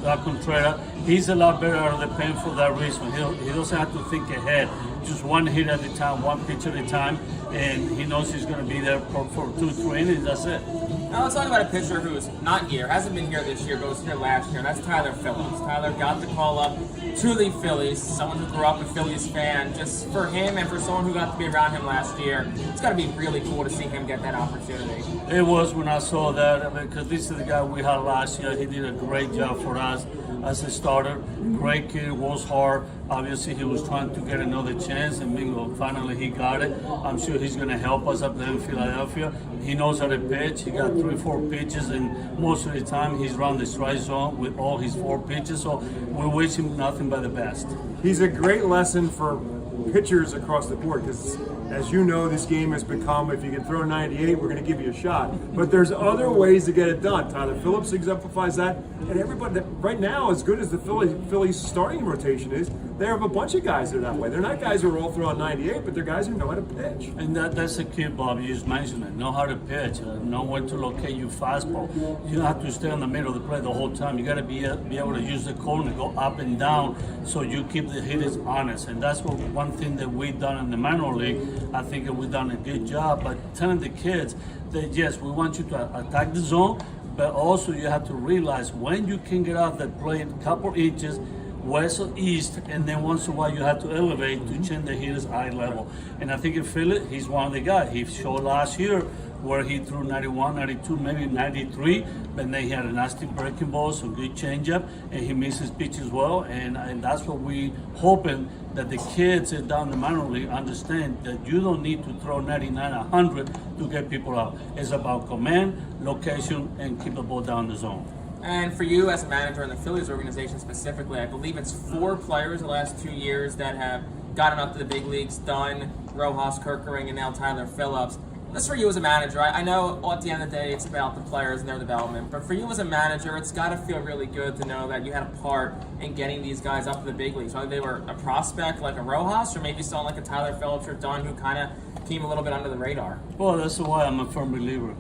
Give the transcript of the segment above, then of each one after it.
Doc Contreras, he's a lot better out of the pen for that reason. He doesn't have to think ahead. Just one hit at a time, one pitch at a time, and he knows he's going to be there for 2-3 innings. That's it. Now let's talk about a pitcher who's not here, hasn't been here this year, but was here last year, and that's Tyler Phillips. Tyler got the call up to the Phillies, someone who grew up a Phillies fan. Just for him and for someone who got to be around him last year, it's got to be really cool to see him get that opportunity. It was when I saw that, because this is the guy we had last year. He did a great job for us as a starter. Great kid, works hard. Obviously, he was trying to get another chance, and bingo, finally he got it. I'm sure he's going to help us up there in Philadelphia. He knows how to pitch. He got 3-4 pitches, and most of the time he's around the strike zone with all his 4 pitches. So we wish him nothing but the best. He's a great lesson for pitchers across the board because, as you know, this game has become, if you can throw 98, we're going to give you a shot. But there's other ways to get it done. Tyler Phillips exemplifies that. And everybody, right now, as good as the Phillies starting rotation is, they have a bunch of guys that are that way. They're not guys who are all throwing 98, but they're guys who know how to pitch. And that's the key, Bob. You just mentioned it. Know how to pitch. Know when to locate your fastball. You don't have to stay in the middle of the plate the whole time. You got to be able to use the corner, go up and down, so you keep the hitters honest. And that's one thing that we've done in the minor league. I think we've done a good job. But telling the kids that, yes, we want you to attack the zone, but also you have to realize when you can get off the plate a couple inches, west or east, and then once in a while you have to elevate to change the hitter's eye level. And I think in Philly, he's one of the guys. He showed last year where he threw 91, 92, maybe 93, but then he had a nasty breaking ball, some good changeup, and he missed his pitch as well. And that's what we hoping that the kids down the minor league understand that you don't need to throw 99, 100 to get people out. It's about command, location, and keep the ball down the zone. And for you as a manager in the Phillies organization specifically, I believe it's 4 players the last 2 years that have gotten up to the big leagues, Dunn, Rojas, Kerkering, and now Tyler Phillips. That's for you as a manager. I know at the end of the day it's about the players and their development, but for you as a manager, it's got to feel really good to know that you had a part in getting these guys up to the big leagues, whether they were a prospect like a Rojas or maybe someone like a Tyler Phillips or Dunn who kind of came a little bit under the radar. Well, that's why I'm a firm believer.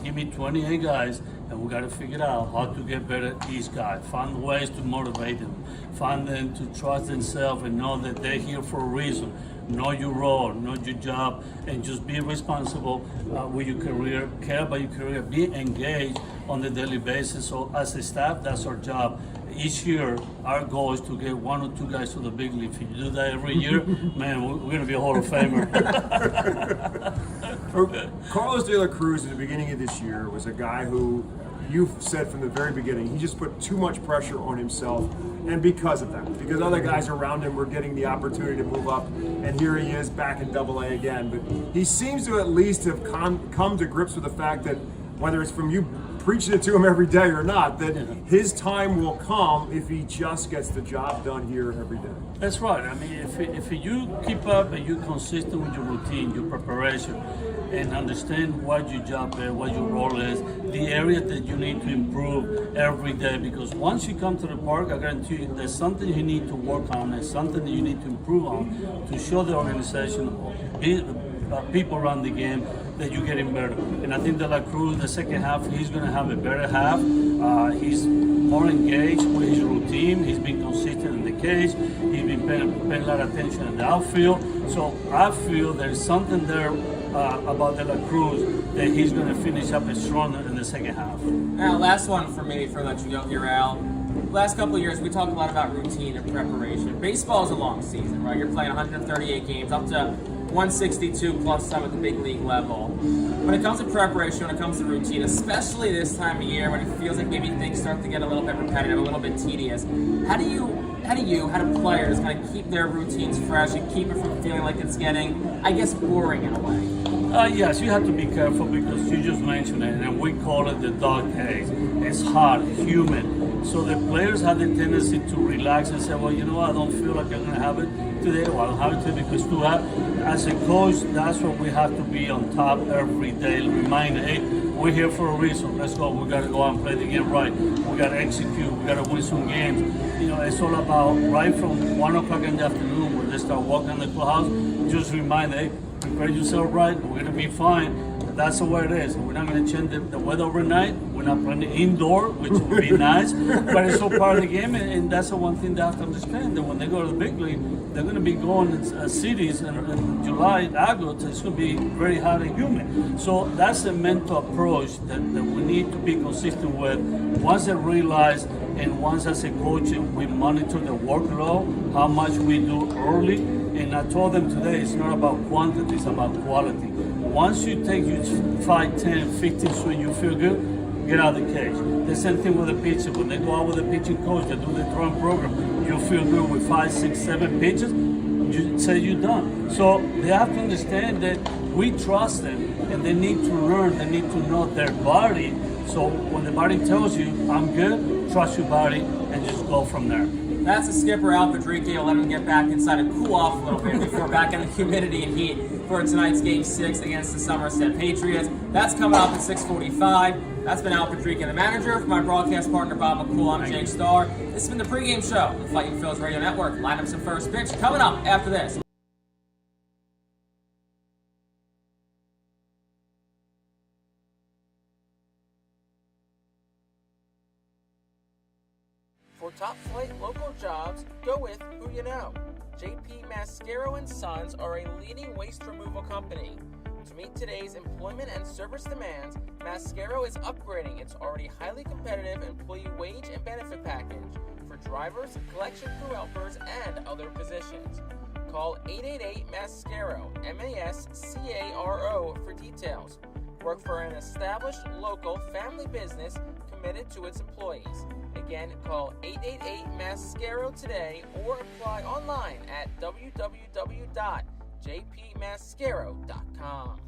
Give me 28 guys, and we got to figure out how to get better at each guy. Find ways to motivate them. Find them to trust themselves and know that they're here for a reason. Know your role, know your job, and just be responsible with your career. Care about your career. Be engaged on the daily basis. So as a staff, that's our job. Each year, our goal is to get 1 or 2 guys to the big league. If you do that every year, man, we're going to be a Hall of Famer. Carlos De La Cruz at the beginning of this year was a guy who you've said from the very beginning, he just put too much pressure on himself, and because of that, because other guys around him were getting the opportunity to move up, and here he is back in Double A again. But he seems to at least have come to grips with the fact that, whether it's from you preaching it to him every day or not, that his time will come if he just gets the job done here every day. That's right. I mean, if you keep up and you're consistent with your routine, your preparation, and understand what your job is, what your role is, the area that you need to improve every day, because once you come to the park, I guarantee you there's something you need to work on, there's something that you need to improve on to show the organization, people around the game, that you're getting better. And I think De La Cruz, the second half, he's going to have a better half. He's more engaged with his routine. He's been consistent in the cage. He's been paying a lot of attention in the outfield. So I feel there's something there about De La Cruz that he's going to finish up stronger in the second half. Now, last one for me before I let you go here, Al. Last couple of years, we talk a lot about routine and preparation. Baseball is a long season, right? You're playing 138 games, up to 162 plus some at the big league level. When it comes to preparation, when it comes to routine, especially this time of year when it feels like maybe things start to get a little bit repetitive, a little bit tedious, how do players kind of keep their routines fresh and keep it from feeling like it's getting, I guess, boring in a way? Yes, you have to be careful because you just mentioned it, and we call it the dog days. It's hot, humid. So the players have the tendency to relax and say, well, you know, I don't feel like I'm going to have it today, or I don't have it today because it's too hot. As a coach, that's what we have to be on top every day. Remind, hey, we're here for a reason. Let's go. We got to go out and play the game right. We got to execute. We got to win some games. You know, it's all about right from 1 o'clock in the afternoon when they start walking in the clubhouse. Just remind, hey, prepare yourself right. We're going to be fine. That's the way it is. We're not going to change the weather overnight. We're not playing indoor, which would be nice, but it's all part of the game, and that's the one thing they have to understand, that when they go to the big league, they're going to be going in cities in July, August, it's going to be very hot and humid. So that's the mental approach that we need to be consistent with. Once they realize, and once as a coach, we monitor the workload, how much we do early, and I told them today, it's not about quantity, it's about quality. Once you take your 5, 10, 15 swing, you feel good, get out of the cage. The same thing with the pitcher. When they go out with the pitching coach, they do the throwing program, you feel good with 5, 6, 7 pitches, you say you're done. So they have to understand that we trust them, and they need to learn, they need to know their body. So when the body tells you, I'm good, trust your body, and just go from there. That's the skipper, Al Patriots. Let him get back inside and cool off a little bit before back in the humidity and heat for tonight's Game 6 against the Somerset Patriots. That's coming up at 6:45. That's been Al Patriots, the manager. For my broadcast partner, Bob McCool, I'm Jake Starr. This has been the pregame show on the Fightin Phillies Radio Network. Lineups and first pitch coming up after this. For top-flight local jobs, go with who you know. JP Mascaro & Sons are a leading waste removal company. To meet today's employment and service demands, Mascaro is upgrading its already highly competitive employee wage and benefit package for drivers, collection crew helpers, and other positions. Call 888-MASCARO, MASCARO, for details. Work for an established local family business committed to its employees. Again, call 888-MASCARO today or apply online at www.jpmascaro.com.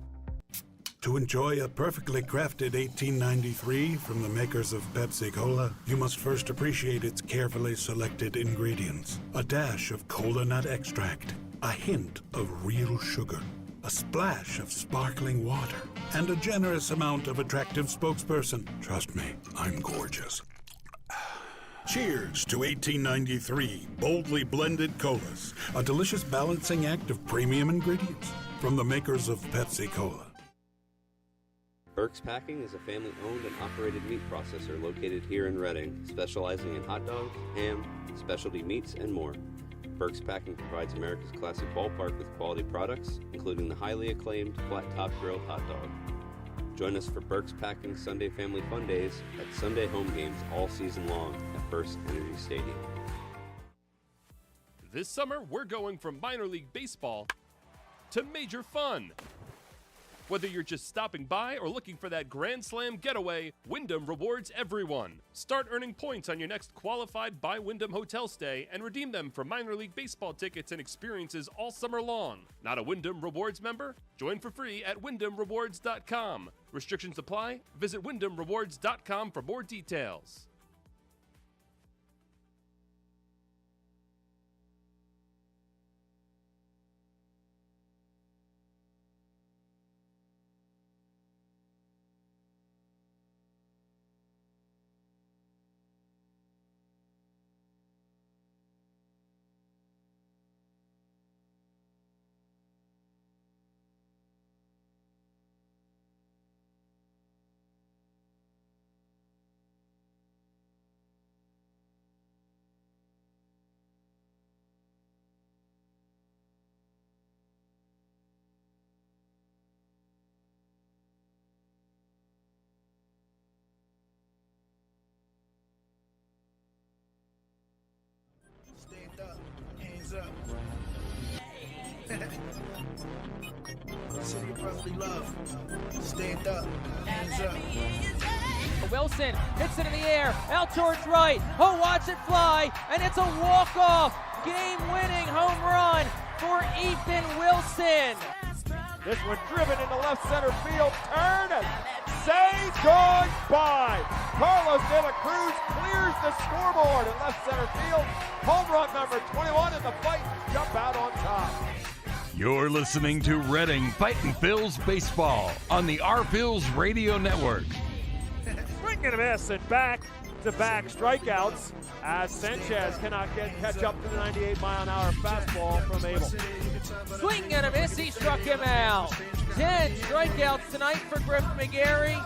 To enjoy a perfectly crafted 1893 from the makers of Pepsi Cola, you must first appreciate its carefully selected ingredients. A dash of cola nut extract, a hint of real sugar, a splash of sparkling water, and a generous amount of attractive spokesperson. Trust me, I'm gorgeous. Cheers to 1893 boldly blended colas, a delicious balancing act of premium ingredients from the makers of Pepsi Cola. Burke's Packing is a family-owned and operated meat processor located here in Reading, specializing in hot dogs, ham, specialty meats, and more. Burke's Packing provides America's classic ballpark with quality products, including the highly acclaimed flat-top grilled hot dog. Join us for Burke's Packing Sunday Family Fun Days at Sunday home games all season long at FirstEnergy Stadium. This summer, we're going from minor league baseball to major fun. Whether you're just stopping by or looking for that Grand Slam getaway, Wyndham rewards everyone. Start earning points on your next qualified by Wyndham hotel stay and redeem them for minor league baseball tickets and experiences all summer long. Not a Wyndham Rewards member? Join for free at WyndhamRewards.com. Restrictions apply. Visit WyndhamRewards.com for more details. Stand up, hands up. City of brotherly love. Stand up, hands up. Wilson hits it in the air, out towards right. Oh, watch it fly, and it's a walk-off, game-winning home run for Ethan Wilson. This one driven into left center field, turn and say goodbye. Carlos De La Cruz clears the scoreboard in left center field. Home run number 21 in the fight, jump out on top. You're listening to Reading Fightin' Phillies Baseball on the R Phillies Radio Network. Swing and a miss and back-to-back strikeouts as Sanchez cannot catch up to the 98-mile-an-hour fastball from Abel. Swing and a miss, he struck him out. 10 strikeouts tonight for Griff McGarry.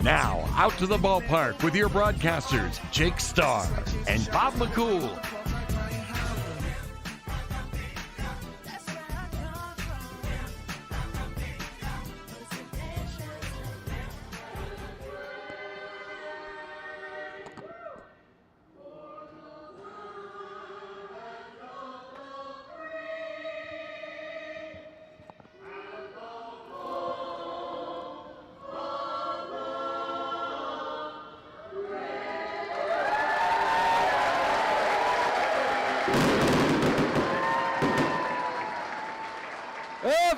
Now, out to the ballpark with your broadcasters, Jake Starr and Bob McCool.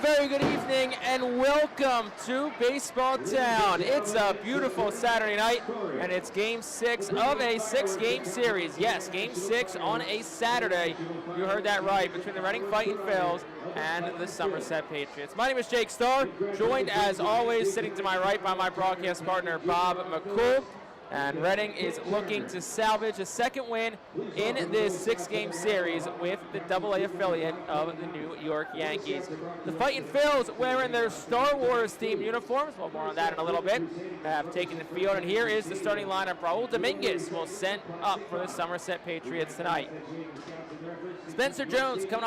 Very good evening and welcome to Baseball Town. It's a beautiful Saturday night and it's game 6 of a 6-game series. Yes, game 6 on a Saturday. You heard that right, between the Reading Fightin Phillies and the Somerset Patriots. My name is Jake Starr, joined as always, sitting to my right by my broadcast partner Bob McCool. And Reading is looking to salvage a second win in this 6-game series with the AA affiliate of the New York Yankees. The Fightin Phillies, wearing their Star Wars themed uniforms, well, more on that in a little bit, have taken the field. And here is the starting lineup. Raul Dominguez will send up for the Somerset Patriots tonight. Spencer Jones coming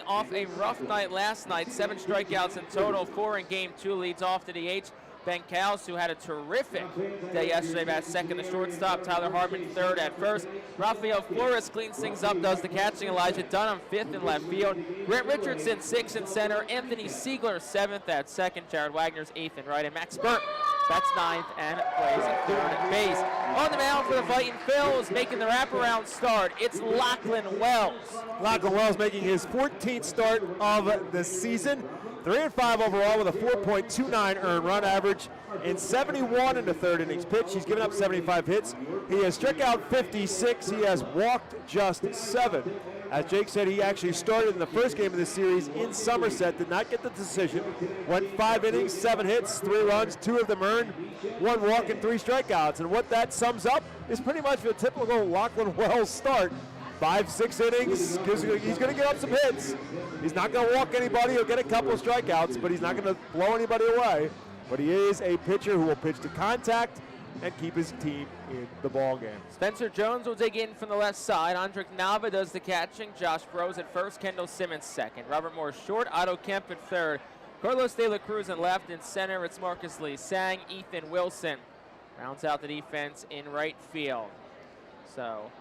off a rough night last night, 7 strikeouts in total, 4 in game 2, leads off the DH. Ben Cowles, who had a terrific day yesterday, bat second, the shortstop. Tyler Hardman third at first. Rafael Flores cleans things up, does the catching. Elijah Dunham fifth in left field. Grant Richardson sixth in center. Anthony Siegler seventh at second. Jared Wagner's eighth in right. And Max Burt bats ninth and plays at third base. On the mound for the Fightin Phillies, making the wraparound start, it's Lachlan Wells. Lachlan Wells making his 14th start of the season. 3-5 overall with a 4.29 earned run average in 71 in the third innings pitch. He's given up 75 hits. He has struck out 56. He has walked just 7. As Jake said, he actually started in the first game of the series in Somerset, did not get the decision. Went 5 innings, 7 hits, 3 runs, 2 of them earned, 1 walk and 3 strikeouts. And what that sums up is pretty much a typical Lachlan Wells start. 5-6 innings, he's going to get up some hits. He's not going to walk anybody. He'll get a couple of strikeouts, but he's not going to blow anybody away. But he is a pitcher who will pitch to contact and keep his team in the ball game. Spencer Jones will dig in from the left side. Andrik Nava does the catching. Josh Bros at first. Kendall Simmons second. Robert Moore short. Otto Kemp at third. Carlos De La Cruz in left. In center, it's Marcus Lee Sang. Ethan Wilson rounds out the defense in right field. So,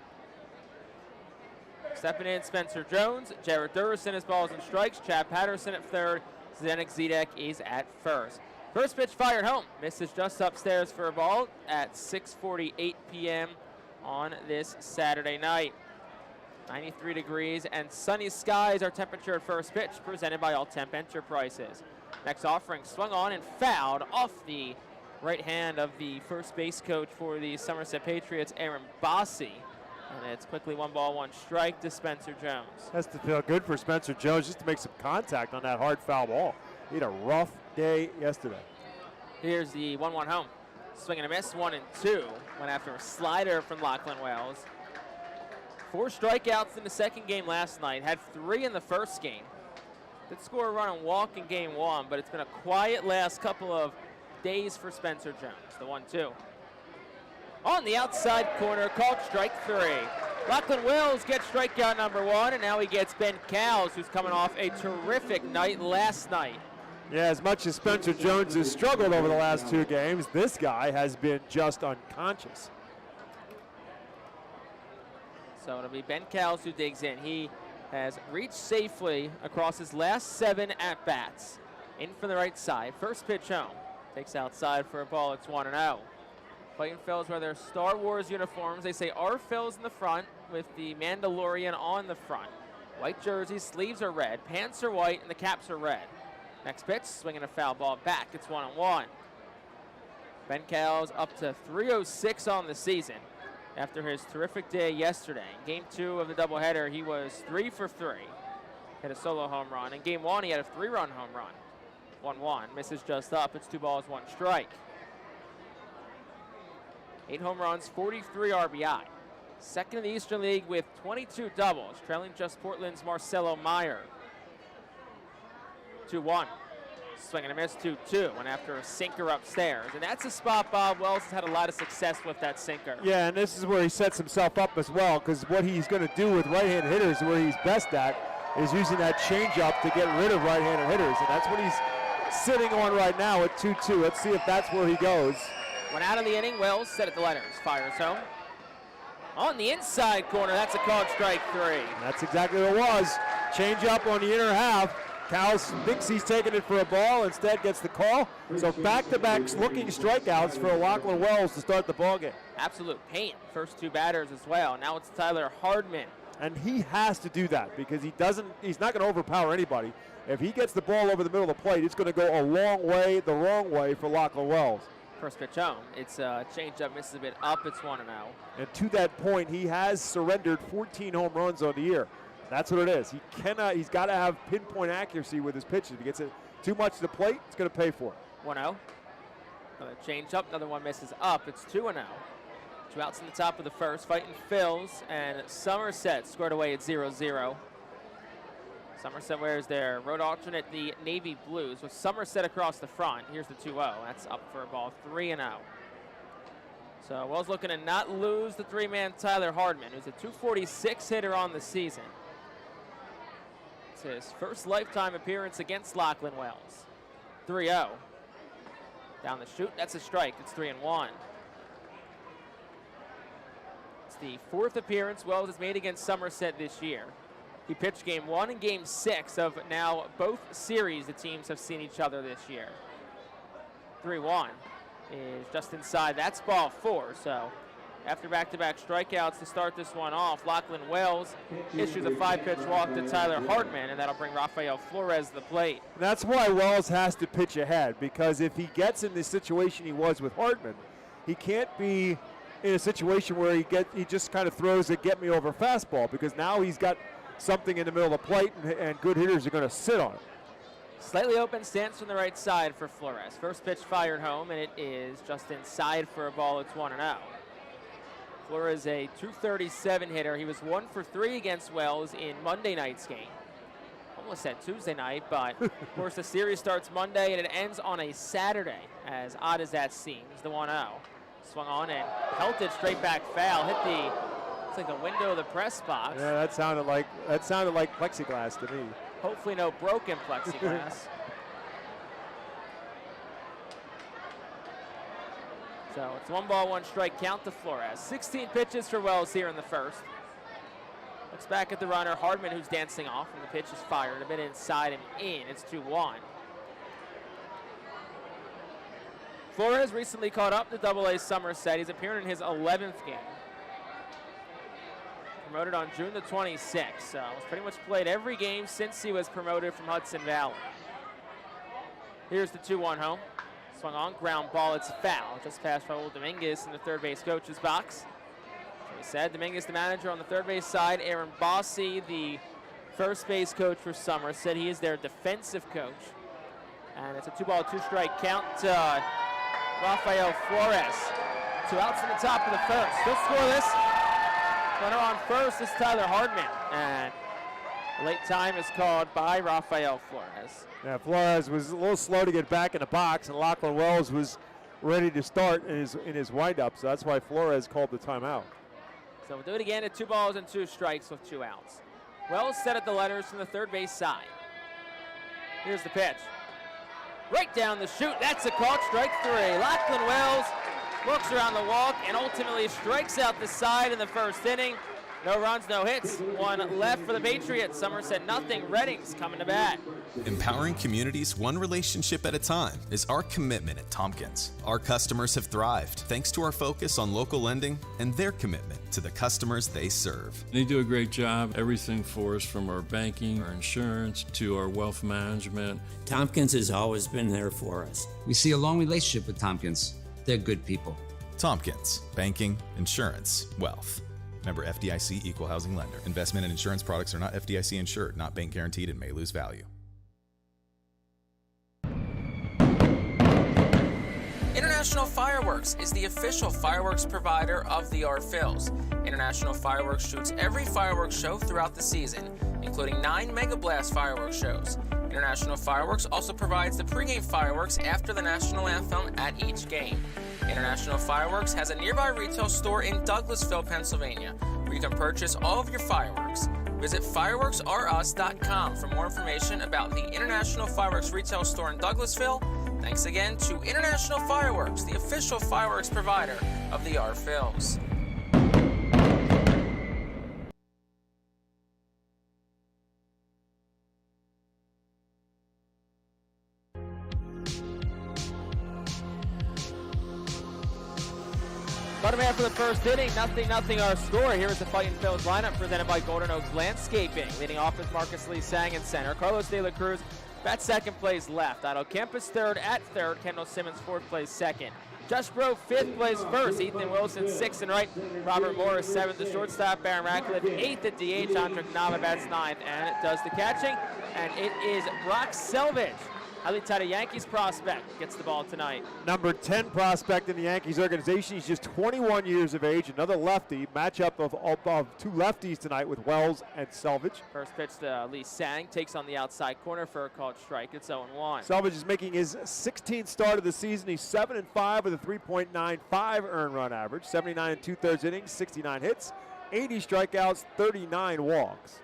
stepping in, Spencer Jones. Jared Durrison has balls and strikes. Chad Patterson at third. Zdenek Zedek is at first. First pitch fired home. Misses just upstairs for a ball at 6:48 p.m. on this Saturday night. 93 degrees and sunny skies. Our temperature at first pitch, presented by All Temp Enterprises. Next offering swung on and fouled off the right hand of the first base coach for the Somerset Patriots, Aaron Bossi. And it's quickly 1 ball, 1 strike to Spencer Jones. Has to feel good for Spencer Jones just to make some contact on that hard foul ball. He had a rough day yesterday. Here's the 1-1 home. Swing and a miss, 1 and 2. Went after a slider from Lachlan Wells. 4 strikeouts in the second game last night. Had 3 in the first game. Did score a run and walk in game 1, but it's been a quiet last couple of days for Spencer Jones. The 1-2. On the outside corner, called strike 3. Lachlan Wells gets strikeout number 1, and now he gets Ben Cowles, who's coming off a terrific night last night. Yeah, as much as Spencer Jones has struggled over the last 2 games, this guy has been just unconscious. So it'll be Ben Cowles who digs in. He has reached safely across his last 7 at-bats. In from the right side. First pitch home. Takes outside for a ball. It's 1-0. Fightin Phillies wear their Star Wars uniforms. They say our Phillies in the front with the Mandalorian on the front. White jerseys, sleeves are red, pants are white, and the caps are red. Next pitch, swinging a foul ball back. It's 1-1. Ben Cowles up to 306 on the season after his terrific day yesterday. In game 2 of the doubleheader, he was 3 for 3. Hit a solo home run. In game 1, he had a 3-run home run. 1-1. Misses just up. It's 2 balls, 1 strike. 8 home runs, 43 RBI. Second in the Eastern League with 22 doubles, trailing just Portland's Marcelo Meyer. 2-1. Swing and a miss, 2-2, and after a sinker upstairs. And that's a spot Bob Wells has had a lot of success with, that sinker. Yeah, and this is where he sets himself up as well, because what he's going to do with right-handed hitters, where he's best at, is using that changeup to get rid of right-handed hitters, and that's what he's sitting on right now at 2-2. Let's see if that's where he goes. When out of the inning, Wells set at the letters, fires home. On the inside corner, that's a called strike 3. That's exactly what it was. Changeup on the inner half. Cowles thinks he's taking it for a ball, instead gets the call. So back-to-back looking strikeouts for Lachlan Wells to start the ballgame. Absolute pain, first 2 batters as well. Now it's Tyler Hardman. And he has to do that because he's not going to overpower anybody. If he gets the ball over the middle of the plate, it's going to go a long way, the wrong way for Lachlan Wells. First pitch home. It's a changeup, misses a bit up. It's 1-0. And to that point, he has surrendered 14 home runs on the year. That's what it is. He's got to have pinpoint accuracy with his pitches. If he gets it too much to the plate, it's going to pay for it. 1-0. Another changeup, another one misses up. It's 2-0. 2 outs in the top of the first. Fightin Phillies and Somerset scored away at 0-0. Somerset wears their road alternate, the navy blues, with Somerset across the front. Here's the 2-0. That's up for a ball, 3-0. So Wells looking to not lose the 3-man Tyler Hardman, who's a .246 hitter on the season. It's his first lifetime appearance against Lachlan Wells. 3-0. Down the chute, that's a strike. It's 3-1. It's the 4th appearance Wells has made against Somerset this year. He pitched game 1 and game 6 of now both series the teams have seen each other this year. 3-1 is just inside. That's ball 4. So after back-to-back strikeouts to start this one off, Lachlan Wells issues a 5-pitch walk to Tyler Hardman, and that'll bring Rafael Flores to the plate. That's why Wells has to pitch ahead, because if he gets in the situation he was with Hardman, he can't be in a situation where he just kind of throws a get-me-over fastball, because now he's got something in the middle of the plate, and good hitters are going to sit on it. Slightly open stance from the right side for Flores. First pitch fired home, and it is just inside for a ball. It's 1-0. Flores, a .237 hitter. He was 1 for 3 against Wells in Monday night's game. Almost said Tuesday night, but of course the series starts Monday and it ends on a Saturday, as odd as that seems. The 1-0. Swung on and pelted straight back foul. Hit the, it's like the window of the press box. Yeah, that sounded like plexiglass to me. Hopefully no broken plexiglass. So it's 1 ball, 1 strike count to Flores. 16 pitches for Wells here in the first. Looks back at the runner, Hardman, who's dancing off, and the pitch is fired a bit inside and in. It's 2-1. Flores recently caught up to Double-A Somerset. He's appearing in his 11th game. Promoted on June the 26th. So he's pretty much played every game since he was promoted from Hudson Valley. Here's the 2-1 home. Swung on, ground ball, it's foul. Just past Raul Dominguez in the third base coach's box. So we said Dominguez, the manager on the third base side. Aaron Bossy, the first base coach for Somerset. He is their defensive coach. And it's a 2 ball, 2 strike count to Rafael Flores. 2 outs in the top of the first. Still scoreless. Runner on first is Tyler Hardman. And late time is called by Rafael Flores. Yeah, Flores was a little slow to get back in the box, and Lachlan Wells was ready to start in his windup, so that's why Flores called the timeout. So we'll do it again at 2 balls and 2 strikes with 2 outs. Wells set at the letters from the third base side. Here's the pitch. Right down the chute. That's a called strike 3. Lachlan Wells looks around the walk and ultimately strikes out the side in the first inning. No runs, no hits. 1 left for the Patriots. Somerset nothing. Redding's coming to bat. Empowering communities one relationship at a time is our commitment at Tompkins. Our customers have thrived thanks to our focus on local lending and their commitment to the customers they serve. They do a great job. Everything for us, from our banking, our insurance, to our wealth management. Tompkins has always been there for us. We see a long relationship with Tompkins. They're good people. Tompkins, banking, insurance, wealth. Member FDIC Equal Housing Lender. Investment and insurance products are not FDIC insured, not bank guaranteed, and may lose value. International Fireworks is the official fireworks provider of the Phillies. International Fireworks shoots every fireworks show throughout the season, including 9 Mega Blast fireworks shows. International Fireworks also provides the pregame fireworks after the national anthem at each game. International Fireworks has a nearby retail store in Douglasville, Pennsylvania, where you can purchase all of your fireworks. Visit fireworksrus.com for more information about the International Fireworks retail store in Douglasville. Thanks again to International Fireworks, the official fireworks provider of the R Phils. Bottom half of the first inning, 0-0 our score. Here is the Fightin Phillies lineup presented by Golden Oaks Landscaping. Leading off with Marcus Lee Sang in center. Carlos De La Cruz, bats second, plays left. Otto Kemp is third at third. Kendall Simmons fourth, plays second. Josh Bro fifth, plays first. Ethan Wilson sixth and right. Robert Morris seventh, the shortstop. Baron Ratcliffe eighth at DH. Andrik Nava bats ninth, and it does the catching. And it is Brock Selvage, highly touted Yankees prospect, gets the ball tonight. Number 10 prospect in the Yankees organization. He's just 21 years of age. Another lefty. Matchup of two lefties tonight with Wells and Selvage. First pitch to Lee Sang, takes on the outside corner for a called strike. It's 0-1. Selvage is making his 16th start of the season. He's 7-5 with a 3.95 earned run average. 79 2/3 innings, 69 hits, 80 strikeouts, 39 walks.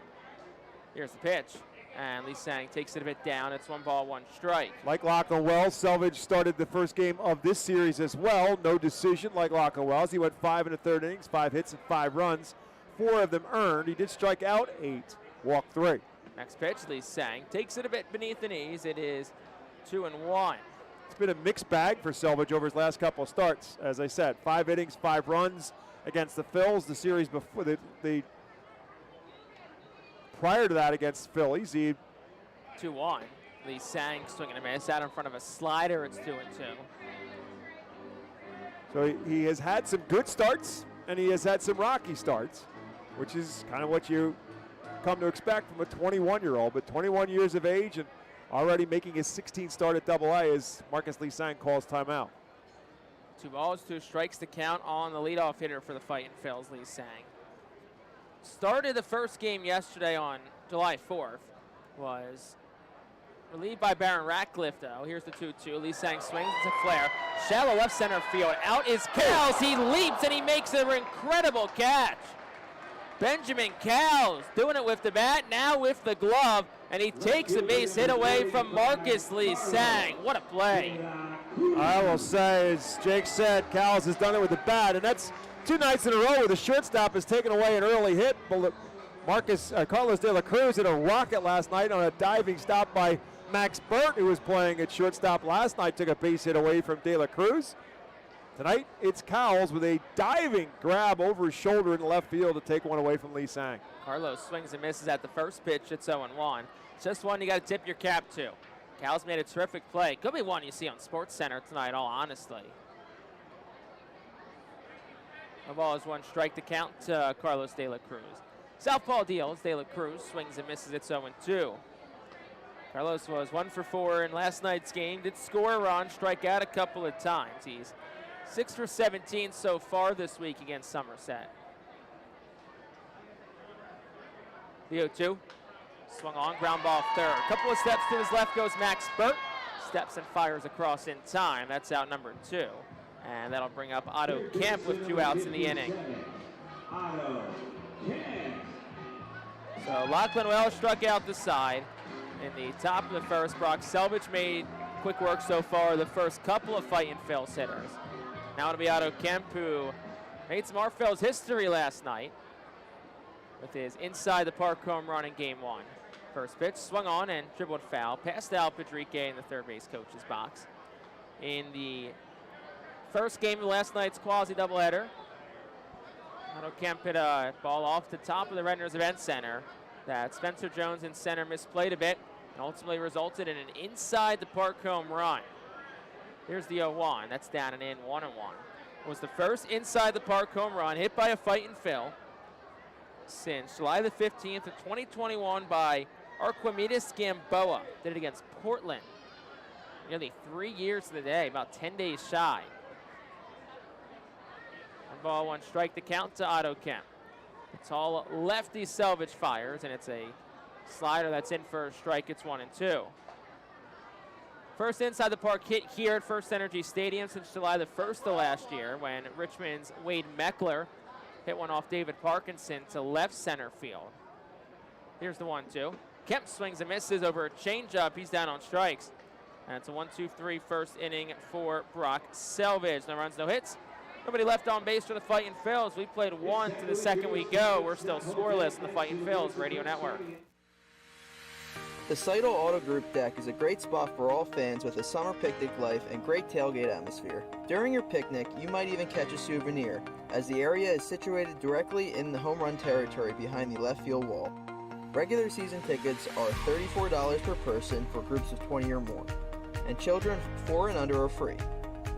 Here's the pitch. And Lee Sang takes it a bit down. It's 1-1 strike. Like Lachlan Wells, Selvage started the first game of this series as well. No decision like Lachlan Wells. He went 5 1/3 innings, 5 hits and 5 runs. 4 of them earned. He did strike out 8, walk 3. Next pitch, Lee Sang takes it a bit beneath the knees. It is 2-1. It's been a mixed bag for Selvage over his last couple of starts. As I said, 5 innings, 5 runs against the Phils. The series before the prior to that against Phillies, he 2-1. Lee Sang swinging a miss out in front of a slider. It's 2-2. So he has had some good starts and he has had some rocky starts, which is kind of what you come to expect from a 21-year-old. But 21 years of age and already making his 16th start at AA as Marcus Lee Sang calls timeout. 2 balls, 2 strikes to count on the leadoff hitter for the Fightin Phils, Lee Sang. Started the first game yesterday on July 4th. Was relieved by Baron Ratcliffe, though. Here's the 2-2. Lee Sang swings. It's a flare. Shallow left center field. Out is Cowles. He leaps and he makes an incredible catch. Benjamin Cowles doing it with the bat, now with the glove, and he takes a base hit away from Marcus Lee Sang. What a play. I will say, as Jake said, Cowles has done it with the bat, and that's 2 nights in a row where the shortstop has taken away an early hit. Carlos De La Cruz hit a rocket last night on a diving stop by Max Burt, who was playing at shortstop last night, took a base hit away from De La Cruz. Tonight, it's Cowles with a diving grab over his shoulder in left field to take one away from Lee Sang. Carlos swings and misses at the first pitch. It's 0-1. It's just one you got to tip your cap to. Cowles made a terrific play. Could be one you see on SportsCenter tonight, all honestly. The ball is 1 strike to count to Carlos De La Cruz. Southpaw deals. De La Cruz swings and misses. It's 0-2. Carlos was 1 for 4 in last night's game. Did score a run, strike out a couple of times. He's 6 for 17 so far this week against Somerset. The 0-2. Swung on, ground ball third. A couple of steps to his left goes Max Burt. Steps and fires across in time. That's out number 2. And that'll bring up Otto Kemp with 2 outs in the inning. So Lachlan Wells struck out the side. In the top of the first, Brock Selvage made quick work so far the first couple of Fightin Phils hitters. Now it'll be Otto Kemp, who made some R Phils history last night with his inside the park home run in game 1. First pitch swung on and dribbled foul past Al Padrique in the third base coach's box. In the first game of last night's quasi doubleheader, Otto Kemp hit a ball off the top of the Redner's Event Center that Spencer Jones in center misplayed a bit and ultimately resulted in an inside the park home run. Here's the 0-1. That's down and in, 1-1. It was the first inside the park home run hit by a Fightin Phil since July the 15th of 2021 by Archimedes Gamboa. Did it against Portland. Nearly 3 years to the day, about 10 days shy. 1 ball, 1 strike to count to Otto Kemp. The tall lefty Selvage fires, and it's a slider that's in for a strike. It's 1-2. First inside the park hit here at FirstEnergy Stadium since July the 1st of last year, when Richmond's Wade Meckler hit one off David Parkinson to left center field. Here's the 1-2. Kemp swings and misses over a changeup. He's down on strikes. And it's a 1-2-3 first inning for Brock Selvage. No runs, no hits. Nobody left on base for the Fightin' Phils. We played 1 to the second we go. We're still scoreless on the Fightin' Phils Radio Network. The Seidel Auto Group deck is a great spot for all fans with a summer picnic life and great tailgate atmosphere. During your picnic, you might even catch a souvenir, as the area is situated directly in the home run territory behind the left field wall. Regular season tickets are $34 per person for groups of 20 or more, and children 4 and under are free.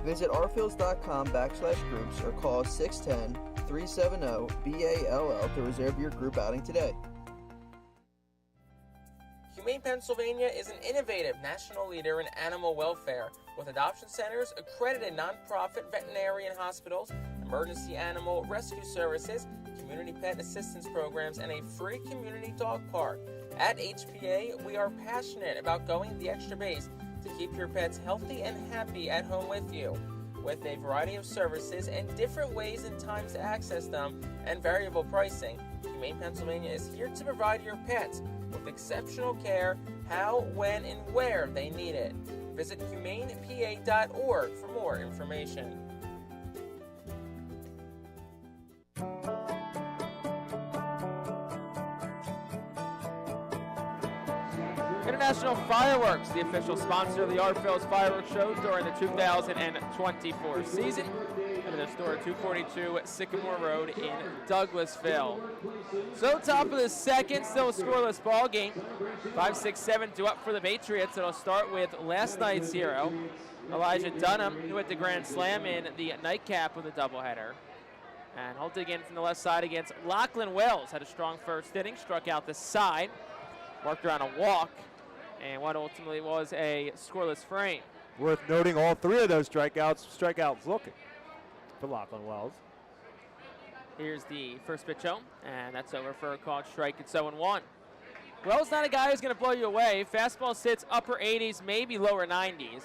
Visit rphils.com/groups or call 610-370-BALL to reserve your group outing today. Humane Pennsylvania is an innovative national leader in animal welfare, with adoption centers, accredited nonprofit veterinarian hospitals, emergency animal rescue services, community pet assistance programs, and a free community dog park. At HPA, we are passionate about going the extra base to keep your pets healthy and happy at home with you. With a variety of services and different ways and times to access them and variable pricing, Humane Pennsylvania is here to provide your pets with exceptional care, how, when, and where they need it. Visit humanepa.org for more information. International Fireworks, the official sponsor of the Phillies fireworks shows during the 2024 season. And their store at 242 Sycamore Road in Douglasville. So top of the second, still a scoreless ball game. 5-6-7 due up for the Patriots. It'll start with last night's hero, Elijah Dunham, who hit the grand slam in the nightcap of the doubleheader. And he'll dig in from the left side against Lachlan Wells. Had a strong first inning, struck out the side, marked around a walk, and what ultimately was a scoreless frame. Worth noting, all 3 of those strikeouts looking for Lachlan Wells. Here's the first pitch home, and that's over for a called strike. It's 0-1. Wells not a guy who's going to blow you away. Fastball sits upper 80s, maybe lower 90s.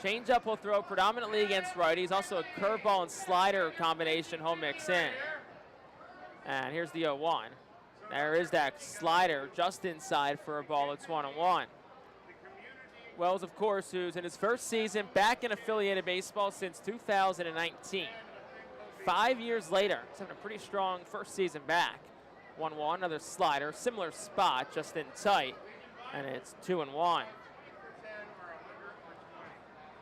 Changeup will throw predominantly against righties. Also a curveball and slider combination he'll mix in. And here's the 0-1. There is that slider just inside for a ball. It's 1-1. Wells, of course, who's in his first season back in affiliated baseball since 2019. 5 years later, he's having a pretty strong first season back. 1-1, another slider, similar spot, just in tight, and it's 2-1.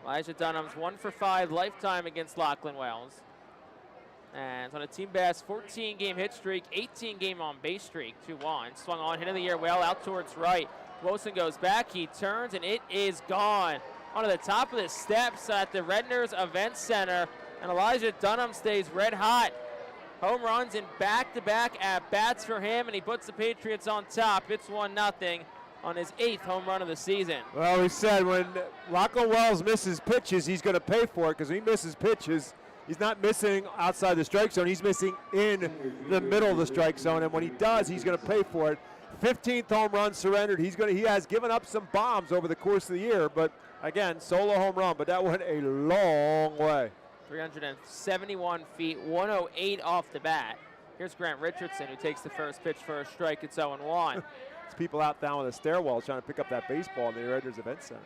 Elijah Dunham's 1 for 5 lifetime against Lachlan Wells. And on a team best 14-game hit streak, 18-game on base streak, 2-1. Swung on, hit of the year well, out towards right. Wilson goes back, he turns, and it is gone. Onto the top of the steps at the Redner's Event Center, and Elijah Dunham stays red hot. Home runs in back-to-back at-bats for him, and he puts the Patriots on top. It's 1-0 on his 8th home run of the season. Well, we said when Lachlan Wells misses pitches, he's going to pay for it, because when he misses pitches, he's not missing outside the strike zone. He's missing in the middle of the strike zone, and when he does, he's going to pay for it. 15th home run surrendered. He has given up some bombs over the course of the year, but again, solo home run, but that went a long way. 371 feet, 108 off the bat. Here's Grant Richardson, who takes the first pitch for a strike. It's 0-1. It's people out down with a stairwell trying to pick up that baseball in the Redner's Event Center.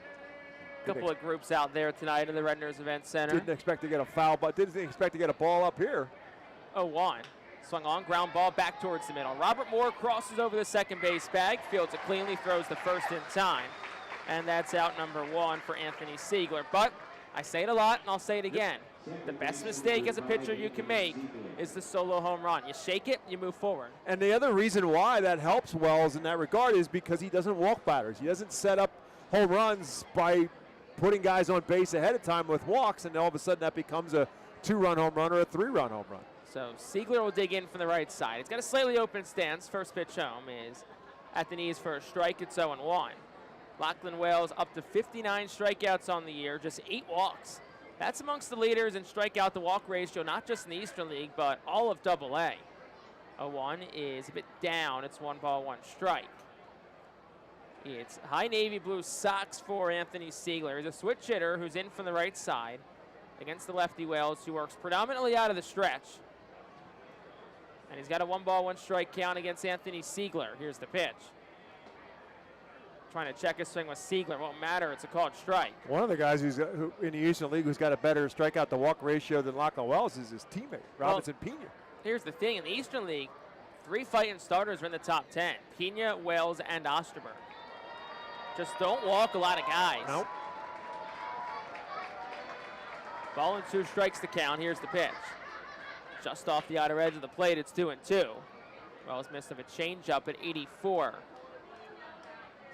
A couple of groups out there tonight in the Redner's Event Center. Didn't expect to get a foul, but didn't expect to get a ball up here. 0-1. Swung on, ground ball back towards the middle. Robert Moore crosses over the second base bag, fields it cleanly, throws the first in time. And that's out number 1 for Anthony Siegler. But I say it a lot, and I'll say it again. The best mistake as a pitcher you can make is the solo home run. You shake it, you move forward. And the other reason why that helps Wells in that regard is because he doesn't walk batters. He doesn't set up home runs by putting guys on base ahead of time with walks, and all of a sudden that becomes a 2-run home run or a 3-run home run. So Siegler will dig in from the right side. He's got a slightly open stance. First pitch home is at the knees for a strike. It's 0-1. Lachlan Wells up to 59 strikeouts on the year, just 8 walks. That's amongst the leaders in strikeout to walk ratio, not just in the Eastern League, but all of AA. 0-1 is a bit down. It's 1 ball, 1 strike. It's high navy blue socks for Anthony Siegler. He's a switch hitter who's in from the right side against the lefty Wells, who works predominantly out of the stretch. And he's got a 1 ball, 1 strike count against Anthony Siegler. Here's the pitch. Trying to check his swing with Siegler. Won't matter. It's a called strike. One of the guys who in the Eastern League who's got a better strikeout to walk ratio than Lachlan Wells is his teammate, Robinson Pena. Here's the thing. In the Eastern League, 3 Fightin starters are in the top 10. Pena, Wells, and Osterberg. Just don't walk a lot of guys. Nope. Ball and 2 strikes to count. Here's the pitch. Just off the outer edge of the plate, it's 2-2. Wells missed of a changeup at 84.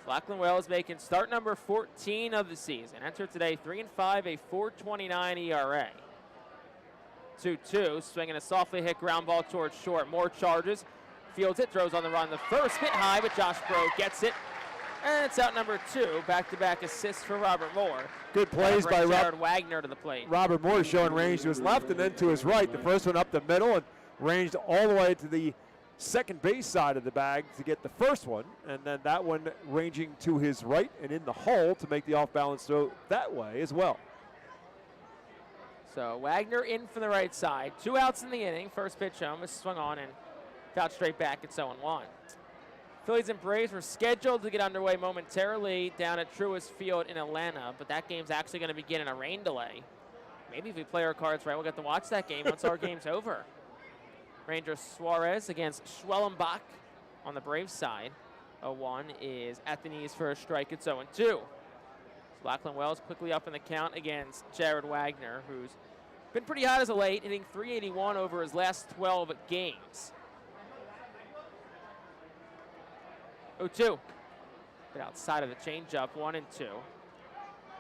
Lachlan Wells making start number 14 of the season. Entered today 3-5, a 4.29 ERA. 2-2, swinging a softly hit ground ball towards short. Moore charges, fields it, throws on the run. The first hit high, but Josh Bro gets it. And it's out number 2. Back-to-back assists for Robert Moore. Good plays by Jared Wagner to the plate. Robert Moore showing range to his left and then to his right. The first one up the middle and ranged all the way to the second base side of the bag to get the first one, and then that one ranging to his right and in the hole to make the off-balance throw that way as well. So Wagner in from the right side. 2 outs in the inning. First pitch home is swung on and fouled straight back. It's 0-1. Phillies and Braves were scheduled to get underway momentarily down at Truist Field in Atlanta, but that game's actually going to begin in a rain delay. Maybe if we play our cards right, we'll get to watch that game once our game's over. Ranger Suarez against Schwellenbach on the Braves side. 0-1 is at the knees for a strike. It's 0-2. So Lachlan Wells quickly up in the count against Jared Wagner, who's been pretty hot as of late, hitting .381 over his last 12 games. 0-2. But outside of the changeup, 1-2.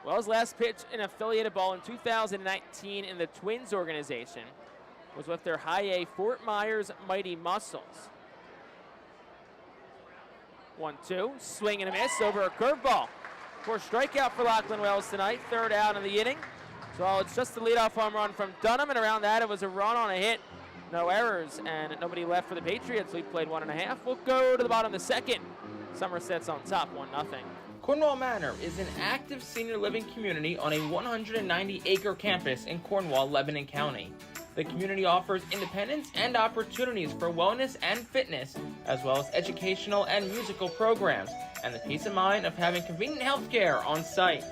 Wells' last pitch in affiliated ball in 2019 in the Twins organization was with their high A Fort Myers Mighty Muscles. 1-2, swing and a miss over a curveball. For a strikeout for Lachlan Wells tonight, 3rd out of the inning. So it's just the leadoff home run from Dunham, and around that it was a run on a hit. No errors, and nobody left for the Patriots. We played 1.5. We'll go to the bottom of the 2nd. Somerset's on top, 1-0. Cornwall Manor is an active senior living community on a 190-acre campus in Cornwall, Lebanon County. The community offers independence and opportunities for wellness and fitness, as well as educational and musical programs, and the peace of mind of having convenient health care on site.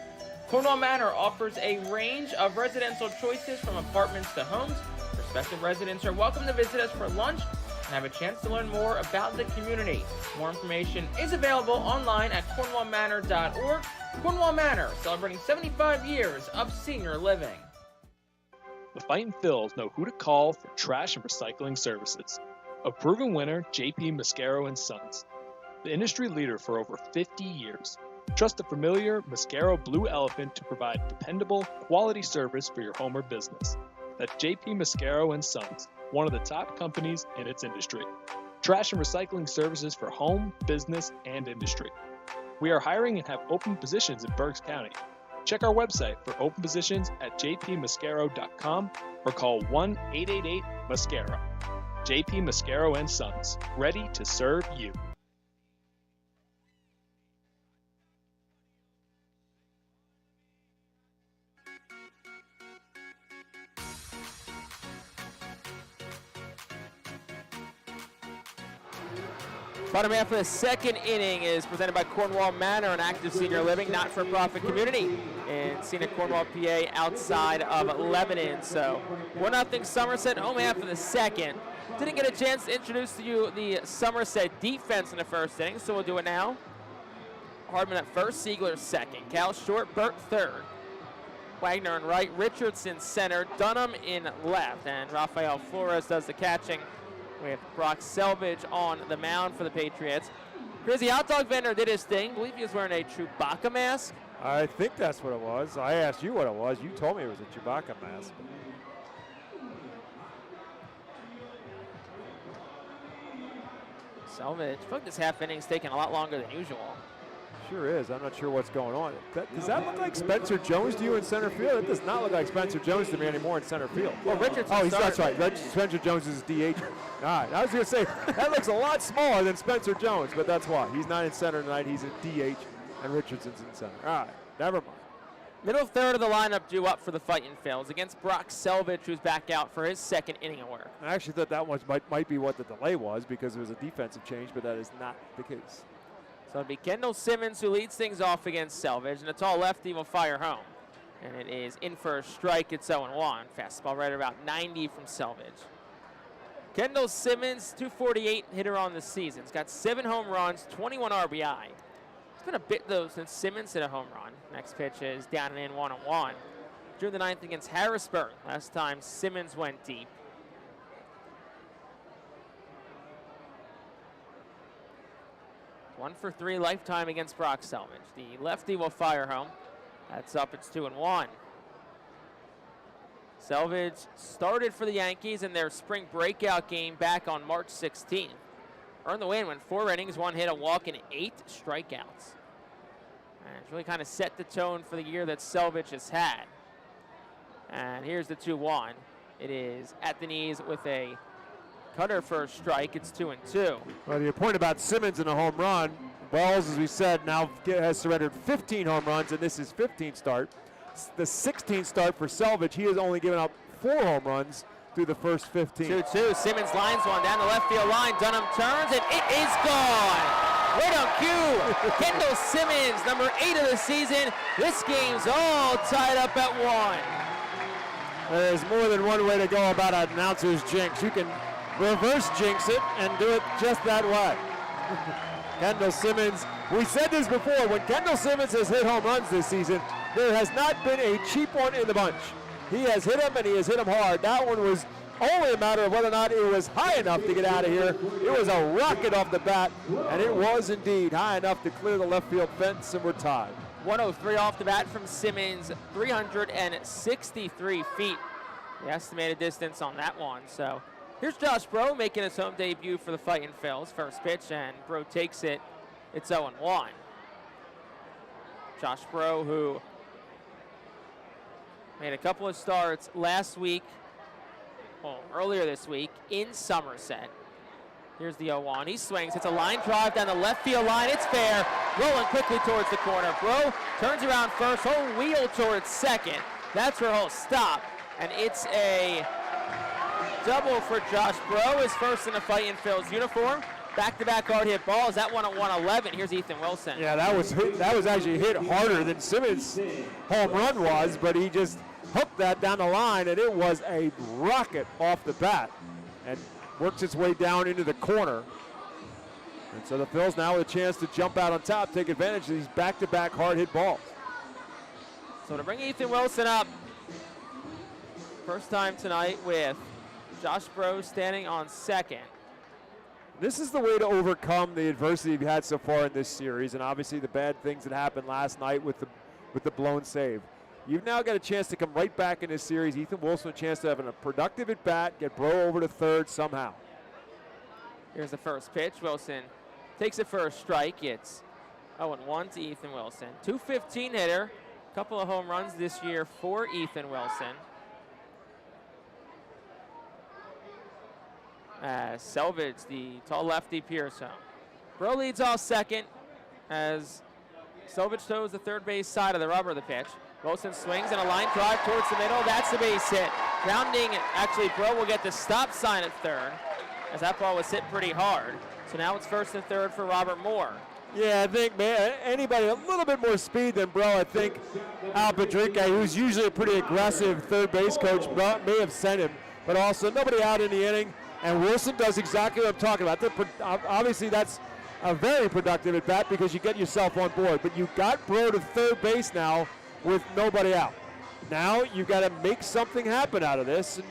Cornwall Manor offers a range of residential choices from apartments to homes. Prospective residents are welcome to visit us for lunch and have a chance to learn more about the community. More information is available online at cornwallmanor.org. Cornwall Manor, celebrating 75 years of senior living. The Fightin Phils know who to call for trash and recycling services. A proven winner, JP Mascaro & Sons. The industry leader for over 50 years. Trust the familiar Mascaro Blue Elephant to provide dependable, quality service for your home or business. That's JP Mascaro & Sons, one of the top companies in its industry. Trash and recycling services for home, business, and industry. We are hiring and have open positions in Berks County. Check our website for open positions at jpmascaro.com or call 1-888-MASCARO. JP Mascaro & Sons, ready to serve you. Bottom half of the 2nd inning is presented by Cornwall Manor, an active senior living, not-for-profit community in scenic Cornwall, PA, outside of Lebanon. So 1-0 Somerset, home half of the 2nd. Didn't get a chance to introduce to you the Somerset defense in the 1st inning, so we'll do it now. Hardman at first, Siegler 2nd, Cal short, Burt 3rd. Wagner in right, Richardson center, Dunham in left, and Rafael Flores does the catching with Brock Selvage on the mound for the Patriots. Grizzly Hot Dog Vendor did his thing. I believe he was wearing a Chewbacca mask. I think that's what it was. I asked you what it was. You told me it was a Chewbacca mask. Selvage, I feel like this half inning's taking a lot longer than usual. Sure is. I'm not sure what's going on. Does that look like Spencer Jones to you in center field? It does not look like Spencer Jones to me anymore in center field. Well, Richardson. Oh, that's right. Spencer Jones is DH. All right. I was going to say, that looks a lot smaller than Spencer Jones, but that's why. He's not in center tonight. He's in DH, and Richardson's in center. All right. Never mind. Middle third of the lineup due up for the Fightin' Phils against Brock Selvage, who's back out for his second inning of work. I actually thought that one might be what the delay was because it was a defensive change, but that is not the case. So it'll be Kendall Simmons who leads things off against Selvage, and a tall lefty will fire home. And it is in for a strike. It's 0-1. Fastball right about 90 from Selvage. Kendall Simmons, 248 hitter on the season. He's got 7 home runs, 21 RBI. It's been a bit, though, since Simmons hit a home run. Next pitch is down and in 1-1. Drew the ninth against Harrisburg. Last time Simmons went deep. One for 3 lifetime against Brock Selvage. The lefty will fire home. That's up, it's 2-1. Selvage started for the Yankees in their spring breakout game back on March 16th. Earned the win, went 4 innings, 1 hit, a walk, and 8 strikeouts. And it's really kind of set the tone for the year that Selvage has had. And here's the 2-1. It is at the knees with a cutter for a strike. It's 2-2. Well, your point about Simmons in a home run, Wells, as we said, now has surrendered 15 home runs, and this is 15th start. The 16th start for Selvage. He has only given up 4 home runs through the first 15. 2-2. Simmons lines one down the left field line. Dunham turns, and it is gone. Right on cue. Kendall Simmons, number 8 of the season. This game's all tied up at 1. There's more than one way to go about an announcer's jinx. You can reverse jinx it and do it just that way. Kendall Simmons, we said this before, when Kendall Simmons has hit home runs this season, there has not been a cheap one in the bunch. He has hit them, and he has hit them hard. That one was only a matter of whether or not it was high enough to get out of here. It was a rocket off the bat, and it was indeed high enough to clear the left field fence, and we're tied. 103 off the bat from Simmons, 363 feet. The estimated distance on that one, so here's Josh Bro making his home debut for the Fightin' Phils. First pitch, and Bro takes it. It's 0-1. Josh Bro, who made a couple of starts last week, earlier this week, in Somerset. Here's the 0-1. He swings. It's a line drive down the left field line. It's fair. Rolling quickly towards the corner. Bro turns around first. He'll wheel towards second. That's where he'll stop. And it's a double for Josh Bro, his first in the Fightin' Phils uniform. Back-to-back hard hit balls. That one at 111. Here's Ethan Wilson. Yeah, that was actually hit harder than Simmons' home run was, but he just hooked that down the line, and it was a rocket off the bat and works its way down into the corner. And so the Phils now with a chance to jump out on top, take advantage of these back-to-back hard hit balls. So to bring Ethan Wilson up, first time tonight with Josh Bro standing on second. This is the way to overcome the adversity you've had so far in this series, and obviously the bad things that happened last night with the blown save. You've now got a chance to come right back in this series. Ethan Wilson a chance to have a productive at bat, get Bro over to third somehow. Here's the first pitch. Wilson takes it for a strike. It's 0-1 to Ethan Wilson. 215 hitter. A couple of home runs this year for Ethan Wilson. Selvage, the tall lefty, peers home. Bro leads off second as Selvage toes the third base side of the rubber of the pitch. Wilson swings and a line drive towards the middle. That's the base hit. Grounding, actually, Bro will get the stop sign at third as that ball was hit pretty hard. So now it's first and third for Robert Moore. Yeah, I think, man, anybody a little bit more speed than Bro, I think Al Padrique, who's usually a pretty aggressive third base coach, may have sent him. But also, nobody out in the inning. And Wilson does exactly what I'm talking about. Obviously, that's a very productive at bat because you get yourself on board. But you got Bro to third base now with nobody out. Now you've got to make something happen out of this and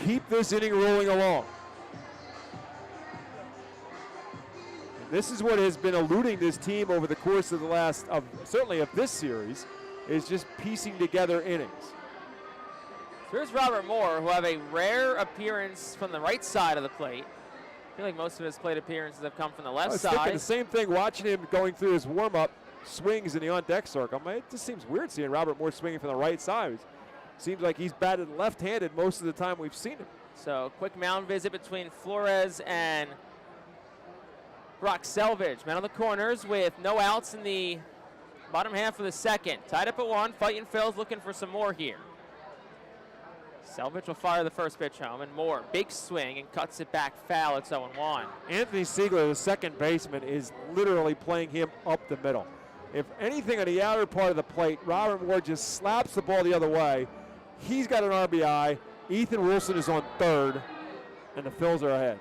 keep this inning rolling along. This is what has been eluding this team over the course of the last, certainly of this series, is just piecing together innings. So here's Robert Moore, who have a rare appearance from the right side of the plate. I feel like most of his plate appearances have come from the left I was side. thinking the same thing watching him going through his warm-up swings in the on-deck circle. I mean, it just seems weird seeing Robert Moore swinging from the right side. It seems like he's batted left-handed most of the time we've seen him. So quick mound visit between Flores and Brock Selvage. Men on the corners with no outs in the bottom half of the second. Tied up at 1. Fightin Phil's looking for some more here. Selvage will fire the first pitch home, and Moore, big swing, and cuts it back foul. It's 0-1. Anthony Siegler, the second baseman, is literally playing him up the middle. If anything on the outer part of the plate, Robert Moore just slaps the ball the other way. He's got an RBI. Ethan Wilson is on third, and the Phils are ahead.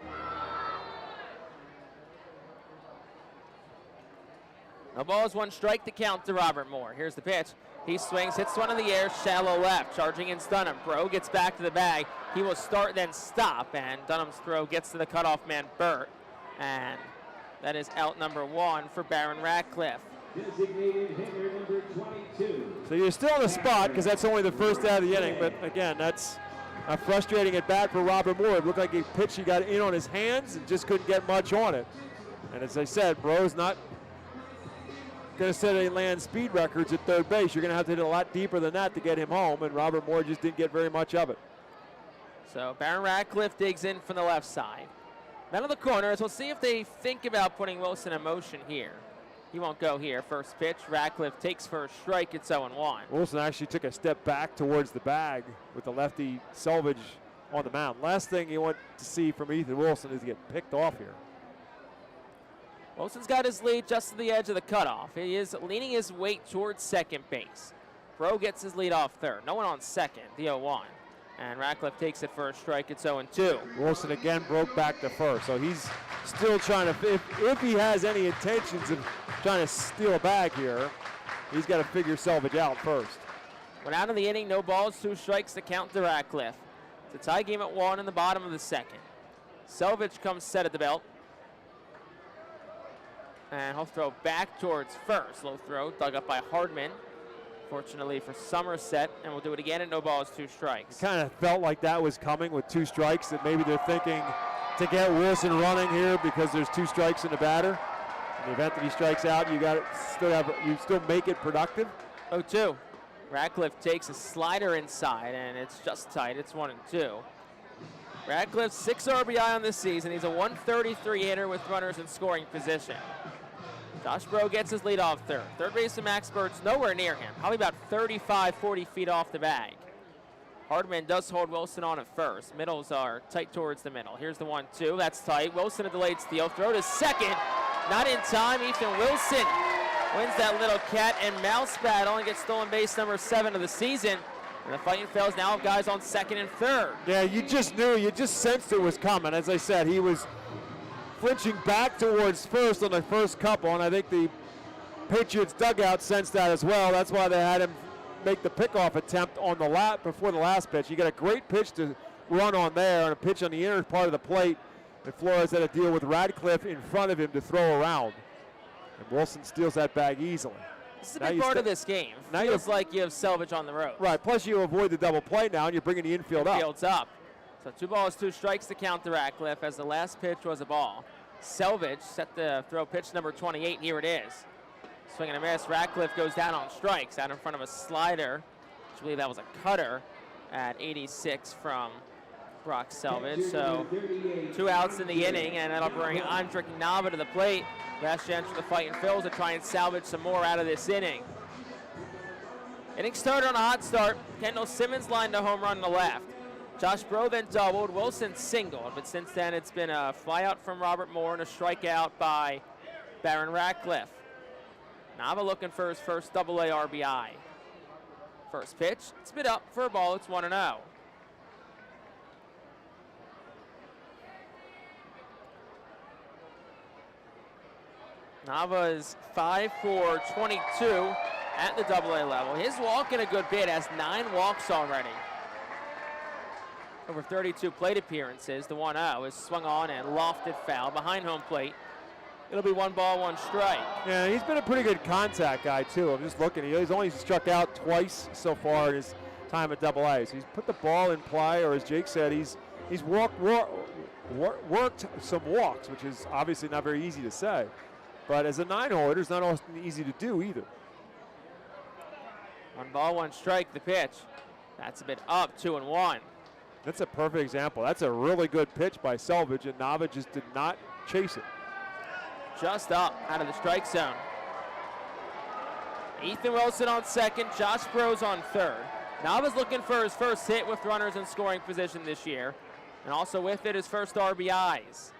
No balls, 1 strike to count to Robert Moore. Here's the pitch. He swings, hits one in the air, shallow left. Charging in Dunham. Bro gets back to the bag. He will start, then stop, and Dunham's throw gets to the cutoff man, Burt. And that is out number 1 for Baron Ratcliffe. Designated hitter number 22. So you're still in the spot because that's only the first out of the inning, but again, that's a frustrating at bat for Robert Moore. It looked like a pitch he got in on his hands and just couldn't get much on it. And as I said, Bro's not going to set any land speed records at third base. You're going to have to hit a lot deeper than that to get him home, and Robert Moore just didn't get very much of it. So Baron Ratcliffe digs in from the left side. Men on the corners, we'll see if they think about putting Wilson in motion here. He won't go here. First pitch, Ratcliffe takes first strike. It's 0-1. Wilson actually took a step back towards the bag with the lefty Selvage on the mound. Last thing you want to see from Ethan Wilson is to get picked off here. Wilson's got his lead just to the edge of the cutoff. He is leaning his weight towards second base. Bro gets his lead off third. No one on second, the 0-1. And Ratcliffe takes it for a strike. It's 0-2. Wilson again broke back to first. So he's still trying to, if he has any intentions of trying to steal a bag here, he's got to figure Selvage out first. Went out of the inning, no balls, 2 strikes to count to Ratcliffe. It's a tie game at 1 in the bottom of the second. Selvage comes set at the belt. And he'll throw back towards first. Low throw, dug up by Hardman. Fortunately for Somerset, and we'll do it again at no balls, 2 strikes. It kind of felt like that was coming with 2 strikes, that maybe they're thinking to get Wilson running here because there's 2 strikes in the batter. In the event that he strikes out, you still make it productive. 0-2. Ratcliffe takes a slider inside, and it's just tight. It's 1-2. Ratcliffe 6 RBI on this season. He's a 133 hitter with runners in scoring position. Josh Bro gets his lead off third. Third baseman Max Burt's nowhere near him, probably about 35, 40 feet off the bag. Hardman does hold Wilson on at first. Middles are tight towards the middle. Here's the 1-2. That's tight. Wilson a delayed steal. Throw to second. Not in time. Ethan Wilson wins that little cat and mouse battle and gets stolen base number 7 of the season. And the Fightin Phils now have guys on second and third. Yeah, you just knew, you just sensed it was coming. As I said, he was flinching back towards first on the first couple, and I think the Patriots dugout sensed that as well. That's why they had him make the pickoff attempt on the lap before the last pitch. You got a great pitch to run on there and a pitch on the inner part of the plate. And Flores had to deal with Ratcliffe in front of him to throw around. And Wilson steals that bag easily. This is a big part of this game. It feels like you have Selvage on the road. Right, plus you avoid the double play now, and you're bringing the infield up. Infield's up. So 2 balls, 2 strikes to count to Ratcliffe as the last pitch was a ball. Selvage set the throw pitch number 28, and here it is. Swing and a miss. Ratcliffe goes down on strikes out in front of a slider. I believe that was a cutter at 86 from Brock Selvage. So 2 outs in the inning, and that'll bring Andrik Nava to the plate. Last chance for the Fightin Phils to try and salvage some more out of this inning. Inning started on a hot start. Kendall Simmons lined a home run to left. Josh Bro then doubled. Wilson singled, but since then it's been a flyout from Robert Moore and a strikeout by Baron Ratcliffe. Nava looking for his first AA RBI. First pitch, spit up for a ball. It's 1-0. Nava is 5 for 22 at the AA level. His walking a good bit, has 9 walks already. Over 32 plate appearances. The 1-0 is swung on and lofted foul behind home plate. It'll be 1 ball, 1 strike. Yeah, he's been a pretty good contact guy, too. I'm just looking. He's only struck out twice so far in his time at AA. So he's put the ball in play, or as Jake said, he's worked some walks, which is obviously not very easy to say. But as a 9-hole hitter, it's not often easy to do either. 1 ball, 1 strike, the pitch. That's a bit up, 2-1. That's a perfect example. That's a really good pitch by Selvage, and Nava just did not chase it. Just up out of the strike zone. Ethan Wilson on second, Josh Bros on third. Nava's looking for his first hit with runners in scoring position this year, and also with it his first RBIs.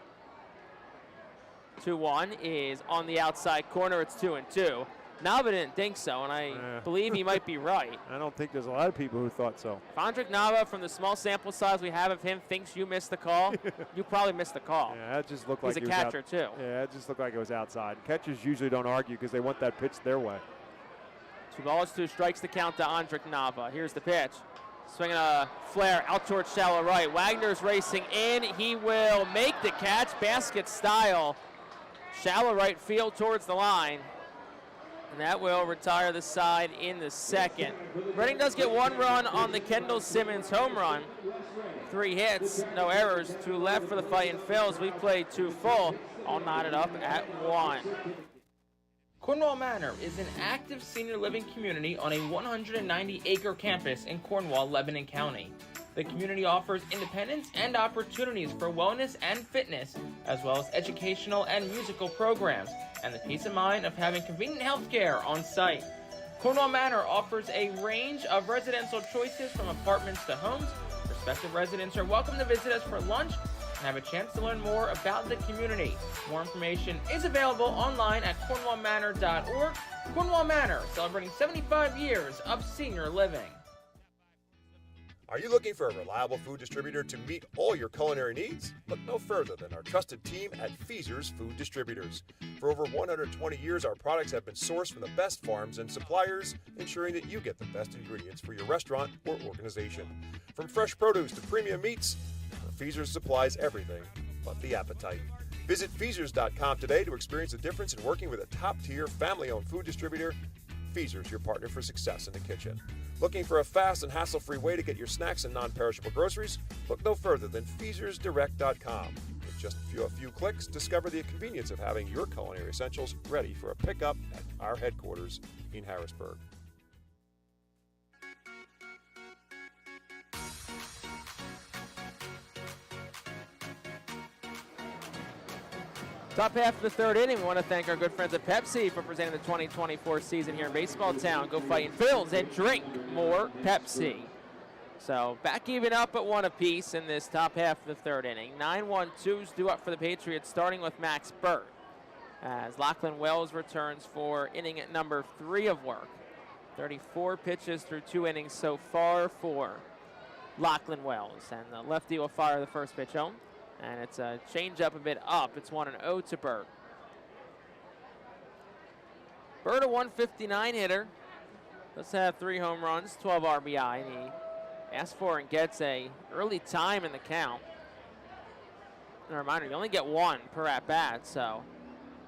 2-1 is on the outside corner. It's 2-2. Nava didn't think so, and I believe he might be right. I don't think there's a lot of people who thought so. If Andrik Nava, from the small sample size we have of him, thinks you missed the call, you probably missed the call. Yeah, that just looked like he's a catcher too. Yeah, it just looked like it was outside. Catchers usually don't argue because they want that pitch their way. 2 balls, 2 strikes to count to Andrik Nava. Here's the pitch. Swinging a flare out towards shallow right. Wagner's racing in. He will make the catch, basket style. Shallow right field towards the line. And that will retire the side in the second. Reading does get 1 run on the Kendall Simmons home run. 3 hits, no errors, 2 left for the Fightin' Phils. We've played 2 full, all knotted up at 1. Cornwall Manor is an active senior living community on a 190-acre campus in Cornwall, Lebanon County. The community offers independence and opportunities for wellness and fitness, as well as educational and musical programs, and the peace of mind of having convenient health care on site. Cornwall Manor offers a range of residential choices from apartments to homes. Prospective residents are welcome to visit us for lunch and have a chance to learn more about the community. More information is available online at cornwallmanor.org. Cornwall Manor, celebrating 75 years of senior living. Are you looking for a reliable food distributor to meet all your culinary needs? Look no further than our trusted team at Feaser's Food Distributors. For over 120 years, our products have been sourced from the best farms and suppliers, ensuring that you get the best ingredients for your restaurant or organization. From fresh produce to premium meats, Feaser's supplies everything but the appetite. Visit Feasers.com today to experience the difference in working with a top-tier, family-owned food distributor. Feaser's, your partner for success in the kitchen. Looking for a fast and hassle-free way to get your snacks and non-perishable groceries? Look no further than FeasersDirect.com. With just a few clicks, discover the convenience of having your culinary essentials ready for a pickup at our headquarters in Harrisburg. Top half of the 3rd inning, we want to thank our good friends at Pepsi for presenting the 2024 season here in Baseball Town. Go Fightin' Phils and drink more Pepsi. So back even up at 1 apiece in this top half of the 3rd inning. 9-1-2's due up for the Patriots, starting with Max Burt, as Lachlan Wells returns for inning at number 3 of work. 34 pitches through 2 innings so far for Lachlan Wells, and the lefty will fire the first pitch home. And it's a change up a bit up. It's 1-0 to Burt. Burt, a 159 hitter. Does have 3 home runs, 12 RBI, and he asks for and gets a early time in the count. And a reminder, you only get 1 per at-bat, so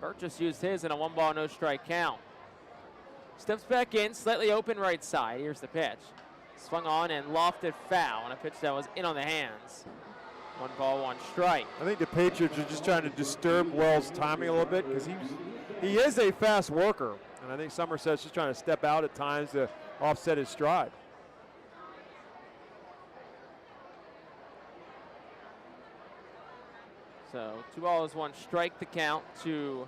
Burt just used his in a 1 ball, no strike count. Steps back in, slightly open right side. Here's the pitch. Swung on and lofted foul, and a pitch that was in on the hands. 1 ball, 1 strike. I think the Patriots are just trying to disturb Wells' timing a little bit because he is a fast worker. And I think Somerset's just trying to step out at times to offset his stride. So 2 balls, 1 strike to count to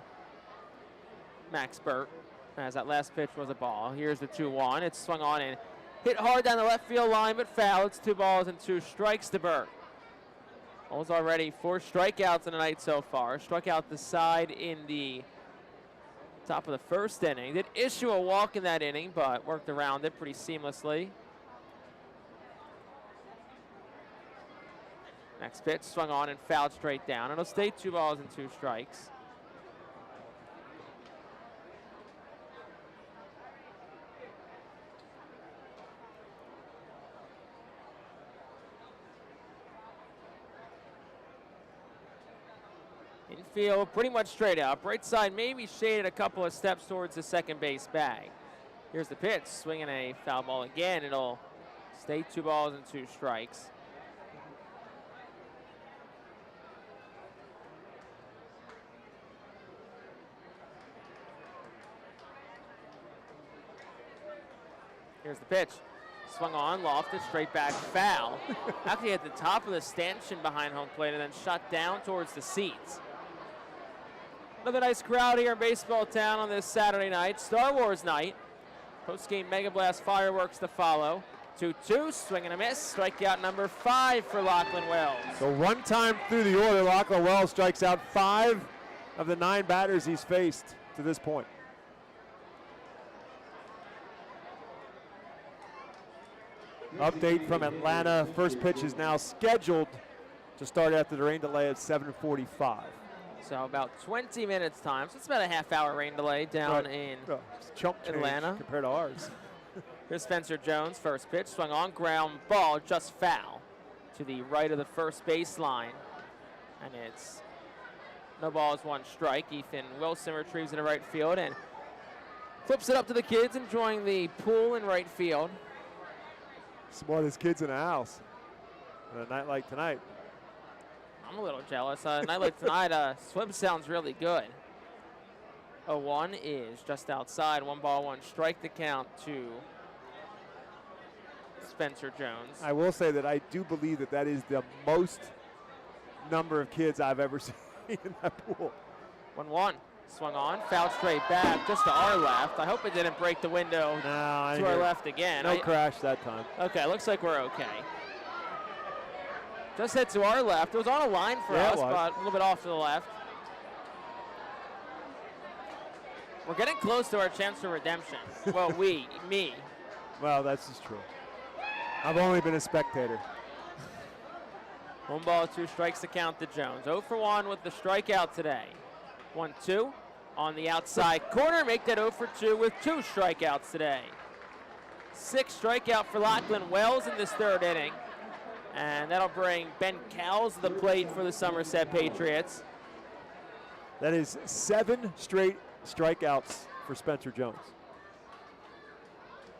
Max Burt, as that last pitch was a ball. Here's the 2-1. It's swung on and hit hard down the left field line, but foul. It's 2 balls and 2 strikes to Burt. Ball's already 4 strikeouts in the night so far. Struck out the side in the top of the 1st inning. Did issue a walk in that inning, but worked around it pretty seamlessly. Next pitch swung on and fouled straight down. It'll stay 2 balls and 2 strikes. Infield pretty much straight up. Right side maybe shaded a couple of steps towards the second base bag. Here's the pitch, swinging a foul ball again. It'll stay 2 balls and 2 strikes. Here's the pitch. Swung on, lofted, straight back, foul. Actually at the top of the stanchion behind home plate and then shot down towards the seats. Another nice crowd here in Baseball Town on this Saturday night. Star Wars night. Post-game Mega Blast fireworks to follow. 2-2, swing and a miss. Strikeout number 5 for Lachlan Wells. So one time through the order, Lachlan Wells strikes out 5 of the 9 batters he's faced to this point. Update from Atlanta. First pitch is now scheduled to start after the rain delay at 7:45. So about 20 minutes time. So it's about a half-hour rain delay down in Atlanta compared to ours. Here's Spencer Jones. First pitch swung on, ground ball, just foul to the right of the first baseline. And it's no balls, 1 strike. Ethan Wilson retrieves it to right field and flips it up to the kids enjoying the pool in right field. Smartest kids in the house on a night like tonight. I'm a little jealous. A night like tonight, swim sounds really good. 0-1 is just outside. 1 ball, 1 strike to count to Spencer Jones. I will say that I do believe that is the most number of kids I've ever seen in that pool. 1-1. Swung on, foul straight back, just to our left. I hope it didn't break the window to our left again. No crash that time. Okay, looks like we're okay. Just hit to our left. It was on a line for us, but a little bit off to the left. We're getting close to our chance for redemption. Well, me. Well, that's just true. I've only been a spectator. 1 ball, 2 strikes to count to Jones. 0 for 1 with the strikeout today. 1-2 on the outside corner. Make that 0 for 2 with 2 strikeouts today. 6 strikeout for Lachlan Wells in this 3rd inning. And that'll bring Ben Cowles to the plate for the Somerset Patriots. That is 7 straight strikeouts for Spencer Jones.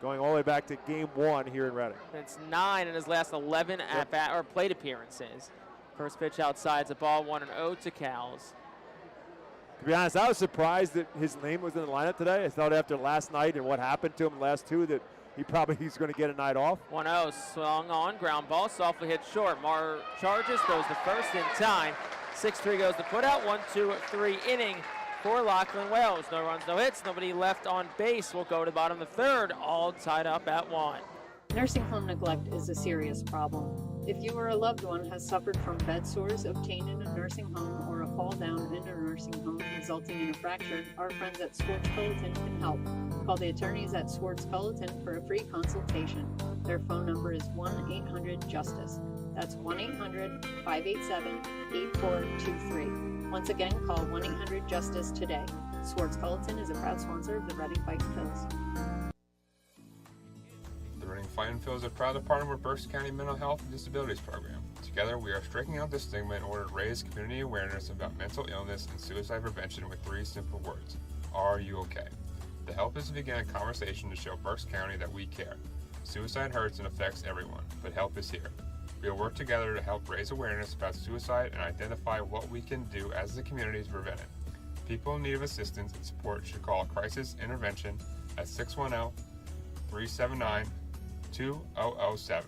Going all the way back to game 1 here in Reading. It's 9 in his last 11 at-bat or plate appearances. First pitch outside is a ball, 1-0 to Cowles. To be honest, I was surprised that his name was in the lineup today. I thought after last night and what happened to him in the last 2 that he's going to get a night off. 1-0 swung on, ground ball, softly hit short. Marr charges, goes to first in time. 6-3 goes to put out. 1-2-3 inning for Lachlan Wells. No runs, no hits, nobody left on base. We'll go to the bottom of the 3rd, all tied up at 1. Nursing home neglect is a serious problem. If you or a loved one has suffered from bed sores obtained in a nursing home or a fall down in a nursing home resulting in a fracture, our friends at Swartz Culleton can help. Call the attorneys at Swartz Culleton for a free consultation. Their phone number is 1-800-JUSTICE. That's 1-800-587-8423. Once again, call 1-800-JUSTICE today. Swartz Culleton is a proud sponsor of the Reading Fightin Phils. The Reading Fightin Phils is proud to partner with Berks County Mental Health and Disabilities Program. Together, we are striking out the stigma in order to raise community awareness about mental illness and suicide prevention with 3 simple words. Are you okay? The help is to begin a conversation to show Berks County that we care. Suicide hurts and affects everyone, but help is here. We will work together to help raise awareness about suicide and identify what we can do as a community to prevent it. People in need of assistance and support should call Crisis Intervention at 610-379-2007.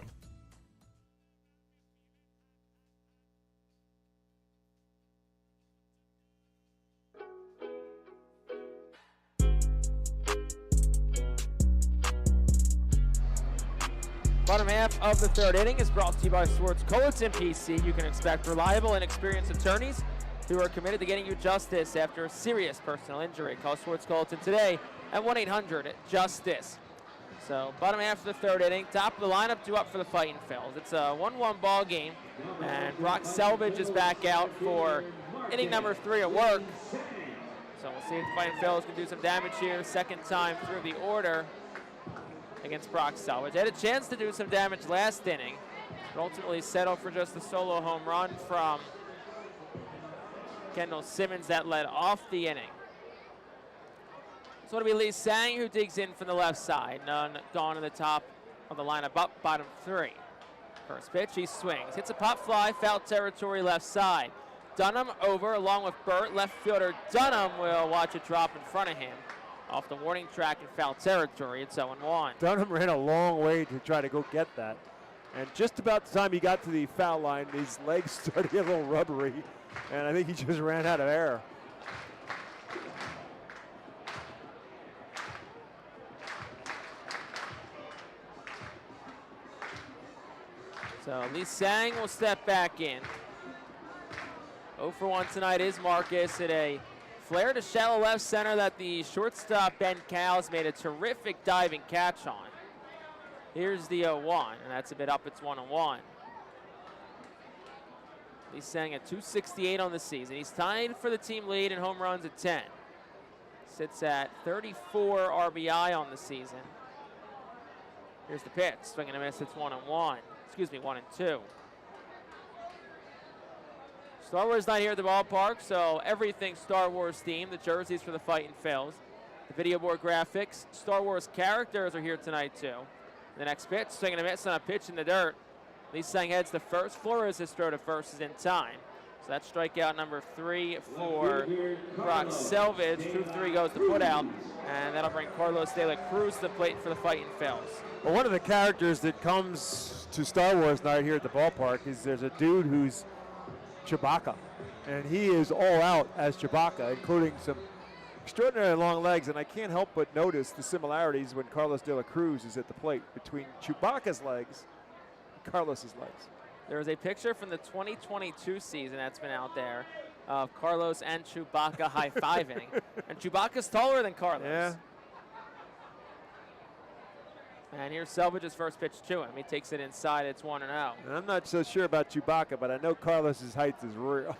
Bottom half of the 3rd inning is brought to you by Swartz Culleton PC. You can expect reliable and experienced attorneys who are committed to getting you justice after a serious personal injury. Call Swartz Culleton today at 1-800-JUSTICE. So bottom half of the 3rd inning, top of the lineup, 2 up for the Fightin Phils. It's a 1-1 ball game, and Brock Selvage is back out for inning number 3 of work. So we'll see if the Fightin Phils can do some damage here. 2nd time through the order against Brock Selvage. They had a chance to do some damage last inning, but ultimately settled for just a solo home run from Kendall Simmons that led off the inning. So it'll be Lee Sang who digs in from the left side. None gone to the top of the lineup, up bottom 3. First pitch, he swings. Hits a pop fly, foul territory left side. Dunham over along with Burt. Left fielder Dunham will watch it drop in front of him. off the warning track in foul territory. It's 0-1. Dunham ran a long way to try to go get that. And just about the time he got to the foul line, his legs started to get a little rubbery, and I think he just ran out of air. So Lee Sang will step back in. 0 for 1 tonight is Marcus at a flare to shallow left center that the shortstop Ben Cowles made a terrific diving catch on. Here's the 0-1, and that's a bit up. It's 1-1. Lee Sang at 268 on the season. He's tied for the team lead in home runs at 10. Sits at 34 RBI on the season. Here's the pitch, swing and a miss. It's 1-1. Excuse me, 1-2. Star Wars night here at the ballpark, so everything Star Wars themed. The jerseys for the Fightin' Phils. The video board graphics. Star Wars characters are here tonight too. The next pitch, swing and a miss on a pitch in the dirt. Lee Sang heads to first. Flores' throw to first is in time. So that's strikeout number 3 for Brock Selvage. 2-3 goes to put out, and that'll bring Carlos De La Cruz to the plate for the Fightin' Phils. Well, one of the characters that comes to Star Wars night here at the ballpark is there's a dude who's Chewbacca, and he is all out as Chewbacca, including some extraordinarily long legs, and I can't help but notice the similarities when Carlos De La Cruz is at the plate between Chewbacca's legs and Carlos's legs. There is a picture from the 2022 season that's been out there of Carlos and Chewbacca high-fiving, and Chewbacca's taller than Carlos. Yeah. And here's Selvage's first pitch to him. He takes it inside. It's 1-0. And I'm not so sure about Chewbacca, but I know Carlos's height is real.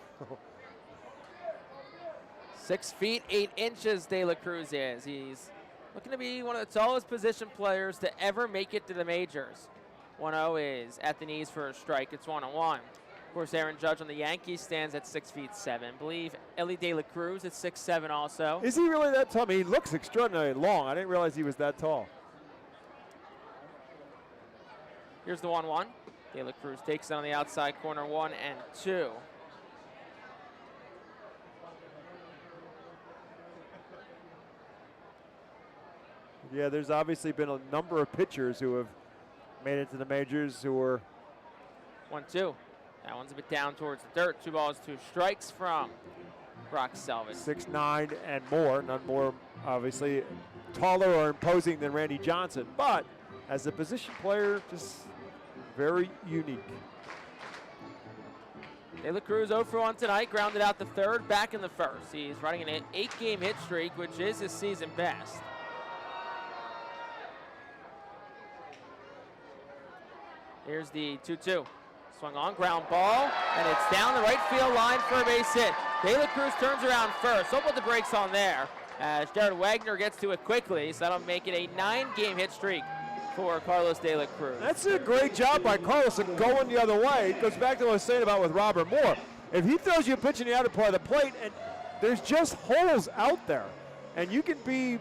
6 feet 8 inches De La Cruz is. He's looking to be one of the tallest position players to ever make it to the majors. 1-0 is at the knees for a strike. It's 1-1. Of course, Aaron Judge on the Yankees stands at 6 feet 7. I believe Ellie De La Cruz at 6'7" also. Is he really that tall? I mean, he looks extraordinarily long. I didn't realize he was that tall. Here's the 1-1. De La Cruz takes it on the outside corner, 1-2. Yeah, there's obviously been a number of pitchers who have made it to the majors who were 1-2. That one's a bit down towards the dirt. 2 balls, 2 strikes from Brock Selvage. 6'9" and more. None more, obviously, taller or imposing than Randy Johnson. But as a position player, just very unique. De La Cruz 0 for 1 tonight, grounded out the third, back in the first. He's running an 8-game hit streak, which is his season best. Here's the 2-2. Swung on, ground ball, and it's down the right field line for a base hit. De La Cruz turns around first. Don't put the brakes on there as Jared Wagner gets to it quickly, so that'll make it a 9-game hit streak for Carlos De La Cruz. That's a great job by Carlos and going the other way. It goes back to what I was saying about with Robert Moore. If he throws you a pitch in the outer part of the plate and there's just holes out there, and you can be,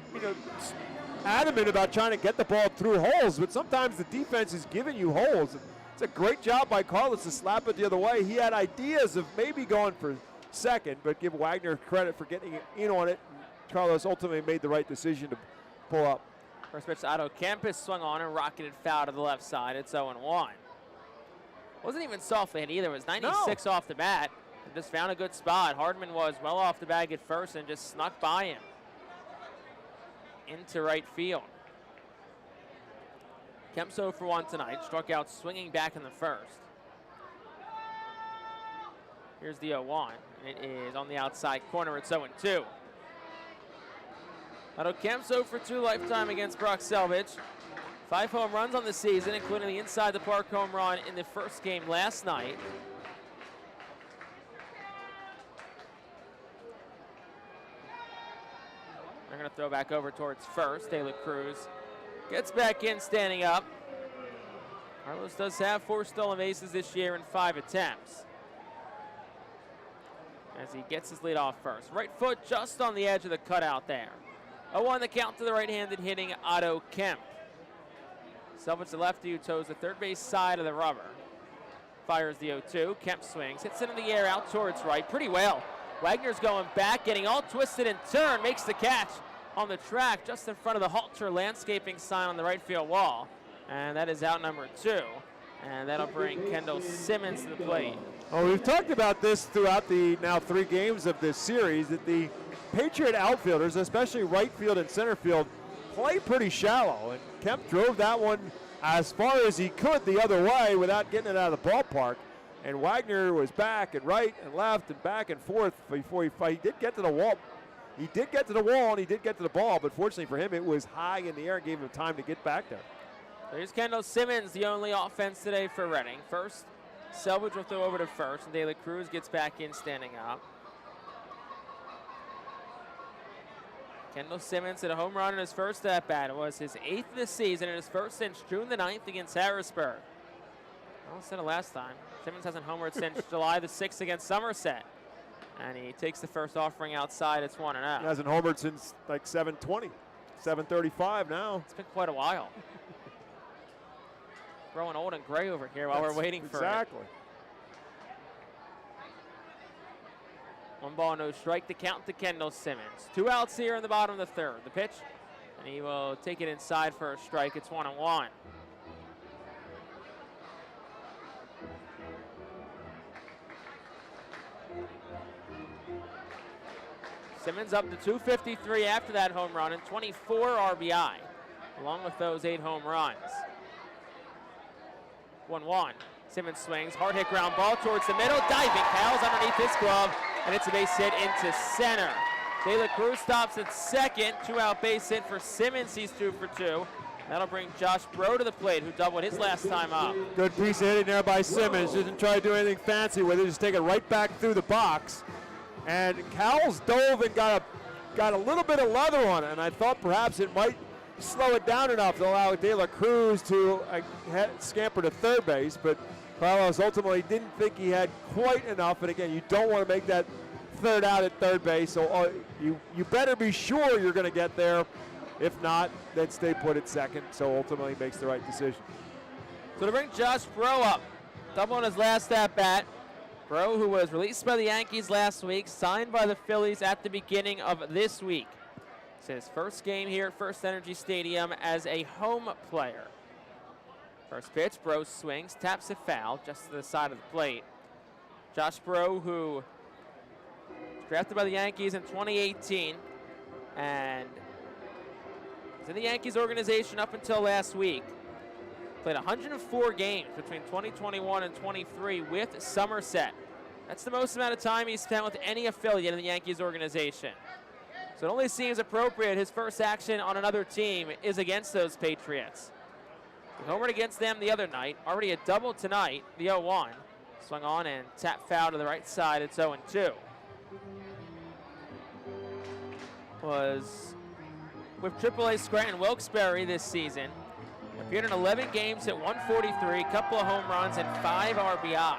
adamant about trying to get the ball through holes, but sometimes the defense is giving you holes. It's a great job by Carlos to slap it the other way. He had ideas of maybe going for second, but give Wagner credit for getting in on it. Carlos ultimately made the right decision to pull up. First pitch to Otto Kempis, swung on and rocketed foul to the left side. It's 0-1. Wasn't even softly hit either. It was 96 off the bat. And just found a good spot. Hardman was well off the bag at first and just snuck by him into right field. Kemp's 0 for 1 tonight. Struck out swinging back in the first. Here's the 0-1. And it is on the outside corner. It's 0-2. Otto Kemp's 0 for 2 lifetime against Brock Selvage. 5 home runs on the season, including the inside the park home run in the first game last night. They're going to throw back over towards first. De La Cruz gets back in, standing up. Carlos does have 4 stolen bases this year in 5 attempts. As he gets his lead off first. Right foot just on the edge of the cutout there. 0-1 the count to the right-handed hitting Otto Kemp. Selvage the lefty who toes the third base side of the rubber. Fires the 0-2. Kemp swings, hits it in the air out towards right pretty well. Wagner's going back, getting all twisted and turned, makes the catch on the track just in front of the Halter landscaping sign on the right field wall. And that is out number 2. And that'll bring Kendall Simmons to the plate. Well, we've talked about this throughout the now 3 games of this series, that the Patriot outfielders, especially right field and center field, play pretty shallow. And Kemp drove that one as far as he could the other way without getting it out of the ballpark. And Wagner was back and right and left and back and forth before he did get to the wall. He did get to the wall and he did get to the ball, but fortunately for him, it was high in the air and gave him time to get back there. There's Kendall Simmons, the only offense today for Reading. First, Selvage will throw over to first, and De La Cruz gets back in standing up. Kendall Simmons hit a home run in his first at-bat. It was his 8th this season and his first since June the 9th against Harrisburg. I said it last time. Simmons hasn't homered since July the 6th against Somerset. And he takes the first offering outside. It's 1-0. He hasn't homered since like 7:20, 7:35 now. It's been quite a while. Growing old and gray over here while we're waiting for it. Exactly. 1 ball, no strike to count to Kendall Simmons. 2 outs here in the bottom of the 3rd. The pitch, and he will take it inside for a strike. It's 1-1. Simmons up to 253 after that home run and 24 RBI, along with those 8 home runs. 1-1. Simmons swings, hard hit ground ball towards the middle, diving, Powell's underneath his glove, and it's a base hit into center. De La Cruz stops at second, 2-out base hit for Simmons, he's 2 for 2. That'll bring Josh Breaux to the plate, who doubled his last time up. Good piece of hitting there by Simmons. Didn't try to do anything fancy with it, just take it right back through the box. And Cowles dove and got a little bit of leather on it, and I thought perhaps it might slow it down enough to allow De La Cruz to scamper to third base, but Carlos ultimately didn't think he had quite enough, and again, you don't want to make that third out at third base, so you better be sure you're going to get there. If not, then stay put at second, so ultimately makes the right decision. So to bring Josh Breaux up, double on his last at-bat. Breaux, who was released by the Yankees last week, signed by the Phillies at the beginning of this week. It's his first game here at FirstEnergy Stadium as a home player. First pitch, Breaux swings, taps it foul just to the side of the plate. Josh Breaux, who was drafted by the Yankees in 2018 and was in the Yankees organization up until last week. Played 104 games between 2021 and 23 with Somerset. That's the most amount of time he's spent with any affiliate in the Yankees organization. So it only seems appropriate his first action on another team is against those Patriots. He homered against them the other night, already a double tonight, the 0-1. Swung on and tapped foul to the right side, it's 0-2. Was with AAA Scranton Wilkes-Barre this season. Appeared in 11 games, hit 143, couple of home runs, and 5 RBI.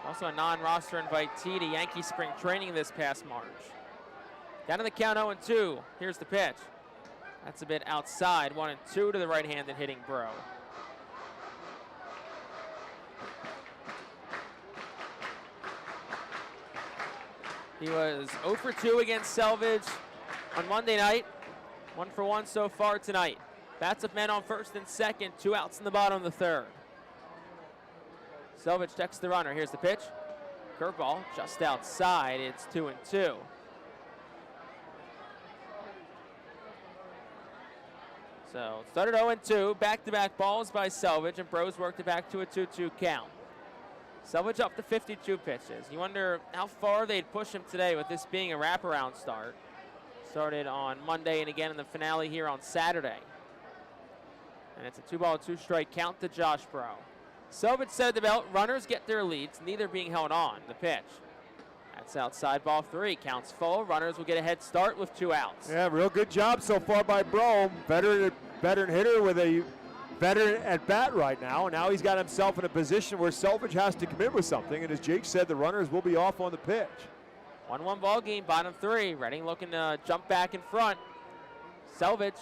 Also a non-roster invitee to Yankee spring training this past March. Down to the count, 0-2. Here's the pitch. That's a bit outside, 1-2 to the right-handed hitting Breaux. He was 0 for 2 against Selvage on Monday night. 1 for 1 so far tonight. Bats of men on first and second, 2 outs in the bottom of the 3rd. Selvage checks the runner. Here's the pitch. Curveball just outside. It's 2-2. So it started 0-2. Back-to-back balls by Selvage, and Breaux worked it back to a 2-2 count. Selvage up to 52 pitches. You wonder how far they'd push him today with this being a wraparound start. Started on Monday and again in the finale here on Saturday. And it's a 2-ball, 2-strike count to Josh Breaux. Selvage said the belt, runners get their leads, neither being held on. The pitch. That's outside, ball 3. Counts full. Runners will get a head start with 2 outs. Yeah, real good job so far by Breaux. Veteran hitter with a veteran at bat right now. And now he's got himself in a position where Selvage has to commit with something. And as Jake said, the runners will be off on the pitch. 1-1 ball game, bottom 3. Reading looking to jump back in front. Selvage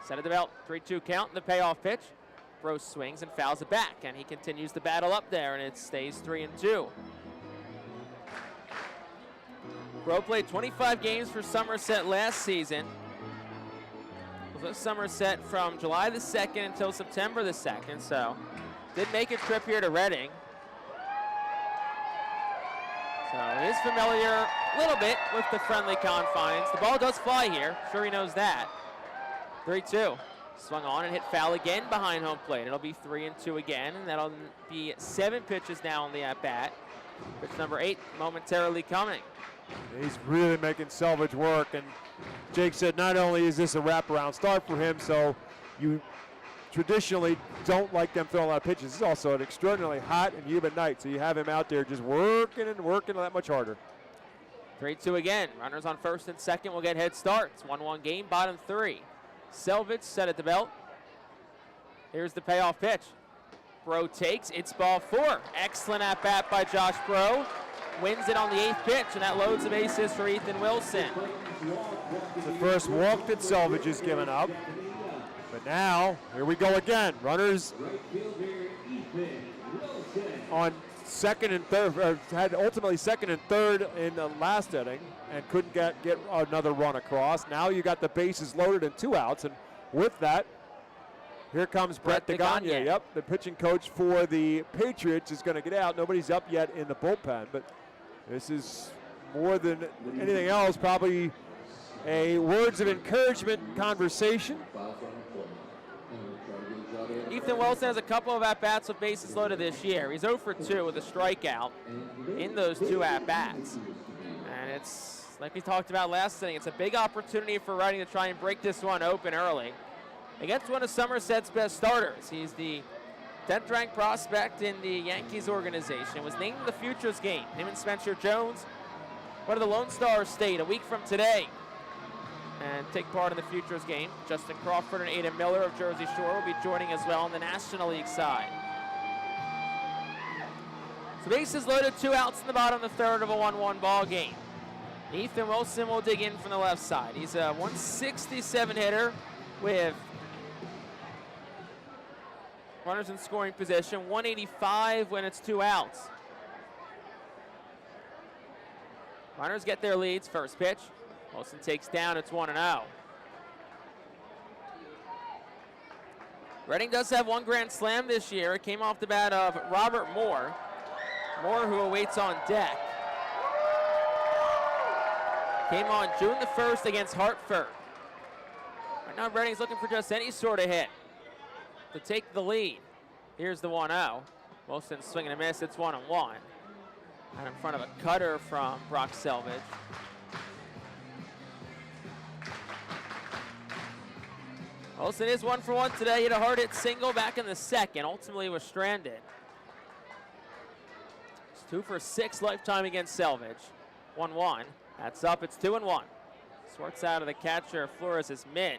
set of the belt, 3-2 count, and the payoff pitch. Breaux swings and fouls it back, and he continues the battle up there, and it stays 3-2. Bro played 25 games for Somerset last season. Was with Somerset from July the 2nd until September the 2nd, so did make a trip here to Reading. So he is familiar a little bit with the friendly confines. The ball does fly here, sure he knows that. 3-2, swung on and hit foul again behind home plate. It'll be 3-2 again, and that'll be 7 pitches now on the at-bat. Pitch number 8 momentarily coming. He's really making Selvage work, and Jake said not only is this a wraparound start for him, so you traditionally don't like them throwing a lot of pitches. It's also an extraordinarily hot and humid night, so you have him out there just working and working that much harder. 3-2 again. Runners on first and second will get head starts. 1-1 game, bottom 3. Selvage set at the belt. Here's the payoff pitch. Bro takes, it's ball 4. Excellent at bat by Josh Bro. Wins it on the 8th pitch, and that loads the bases for Ethan Wilson. It's the first walk that Selvage has given up. But now, here we go again. Runners on second and third, or had ultimately second and third in the last inning and couldn't get another run across. Now you got the bases loaded and 2 outs, and with that, here comes Brett DeGagne. Yep, the pitching coach for the Patriots is going to get out. Nobody's up yet in the bullpen, but this is more than anything else probably a words of encouragement conversation. Ethan Wilson has a couple of at-bats with bases loaded this year. He's 0 for 2 with a strikeout in those 2 at-bats. And it's, like we talked about last inning, it's a big opportunity for Reading to try and break this one open early against one of Somerset's best starters. He's the 10th ranked prospect in the Yankees organization. Was named the Futures game. Him and Spencer Jones, one of the Lone Stars State, a week from today, and take part in the Futures game. Justin Crawford and Aiden Miller of Jersey Shore will be joining as well on the National League side. So bases loaded, 2 outs in the bottom of the third of a 1-1 ball game. Ethan Wilson will dig in from the left side. He's a 167 hitter with runners in scoring position, 185 when it's 2 outs. Runners get their leads. First pitch. Wilson takes down. It's 1-0. Reading does have 1 grand slam this year. It came off the bat of Robert Moore. Moore, who awaits on deck. Came on June the 1st against Hartford. Right now, Reading's looking for just any sort of hit to take the lead. Here's the 1-0. Wilson swinging a miss. It's 1-1. Out in front of a cutter from Brock Selvage. Wilson is 1 for 1 today. He had a hard hit single back in the second. Ultimately was stranded. It's 2 for 6 lifetime against Selvage. 1-1. That's up. It's 2-1. Swartz out of the catcher. Flores is mid.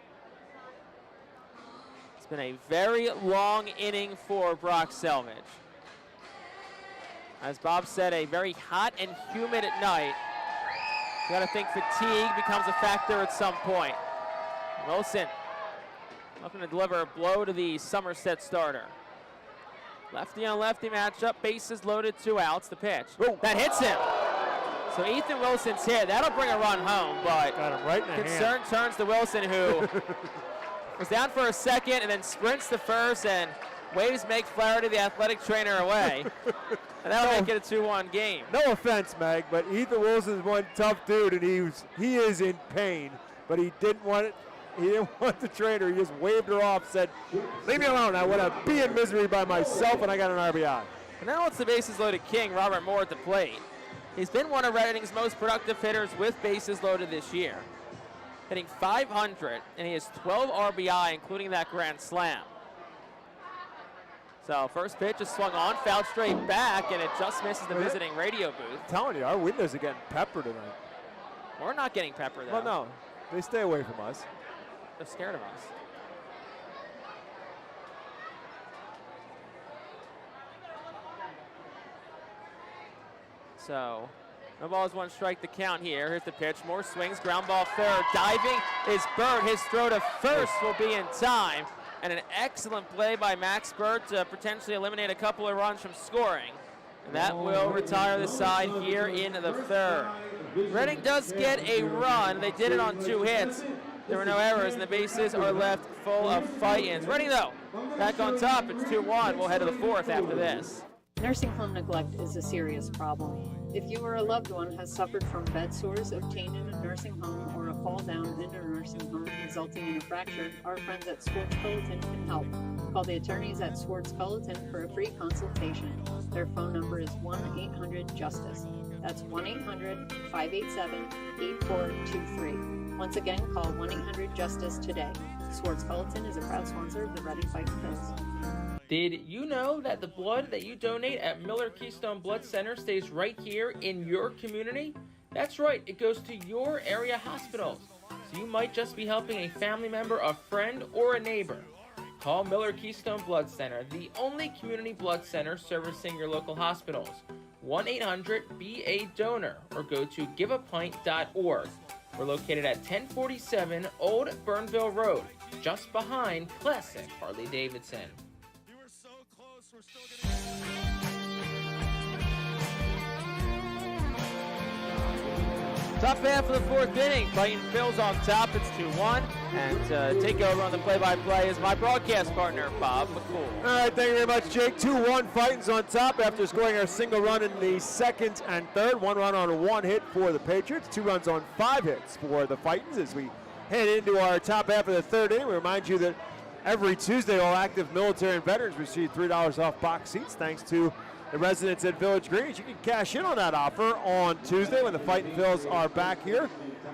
It's been a very long inning for Brock Selvage. As Bob said, a very hot and humid at night. You got to think fatigue becomes a factor at some point. Wilson looking to deliver a blow to the Somerset starter. Lefty on lefty matchup, bases loaded, 2 outs. The pitch. Ooh. That hits him. So Ethan Wilson's hit. That'll bring a run home, but got him right in the concern turns to Wilson, who was down for a second and then sprints to first and waves make Flaherty, the athletic trainer, away. And that'll make it a 2-1 game. No offense, Meg, but Ethan Wilson's one tough dude, and he is in pain, but he didn't want it. He didn't want the trainer. He just waved her off, said, leave me alone. I want to be in misery by myself, and I got an RBI. And now it's the bases loaded king, Robert Moore, at the plate. He's been one of Reading's most productive hitters with bases loaded this year. Hitting .500, and he has 12 RBI, including that grand slam. So first pitch is swung on, fouled straight back, and it just misses the visiting radio booth. I'm telling you, our windows are getting peppered tonight. We're not getting peppered, though. Well, no. They stay away from us. They're scared of us. So, no balls, 1 strike to count here. Here's the pitch. Moore swings, ground ball third. Diving is Burt. His throw to first will be in time. And an excellent play by Max Burt to potentially eliminate a couple of runs from scoring. And that will retire the side here in the third. Reading does get a run. They did it on 2 hits. There were no errors, and the bases are left full of fight-ins. Reading, though, back on top. It's 2-1. We'll head to the 4th after this. Nursing home neglect is a serious problem. If you or a loved one has suffered from bed sores obtained in a nursing home or a fall down in a nursing home resulting in a fracture, our friends at Swartz Culleton can help. Call the attorneys at Swartz Culleton for a free consultation. Their phone number is 1-800-JUSTICE. That's 1-800-587-8423. Once again, call 1-800-JUSTICE today. Swartz Culleton is a proud sponsor of the Reading Fightin Phils. Did you know that the blood that you donate at Miller Keystone Blood Center stays right here in your community? That's right, it goes to your area hospitals. So you might just be helping a family member, a friend, or a neighbor. Call Miller Keystone Blood Center, the only community blood center servicing your local hospitals. 1-800-BA-DONOR or go to giveapint.org. We're located at 1047 Old Burnville Road, just behind classic Harley-Davidson. Top half of the 4th inning. Fightin Phil's on top. It's 2-1. And take over on the play-by-play is my broadcast partner, Bob McCool. All right, thank you very much, Jake. 2-1, Fightin's on top after scoring our single run in the 2nd and 3rd. 1 run on 1 hit for the Patriots. 2 runs on 5 hits for the Fightins as we head into our top half of the 3rd inning. We remind you that every Tuesday, all active military and veterans receive $3 off box seats thanks to the residents at Village Greens. You can cash in on that offer on Tuesday when the Fightin Phils are back here.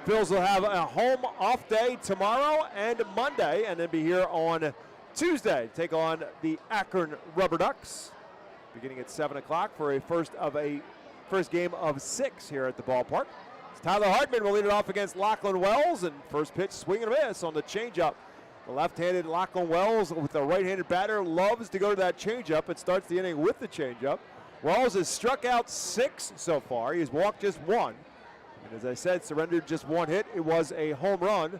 Phils will have a home off day tomorrow and Monday, and then be here on Tuesday to take on the Akron Rubber Ducks, beginning at 7 o'clock for a first game of 6 here at the ballpark. Tyler Hartman will lead it off against Lachlan Wells, and first pitch swing and a miss on the changeup. The left-handed Lachlan Wells with the right-handed batter loves to go to that changeup and starts the inning with the changeup. Wells has struck out 6 so far. He has walked just 1. And as I said, surrendered just 1 hit. It was a home run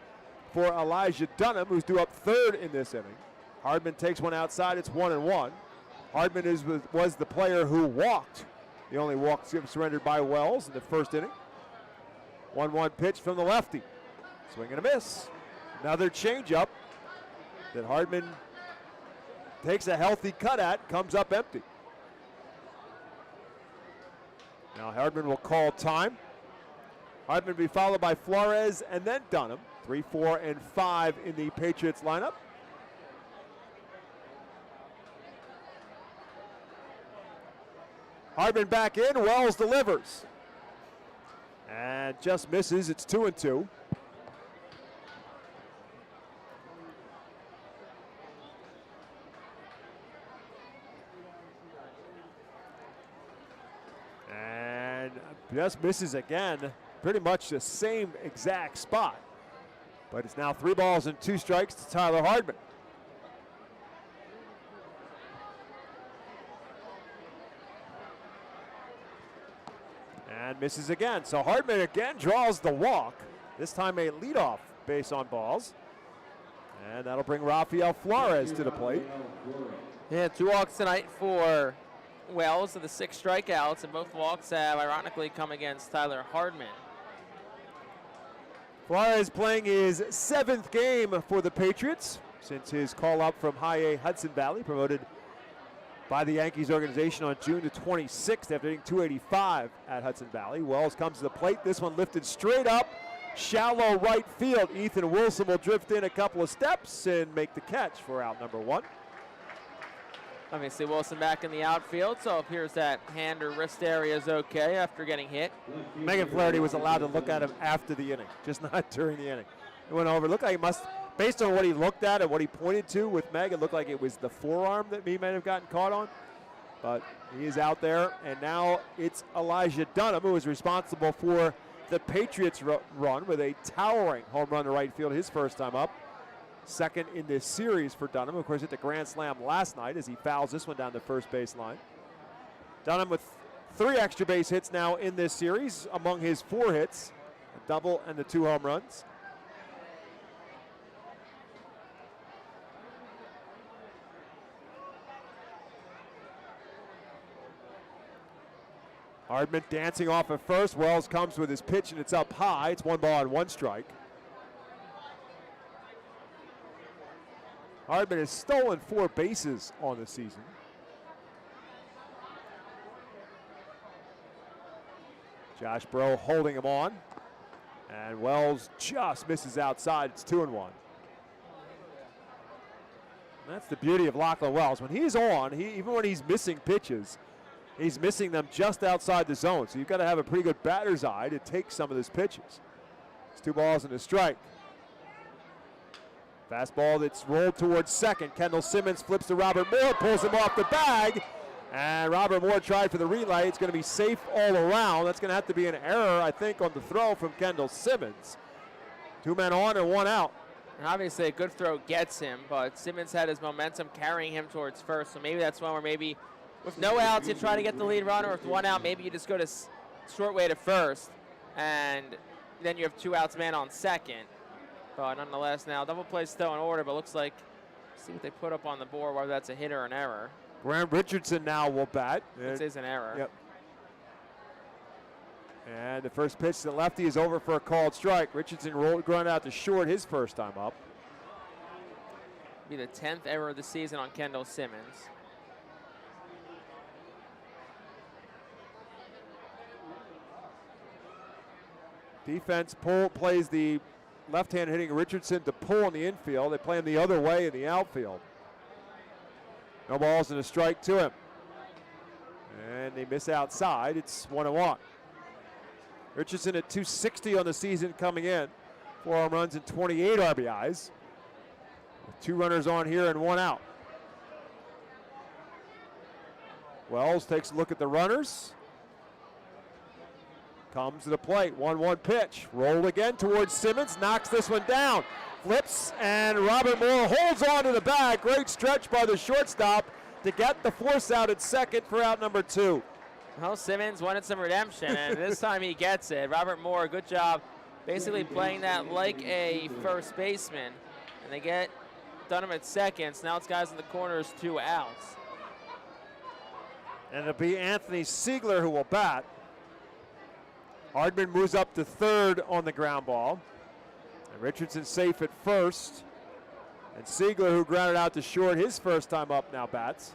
for Elijah Dunham, who's due up 3rd in this inning. Hardman takes one outside. It's 1-1. Hardman was the player who walked. The only walk surrendered by Wells in the 1st inning. 1-1 pitch from the lefty. Swing and a miss. Another changeup that Hardman takes a healthy cut at, comes up empty. Now Hardman will call time. Hardman will be followed by Flores and then Dunham. 3, 4, and 5 in the Patriots lineup. Hardman back in, Wells delivers. And just misses, it's 2-2. And just misses again, pretty much the same exact spot. But it's now 3 balls and 2 strikes to Tyler Hardman. And misses again. So Hardman again draws the walk. This time a leadoff base on balls. And that'll bring Rafael Flores to the plate. Yeah, 2 walks tonight for Wells of the 6 strikeouts, and both walks have ironically come against Tyler Hardman. Flores playing his 7th game for the Patriots since his call up from High A Hudson Valley, promoted by the Yankees organization on June the 26th after hitting .285 at Hudson Valley. Wells comes to the plate. This one lifted straight up, shallow right field. Ethan Wilson will drift in a couple of steps and make the catch for out number 1. Obviously Wilson back in the outfield, so it appears that hand or wrist area is okay after getting hit. Megan Flaherty was allowed to look at him after the inning, just not during the inning. It went over. It looked like he must, based on what he looked at and what he pointed to with Meg, it looked like it was the forearm that he might have gotten caught on. But he is out there, and now it's Elijah Dunham who is responsible for the Patriots run with a towering home run to right field his first time up. 2nd in this series for Dunham. Of course, hit the grand slam last night as he fouls this one down the first base line. Dunham with 3 extra base hits now in this series among his 4 hits, a double and the 2 home runs. Hardman dancing off at first. Wells comes with his pitch, and it's up high. It's 1 ball and 1 strike. Hardman has stolen 4 bases on the season. Josh Breaux holding him on. And Wells just misses outside. It's 2-1. That's the beauty of Lachlan Wells. When he's on, even when he's missing pitches, he's missing them just outside the zone. So you've got to have a pretty good batter's eye to take some of those pitches. It's 2 balls and a strike. Fastball that's rolled towards second. Kendall Simmons flips to Robert Moore, pulls him off the bag. And Robert Moore tried for the relay. It's going to be safe all around. That's going to have to be an error, I think, on the throw from Kendall Simmons. 2 men on and 1 out. And obviously a good throw gets him, but Simmons had his momentum carrying him towards first, so maybe that's one where maybe with no outs you try to get the lead runner, or with 1 out maybe you just go to short way to first, and then you have 2 outs, man on second. But nonetheless, now double play still in order, but looks like, see what they put up on the board, whether that's a hit or an error. Graham Richardson now will bat. This is an error. Yep. And the first pitch to the lefty is over for a called strike. Richardson rolled ground out to short his first time up. Be the 10th error of the season on Kendall Simmons. Defense plays the left-hand hitting Richardson to pull in the infield. They play him the other way in the outfield. No balls and a strike to him. And they miss outside. It's 1-1. Richardson at 260 on the season coming in. 4 home runs and 28 RBIs. With 2 runners on here and 1 out. Wells takes a look at the runners. Comes to the plate. 1-1 pitch. Rolled again towards Simmons. Knocks this one down. Flips, and Robert Moore holds on to the bag. Great stretch by the shortstop to get the force out at second for out number 2. Well, Simmons wanted some redemption, and this time he gets it. Robert Moore, good job basically playing that like a first baseman. And they get Dunham at second. So now it's guys in the corners, 2 outs. And it'll be Anthony Siegler who will bat. Hardman moves up to third on the ground ball. And Richardson safe at first. And Siegler, who grounded out to short his first time up, now bats.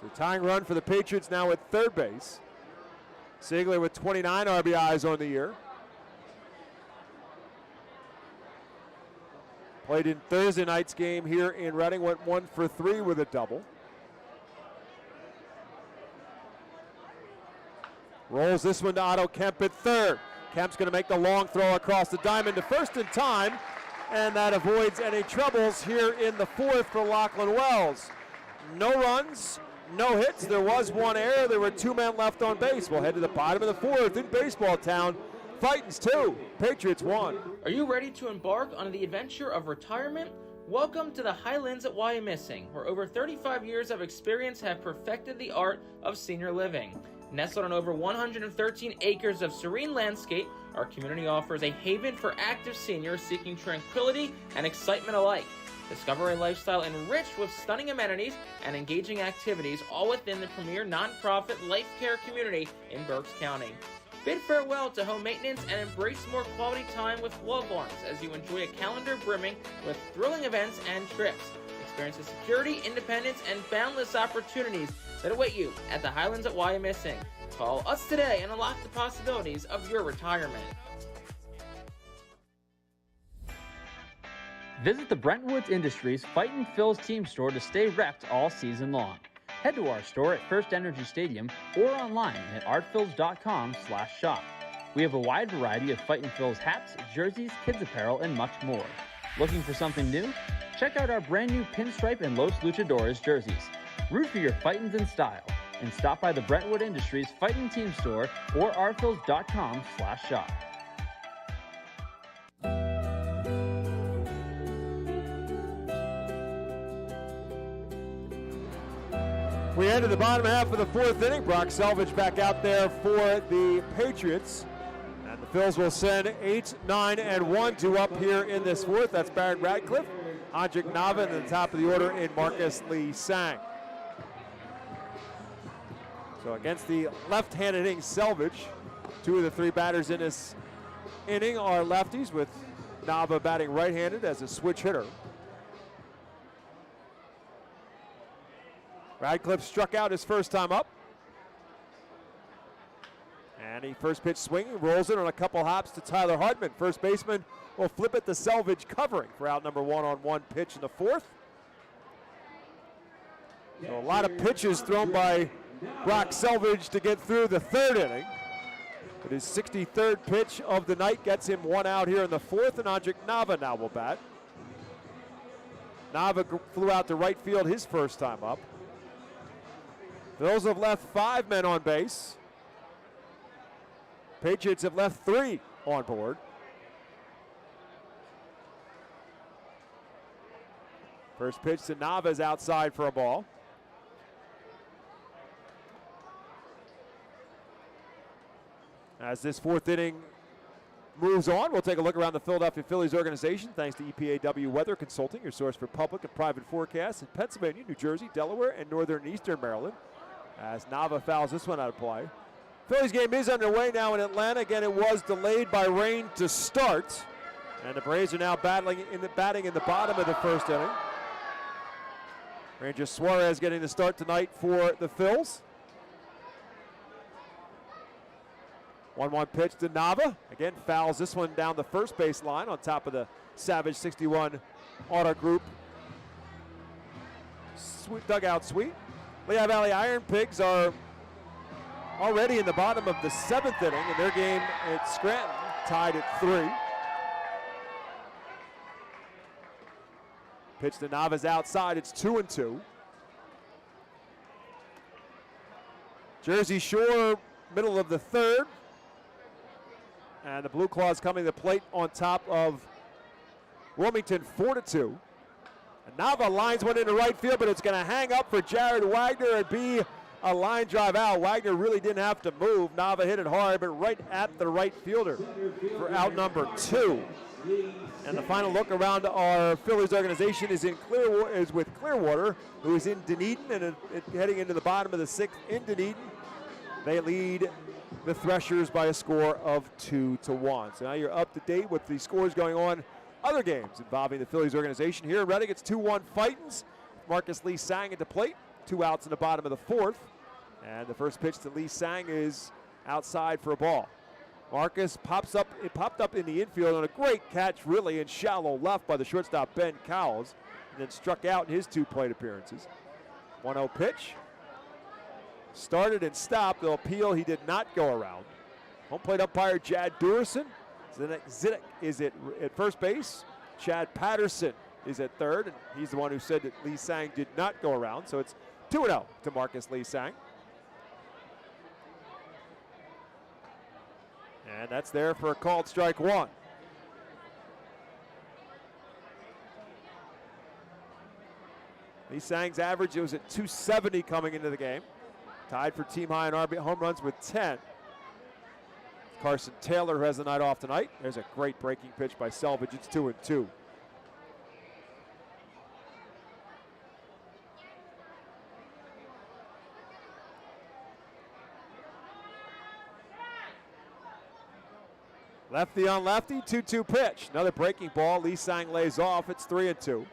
So tying run for the Patriots now at third base. Siegler with 29 RBIs on the year. Played in Thursday night's game here in Reading, went 1 for 3 with a double. Rolls this one to Otto Kemp at third. Kemp's going to make the long throw across the diamond to first in time, and that avoids any troubles here in the 4th for Lachlan Wells. No runs, no hits. There was 1 error. There were 2 men left on base. We'll head to the bottom of the 4th in Baseball Town. Fightin's 2, Patriots 1. Are you ready to embark on the adventure of retirement? Welcome to the Highlands at Wyomissing, where over 35 years of experience have perfected the art of senior living. Nestled on over 113 acres of serene landscape, our community offers a haven for active seniors seeking tranquility and excitement alike. Discover a lifestyle enriched with stunning amenities and engaging activities, all within the premier nonprofit life care community in Berks County. Bid farewell to home maintenance and embrace more quality time with loved ones as you enjoy a calendar brimming with thrilling events and trips. Experience the security, independence, and boundless opportunities that await you at the Highlands at Wyomissing. Call us today and unlock the possibilities of your retirement. Visit the Brentwoods Industries Fightin' Phil's team store to stay repped all season long. Head to our store at FirstEnergy Stadium or online at artphils.com/shop. We have a wide variety of Fightin' Phil's hats, jerseys, kids apparel, and much more. Looking for something new? Check out our brand new Pinstripe and Los Luchadores jerseys. Root for your Fightins in style and stop by the Brentwood Industries Fightin' team store or artphils.com/shop. We head to the bottom half of the 4th inning. Brock Selvage back out there for the Patriots. And the Phils will send 8, 9, and 1 to up here in this 4th. That's Barrett Radcliffe, Andrik Nava, and at the top of the order in Marcus Lee Sang. So against the left-handed hitting Selvage, 2 of the 3 batters in this inning are lefties, with Nava batting right-handed as a switch hitter. Radcliffe struck out his first time up. And he first pitch swinging, rolls it on a couple hops to Tyler Hartman. First baseman will flip it to Selvage, covering for out number 1 on 1 pitch in the 4th. So a lot of pitches thrown by Brock Selvage to get through the 3rd inning. But his 63rd pitch of the night gets him 1 out here in the 4th, and Andrik Nava now will bat. Nava flew out to right field his first time up. Phils have left 5 men on base. Patriots have left 3 on board. First pitch to Nava is outside for a ball. As this 4th inning moves on, we'll take a look around the Philadelphia Phillies organization, thanks to EPAW Weather Consulting, your source for public and private forecasts in Pennsylvania, New Jersey, Delaware, and northern and eastern Maryland. As Nava fouls this one out of play. Phillies game is underway now in Atlanta. Again, it was delayed by rain to start. And the Braves are now batting in the bottom of the 1st inning. Ranger Suarez getting the start tonight for the Phils. 1-1 pitch to Nava. Again, fouls this one down the first base line on top of the Savage 61 Auto Group dugout suite. Lehigh Valley Iron Pigs are already in the bottom of the 7th inning, and their game at Scranton tied at 3. Pitch to Nava's outside, it's 2-2. Jersey Shore, middle of the 3rd. And the Blue Claws coming to the plate on top of Wilmington, 4-2. And Nava lines one into right field, but it's going to hang up for Jared Wagner and be a line drive out. Wagner really didn't have to move. Nava hit it hard, but right at the right fielder for out number 2. And the final look around our Phillies organization is with Clearwater, who is in Dunedin and heading into the bottom of the 6th in Dunedin. They lead the Threshers by a score of 2-1. So now you're up to date with the scores going on other games involving the Phillies organization. Here in Reading, it's 2-1 Fightins. Marcus Lee Sang at the plate. 2 outs in the bottom of the 4th. And the first pitch to Lee Sang is outside for a ball. Marcus popped up in the infield on a great catch, really, in shallow left by the shortstop Ben Cowles, and then struck out in his 2 plate appearances. 1-0 pitch. Started and stopped. The appeal, he did not go around. Home plate umpire Jad Durison. Zidek is at first base. Chad Patterson is at 3rd, and he's the one who said that Lee Sang did not go around. So it's 2-0 to Marcus Lee Sang. And that's there for a called strike 1. Lee Sang's average, it was at 270 coming into the game. Tied for team high in RBI home runs with 10. Carson Taylor, who has the night off tonight. There's a great breaking pitch by Selvage. It's 2-2. Lefty on lefty, 2-2 pitch. Another breaking ball. Lee Sang lays off. It's 3-2.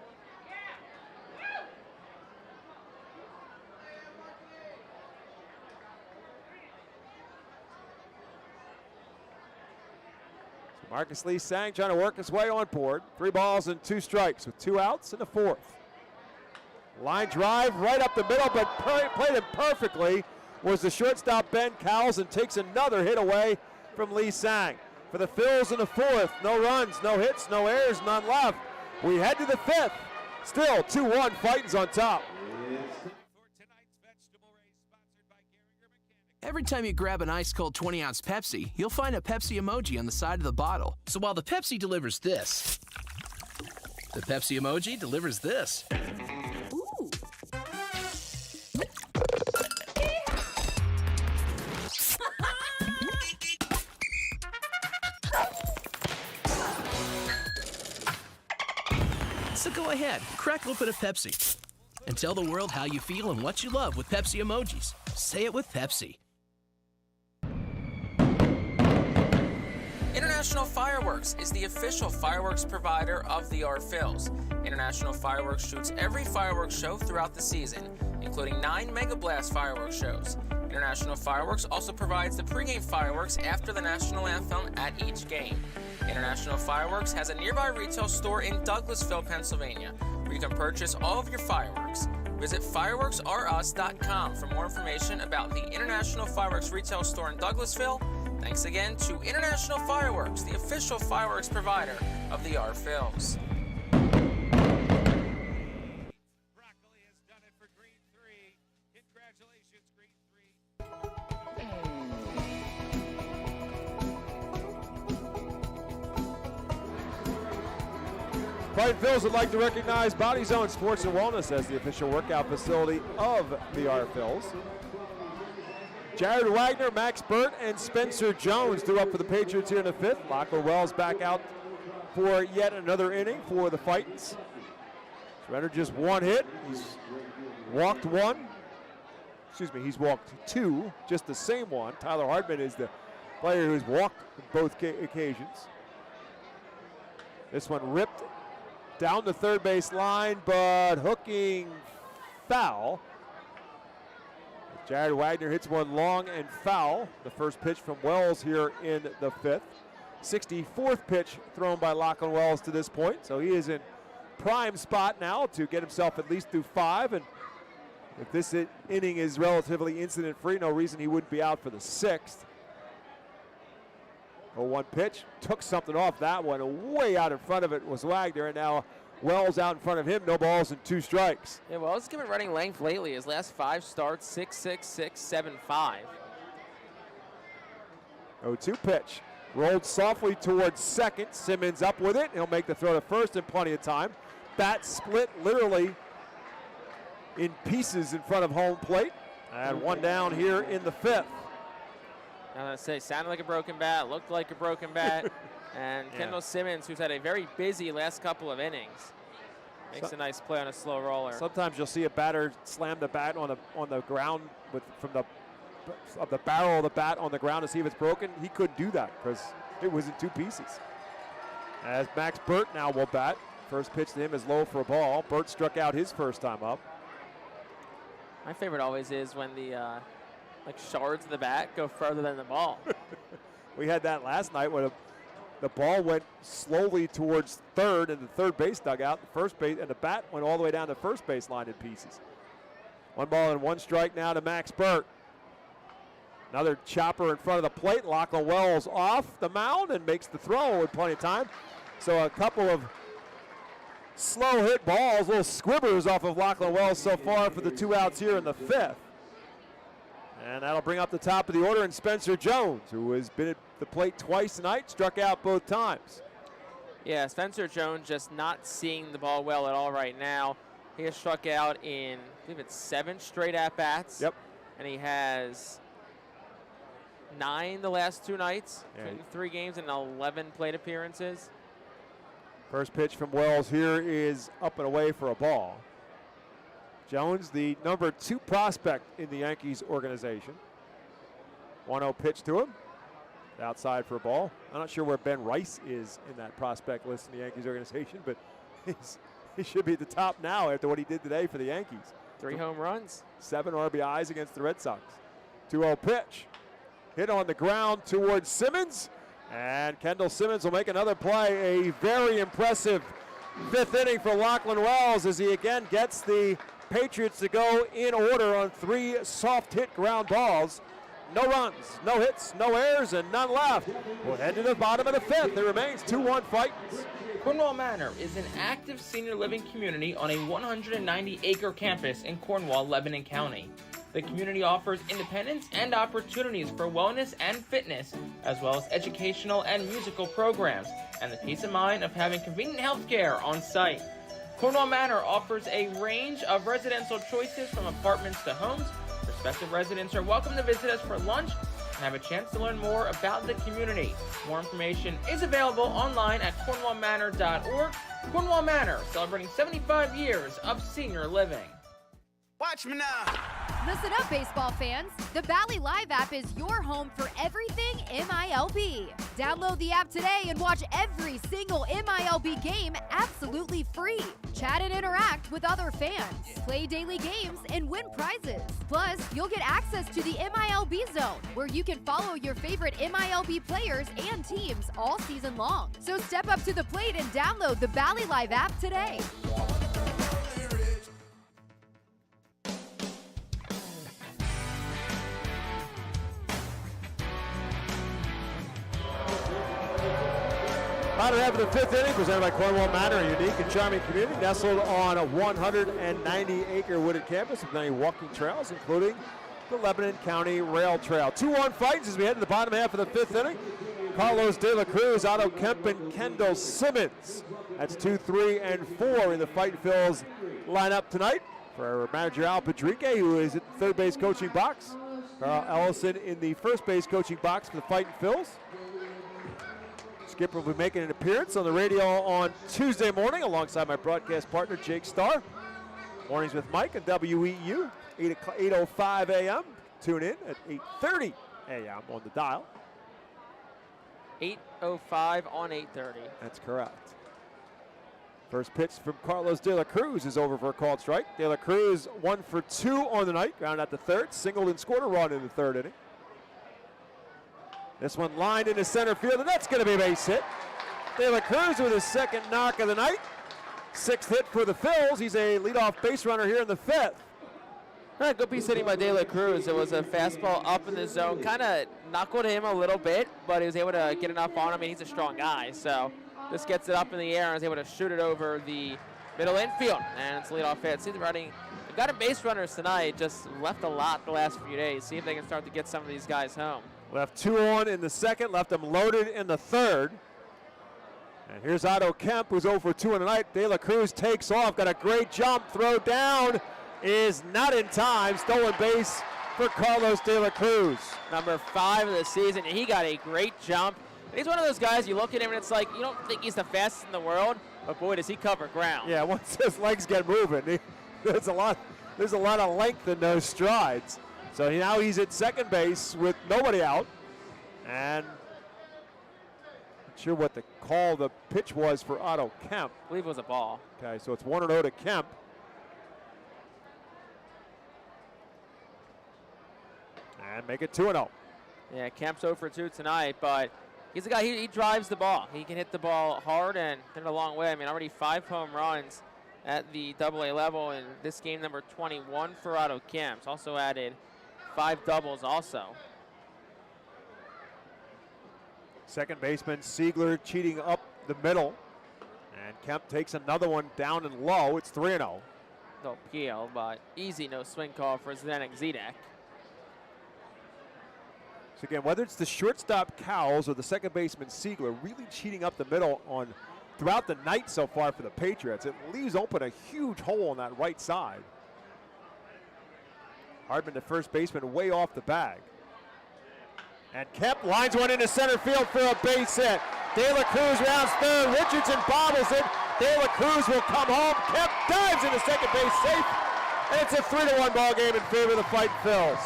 Marcus Lee Sang trying to work his way on board. 3 balls and 2 strikes with 2 outs in the 4th. Line drive right up the middle, but played it perfectly was the shortstop Ben Cowles, and takes another hit away from Lee Sang. For the Phils in the 4th, no runs, no hits, no errors, none left. We head to the 5th. Still 2-1, Fightins on top. Every time you grab an ice-cold 20-ounce Pepsi, you'll find a Pepsi emoji on the side of the bottle. So while the Pepsi delivers this, the Pepsi emoji delivers this. Ooh. So go ahead, crack open a Pepsi and tell the world how you feel and what you love with Pepsi emojis. say it with Pepsi. International Fireworks is the official fireworks provider of the Phillies. International Fireworks shoots every fireworks show throughout the season, including 9 Mega Blast fireworks shows. International Fireworks also provides the pregame fireworks after the national anthem at each game. International Fireworks has a nearby retail store in Douglasville, Pennsylvania, where you can purchase all of your fireworks. Visit fireworksrus.com for more information about the International Fireworks retail store in Douglasville. Thanks again to International Fireworks, the official fireworks provider of the Phillies. Fightin Phillies would like to recognize Body Zone Sports and Wellness as the official workout facility of the Phillies. Jared Wagner, Max Burt, and Spencer Jones threw up for the Patriots here in the 5th. Lachlan Wells back out for yet another inning for the Fightins. Surrender just one hit. He's walked one. Excuse me, he's walked 2, just the same one. Tyler Hardman is the player who's walked both occasions. This one ripped down the third base line, but hooking foul. Jared Wagner hits one long and foul. The first pitch from Wells here in the 5th. 64th pitch thrown by Lachlan Wells to this point. So he is in prime spot now to get himself at least through 5. And if this inning is relatively incident-free, no reason he wouldn't be out for the 6th. 0-1 pitch, took something off that one. Way out in front of it was Wagner, and now Wells out in front of him, no balls and 2 strikes. Yeah, Wells has been running length lately. His last 5 starts, 6-6, 6-7-5. 0-2 pitch. Rolled softly towards second. Simmons up with it. He'll make the throw to first in plenty of time. Bat split literally in pieces in front of home plate. And one down here in the 5th. I'm going to say, sounded like a broken bat, looked like a broken bat. And Kendall Simmons, who's had a very busy last couple of innings, makes a nice play on a slow roller. Sometimes you'll see a batter slam the bat on the ground from the barrel of the bat on the ground to see if it's broken. He couldn't do that because it was in 2 pieces. As Max Burt now will bat. First pitch to him is low for a ball. Burt struck out his first time up. My favorite always is when the shards of the bat go further than the ball. We had that last night when the ball went slowly towards third in the third base dugout, the first base, and the bat went all the way down the first base line in pieces. 1 ball and 1 strike now to Max Burt. Another chopper in front of the plate. Lachlan Wells off the mound and makes the throw with plenty of time. So a couple of slow hit balls, little squibbers off of Lachlan Wells so far for the 2 outs here in the 5th. And that'll bring up the top of the order, and Spencer Jones, who has been at the plate twice tonight, struck out both times. Yeah, Spencer Jones just not seeing the ball well at all right now. He has struck out in, I believe it's 7 straight at-bats. Yep. And he has 9 the last 2 nights, in 3 games and 11 plate appearances. First pitch from Wells here is up and away for a ball. Jones, the number 2 prospect in the Yankees organization. 1-0 pitch to him. Outside for a ball. I'm not sure where Ben Rice is in that prospect list in the Yankees organization, but he should be at the top now after what he did today for the Yankees. 3 home runs. 7 RBIs against the Red Sox. 2-0 pitch. Hit on the ground towards Simmons. And Kendall Simmons will make another play. A very impressive 5th inning for Lachlan Wells as he again gets the Patriots to go in order on 3 soft hit ground balls. No runs, no hits, no errors, and none left. We'll head to the bottom of the 5th. It remains 2-1 Fightins. Cornwall Manor is an active senior living community on a 190-acre campus in Cornwall, Lebanon County. The community offers independence and opportunities for wellness and fitness, as well as educational and musical programs, and the peace of mind of having convenient health care on site. Cornwall Manor offers a range of residential choices from apartments to homes. Prospective residents are welcome to visit us for lunch and have a chance to learn more about the community. More information is available online at cornwallmanor.org. Cornwall Manor, celebrating 75 years of senior living. Watch me now. Listen up, baseball fans. The Bally Live app is your home for everything MILB. Download the app today and watch every single MILB game absolutely free. Chat and interact with other fans. Play daily games and win prizes. Plus, you'll get access to the MILB Zone, where you can follow your favorite MILB players and teams all season long. So step up to the plate and download the Bally Live app today. Bottom half of the fifth inning, presented by Cornwall Manor, a unique and charming community nestled on a 190-acre wooded campus with many walking trails, including the Lebanon County Rail Trail. 2-1 fights as we head to the bottom half of the fifth inning. Carlos De La Cruz, Otto Kemp, and Kendall Simmons. That's 2, 3, and 4 in the Fightin Phils lineup tonight. For manager Al Padrique, who is at the third base coaching box. Carl Ellison in the first base coaching box for the Fightin Phils. Skipper will be making an appearance on the radio on Tuesday morning alongside my broadcast partner, Jake Starr. Mornings with Mike at WEU, 8:05 a.m. Tune in at 8:30 a.m. on the dial. 8:05 on 8:30. That's correct. First pitch from Carlos De La Cruz is over for a called strike. De La Cruz 1 for 2 on the night, ground out to third, singled and scored a run in the third inning. This one lined into center field, and that's going to be a base hit. De La Cruz with his second knock of the night. Sixth hit for the Phils. He's a leadoff base runner here in the fifth. All right, good piece hitting by De La Cruz. It was a fastball up in the zone. Kind of knuckled him a little bit, but he was able to get enough on him. I mean, he's a strong guy, so just gets it up in the air and is able to shoot it over the middle infield. And it's a leadoff hit. See the running. They've got a base runners tonight. Just left a lot the last few days. See if they can start to get some of these guys home. Left 2 on in the second, left them loaded in the third. And here's Otto Kemp, who's 0 for 2 in the night. De La Cruz takes off, got a great jump, throw down, is not in time. Stolen base for Carlos De La Cruz. Number 5 of the season, and he got a great jump. And he's one of those guys, you look at him and it's like, you don't think he's the fastest in the world, but boy, does he cover ground. Yeah, once his legs get moving, there's a lot of length in those strides. So now he's at second base with nobody out. And not sure what the call, the pitch was for Otto Kemp. I believe it was a ball. Okay, so it's 1-0 to Kemp. And make it 2-0. Yeah, Kemp's 0 for 2 tonight, but he's a guy, he drives the ball. He can hit the ball hard and hit it a long way. I mean, already 5 home runs at the AA level in this game, number 21 for Otto Kemp. Also added 5 doubles also. Second baseman Siegler cheating up the middle. And Kemp takes another one down and low. It's 3-0. No peel, but easy no swing call for Zdenek Zedek. So again, whether it's the shortstop Cowles or the second baseman Siegler, really cheating up the middle on throughout the night so far for the Patriots. It leaves open a huge hole on that right side. Hardman, the first baseman, way off the bag. And Kemp lines one into center field for a base hit. De La Cruz rounds third. Richardson bobbles it. De La Cruz will come home. Kemp dives into second base safe. And it's a 3-1 ball game in favor of the Fightin Phils.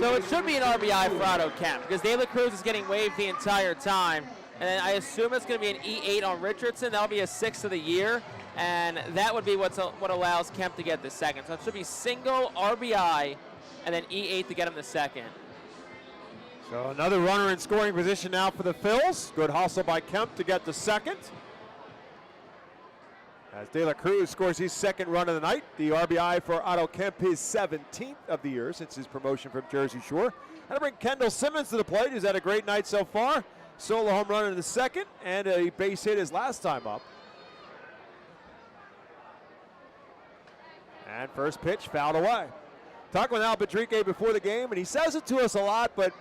So it should be an RBI for Otto Kemp because De La Cruz is getting waved the entire time. And I assume it's going to be an E8 on Richardson. That'll be a 6th of the year. And that would be what allows Kemp to get the second. So it should be single RBI and then E8 to get him the second. So another runner in scoring position now for the Phils. Good hustle by Kemp to get the second. As De La Cruz scores his second run of the night, the RBI for Otto Kemp, his 17th of the year since his promotion from Jersey Shore. And to bring Kendall Simmons to the plate, who's had a great night so far. Solo home run in the second and a base hit his last time up. And first pitch fouled away. Talked with Al Padrique before the game, and he says it to us a lot, but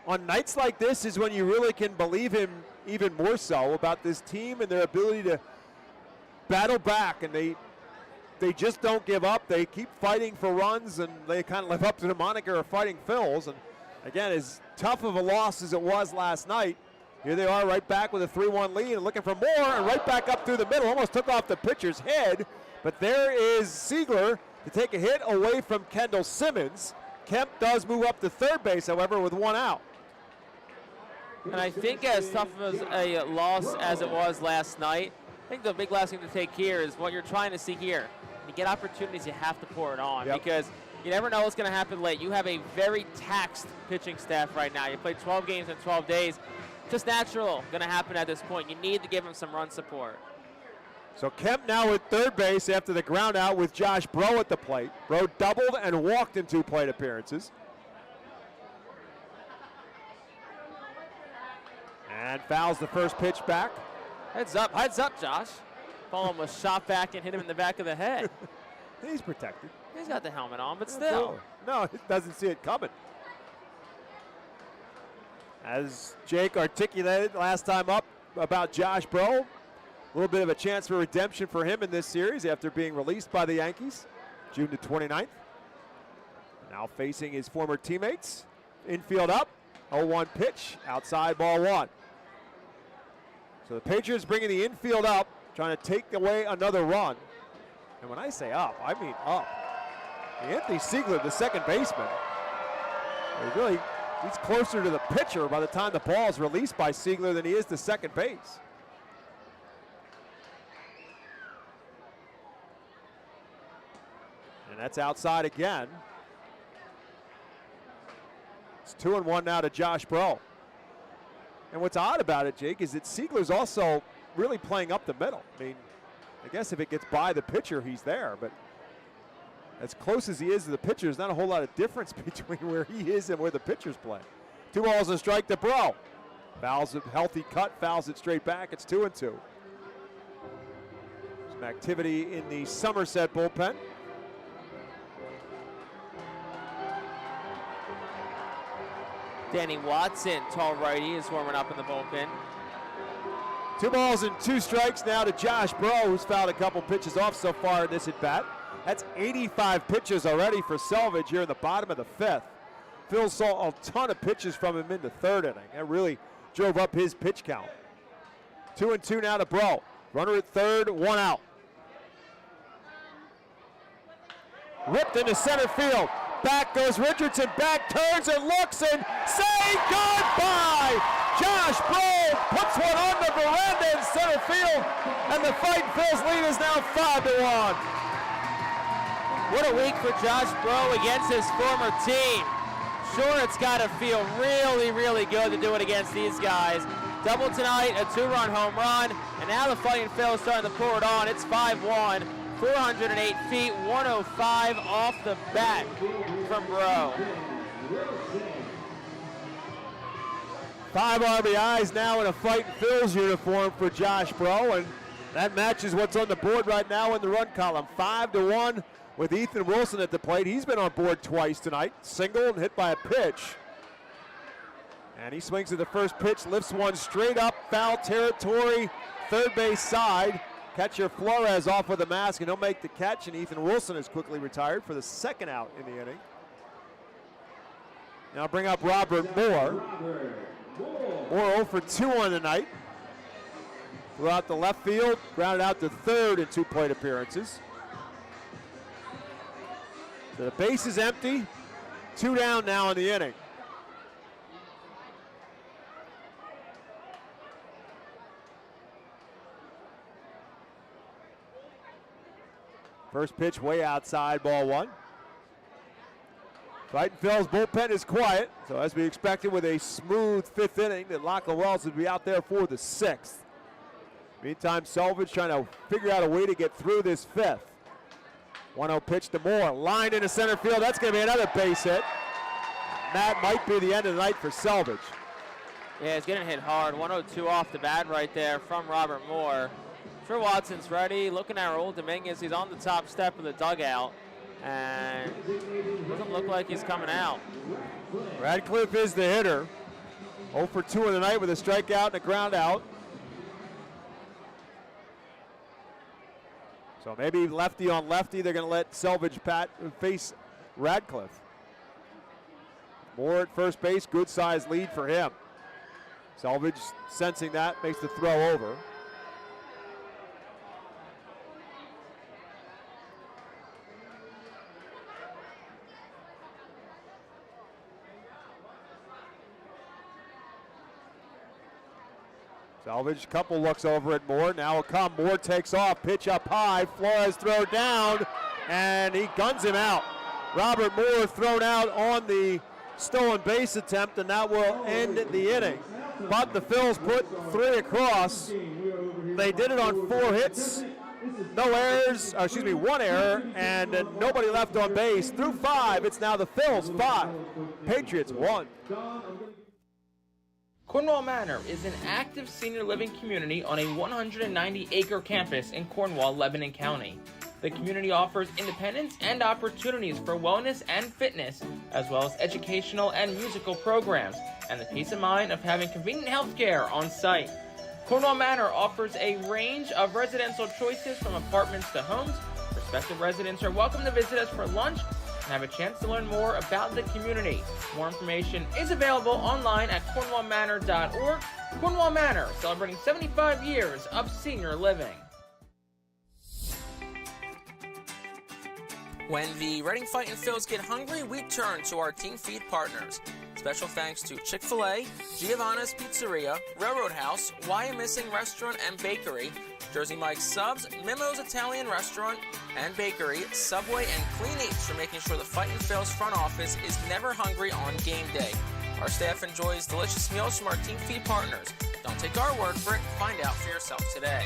on nights like this is when you really can believe him even more so about this team and their ability to battle back, and they just don't give up. They keep fighting for runs, and they kind of live up to the moniker of Fighting Phils. And again, as tough of a loss as it was last night, here they are right back with a 3-1 lead and looking for more, and right back up through the middle. Almost took off the pitcher's head, But there is Siegler to take a hit away from Kendall Simmons. Kemp does move up to third base, however, with one out. And I think as tough as a loss as it was last night, I think the big last thing to take here is what you're trying to see here. When you get opportunities, you have to pour it on because you never know what's going to happen late. You have a very taxed pitching staff right now. You played 12 games in 12 days. Just natural going to happen at this point. You need to give him some run support. So Kemp now at third base after the ground out with Josh Breaux at the plate. Breaux doubled and walked in 2 plate appearances. And fouls the first pitch back. Heads up, Josh. Ball was shot back and hit him in the back of the head. He's protected. He's got the helmet on, but still. No, he doesn't see it coming. As Jake articulated last time up about Josh Breaux, a little bit of a chance for redemption for him in this series after being released by the Yankees June the 29th. Now facing his former teammates. Infield up, 0-1 pitch, outside ball 1. So the Patriots bringing the infield up, trying to take away another run. And when I say up, I mean up. Anthony Siegler, the second baseman, he's closer to the pitcher by the time the ball is released by Siegler than he is to second base. And that's outside again. It's 2-1 now to Josh Breaux. And what's odd about it, Jake, is that Siegler's also really playing up the middle. I mean, I guess if it gets by the pitcher, he's there. But as close as he is to the pitcher, there's not a whole lot of difference between where he is and where the pitcher's playing. 2 balls and a strike to Breaux. Fouls a healthy cut, fouls it straight back. It's 2-2. Some activity in the Somerset bullpen. Danny Watson, tall righty, is warming up in the bullpen. 2 balls and 2 strikes now to Josh Breaux, who's fouled a couple pitches off so far in this at-bat. That's 85 pitches already for Selvage here in the bottom of the 5th. Phil saw a ton of pitches from him in the 3rd inning. That really drove up his pitch count. 2-2 now to Breaux. Runner at third, 1 out. Ripped into center field. Back goes Richardson, back turns and looks and say goodbye! Josh Breaux puts one on the veranda in center field, and the Fightin' Phillies lead is now 5-1. What a week for Josh Breaux against his former team. Sure, it's got to feel really, really good to do it against these guys. Double tonight, a 2-run home run, and now the Fightin' Phillies starting to pour it on. It's 5-1. 408 feet, 105 off the bat from Breaux. 5 RBIs now in a Fightin' Phillies uniform for Josh Breaux, and that matches what's on the board right now in the run column. 5-1 with Ethan Wilson at the plate. He's been on board twice tonight. Single and hit by a pitch. And he swings at the first pitch, lifts one straight up, foul territory, third base side. Catcher Flores off with the mask, and he'll make the catch, and Ethan Wilson is quickly retired for the 2nd out in the inning. Now bring up Robert Moore. Moore 0 for 2 on the night. Flew out to left field, grounded out to third in 2 plate appearances. So the base is empty. 2 down now in the inning. First pitch way outside, ball 1. Fightin' Phil's bullpen is quiet, so as we expected with a smooth 5th inning, that Lachlan Wells would be out there for the 6th. Meantime, Selvage trying to figure out a way to get through this 5th. 1-0 pitch to Moore, lined into center field. That's going to be another base hit. That might be the end of the night for Selvage. Yeah, he's getting hit hard. 102 off the bat right there from Robert Moore. Sure, Watson's ready. Looking at Raul Dominguez, he's on the top step of the dugout, and doesn't look like he's coming out. Radcliffe is the hitter. 0 for 2 in the night with a strikeout and a ground out. So maybe lefty on lefty, they're going to let Selvage face Radcliffe. Moore at first base, good size lead for him. Selvage sensing that, makes the throw over. Salvage, couple looks over at Moore. Now Moore takes off, pitch up high. Flores throw down, and he guns him out. Robert Moore thrown out on the stolen base attempt, and that will end the inning. But the Phils put 3 across. They did it on 4 hits, no errors, 1 error, and nobody left on base. Through 5, it's now the Phils 5, Patriots 1. Cornwall Manor is an active senior living community on a 190-acre campus in Cornwall, Lebanon County. The community offers independence and opportunities for wellness and fitness, as well as educational and musical programs, and the peace of mind of having convenient health care on site. Cornwall Manor offers a range of residential choices from apartments to homes. Prospective residents are welcome to visit us for lunch and have a chance to learn more about the community. More information is available online at cornwallmanor.org. Cornwall Manor, celebrating 75 years of senior living. When the Reading Fightin' Phils get hungry, we turn to our team feed partners. Special thanks to Chick-fil-A, Giovanna's Pizzeria, Railroad House, Why I'm Missing Restaurant and Bakery, Jersey Mike's Subs, Mimo's Italian Restaurant and Bakery, Subway, and Clean Eats for making sure the Fightin' Phils front office is never hungry on game day. Our staff enjoys delicious meals from our team feed partners. Don't take our word for it, find out for yourself today.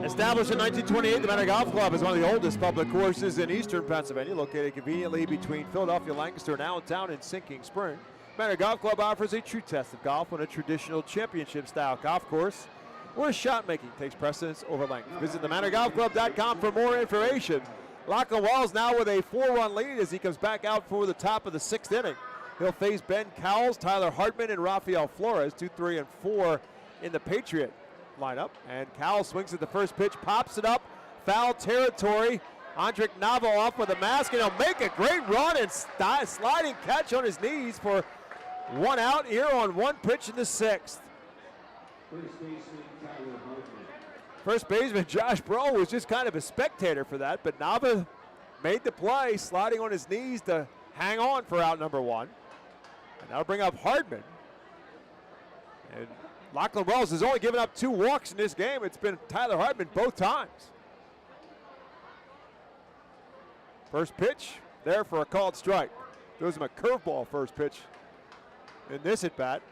Established in 1928, the Manor Golf Club is one of the oldest public courses in eastern Pennsylvania, located conveniently between Philadelphia, Lancaster, and Allentown in Sinking Spring. Manor Golf Club offers a true test of golf on a traditional championship-style golf course where shot making takes precedence over length. Visit themanorgolfclub.com for more information. Lachlan Wells now with a 4-run lead as he comes back out for the top of the 6th inning. He'll face Ben Cowles, Tyler Hartman, and Rafael Flores, 2, 3, and 4 in the Patriot lineup. And Cowles swings at the first pitch, pops it up, foul territory. Andrik Nava off with a mask, and he'll make a great run and sliding catch on his knees for 1 out here on 1 pitch in the 6th. First baseman Josh Bro was just kind of a spectator for that, but Nava made the play, sliding on his knees to hang on for out number 1. And that'll bring up Hardman. And Lachlan Wells has only given up 2 walks in this game. It's been Tyler Hartman both times. First pitch, there for a called strike. Throws him a curveball first pitch in this at bat.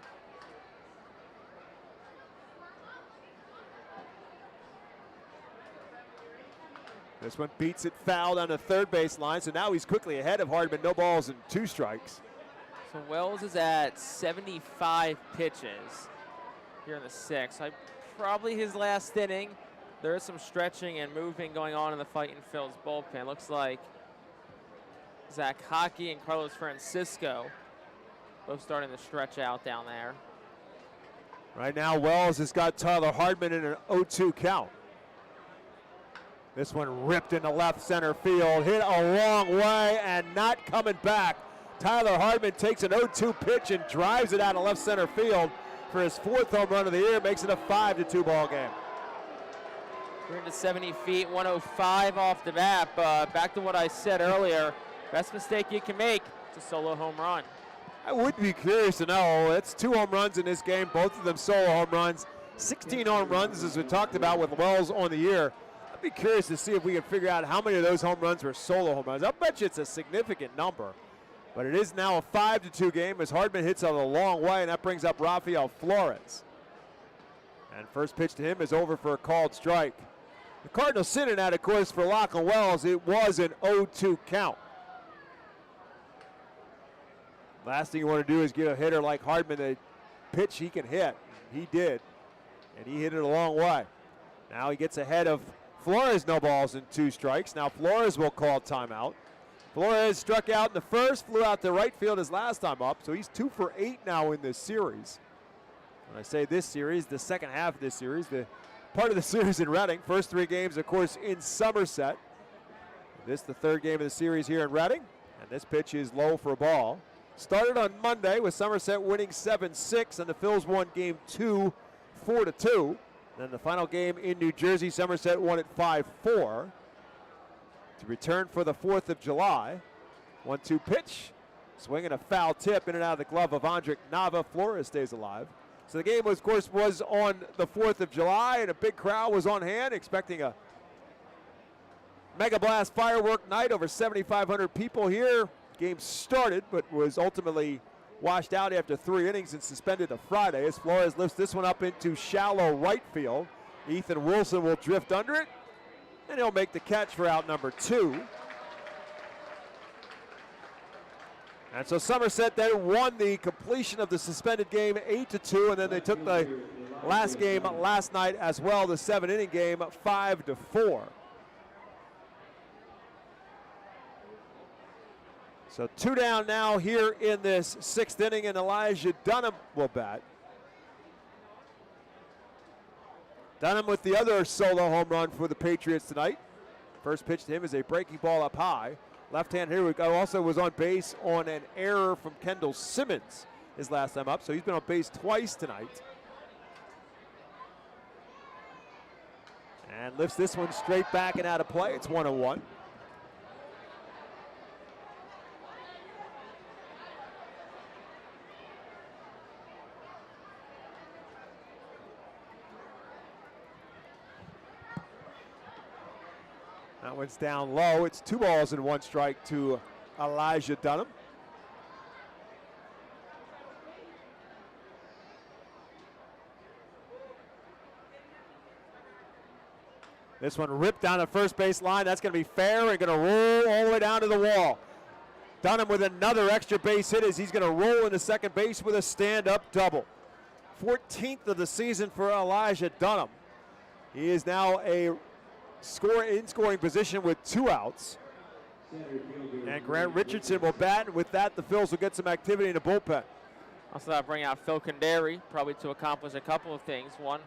This one beats it foul down the third base line, so now he's quickly ahead of Hardman. No balls and 2 strikes. So Wells is at 75 pitches here in the 6th. Probably his last inning. There is some stretching and moving going on in the Fightin' Phils bullpen. Looks like Zach Hockey and Carlos Francisco both starting to stretch out down there. Right now, Wells has got Tyler Hardman in an 0-2 count. This one ripped into left center field, hit a long way and not coming back. Tyler Hardman takes an 0-2 pitch and drives it out of left center field for his 4th home run of the year, makes it a 5-2 ball game. We're into 70 feet, 105 off the bat. Back to what I said earlier, best mistake you can make is a solo home run. I would be curious to know. It's 2 home runs in this game, both of them solo home runs. 16 home runs, as we talked about with Wells on the year. I'd be curious to see if we can figure out how many of those home runs were solo home runs. I'll bet you it's a significant number. But it is now a 5-2 game as Hardman hits on a long way, and that brings up Rafael Flores. And first pitch to him is over for a called strike. The Cardinals sitting at, of course, for Lachlan Wells, it was an 0-2 count. Last thing you want to do is give a hitter like Hardman a pitch he can hit. He did, and he hit it a long way. Now he gets ahead of Flores, no balls and 2 strikes. Now Flores will call timeout. Flores struck out in the first, flew out to right field his last time up, so he's 2 for 8 now in this series. When I say this series, the second half of this series, the part of the series in Reading. First 3 games, of course, in Somerset. This the 3rd game of the series here in Reading, and this pitch is low for a ball. Started on Monday with Somerset winning 7-6, and the Phils won game 2, 4-2. Then the final game in New Jersey, Somerset won it 5-4. to return for the 4th of July. 1-2 pitch. Swinging a foul tip in and out of the glove of Andrik Nava. Flores stays alive. So the game, of course, was on the 4th of July, and a big crowd was on hand expecting a Mega Blast firework night. Over 7,500 people here. Game started, but was ultimately washed out after 3 innings and suspended to Friday as Flores lifts this one up into shallow right field. Ethan Wilson will drift under it, and he'll make the catch for out number 2. And so Somerset then won the completion of the suspended game 8-2, and then they took the last game last night as well, the 7-inning game, 5-4. So 2 down now here in this 6th inning, and Elijah Dunham will bat. Dunham with the other solo home run for the Patriots tonight. First pitch to him is a breaking ball up high. Left-hand here we go. Also was on base on an error from Kendall Simmons his last time up, so he's been on base twice tonight. And lifts this one straight back and out of play. It's 1-1. That one's down low. It's 2 balls and 1 strike to Elijah Dunham. This one ripped down the first base line. That's going to be fair and going to roll all the way down to the wall. Dunham with another extra base hit as he's going to roll into second base with a stand-up double. 14th of the season for Elijah Dunham. He is now in scoring position with 2 outs. And Grant Richardson will bat, and with that, the Phils will get some activity in the bullpen. Also, I'll bring out Phil Condary, probably to accomplish a couple of things. One,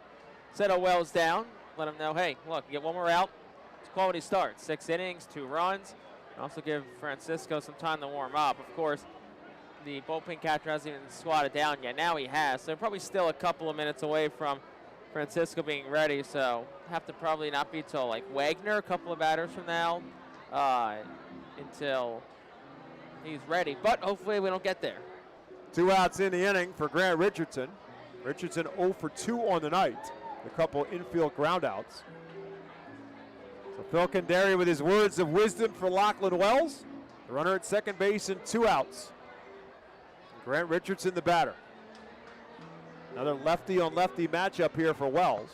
settle Wells down, let him know, hey, look, you get 1 more out. It's a quality start. 6 innings, 2 runs. And also give Francisco some time to warm up. Of course, the bullpen catcher hasn't even squatted down yet. Now he has, so probably still a couple of minutes away from Francisco being ready, so have to probably not be till like Wagner, a couple of batters from now, until he's ready. But hopefully we don't get there. 2 outs in the inning for Grant Richardson. Richardson 0 for 2 on the night. A couple infield groundouts. So Phil Condary with his words of wisdom for Lachlan Wells. The runner at second base and 2 outs. Grant Richardson the batter. Another lefty on lefty matchup here for Wells.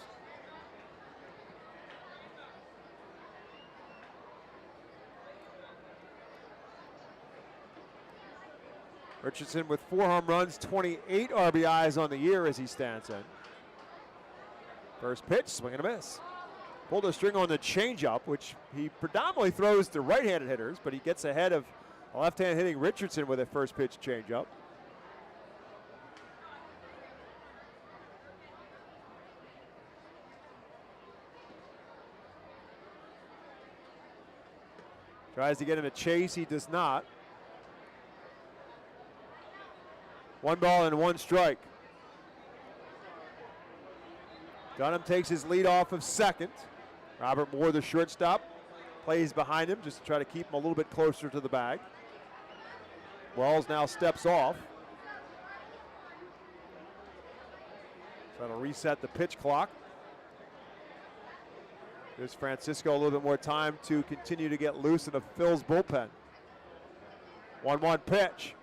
Richardson with 4 home runs, 28 RBIs on the year as he stands in. First pitch, swing and a miss. Pulled a string on the changeup, which he predominantly throws to right-handed hitters, but he gets ahead of a left-hand hitting Richardson with a first pitch changeup. Tries to get him a chase, he does not. 1 ball and 1 strike. Dunham takes his lead off of second. Robert Moore, the shortstop, plays behind him just to try to keep him a little bit closer to the bag. Wells now steps off. So that'll reset the pitch clock. Gives Francisco a little bit more time to continue to get loose in the Phil's bullpen. 1-1 pitch.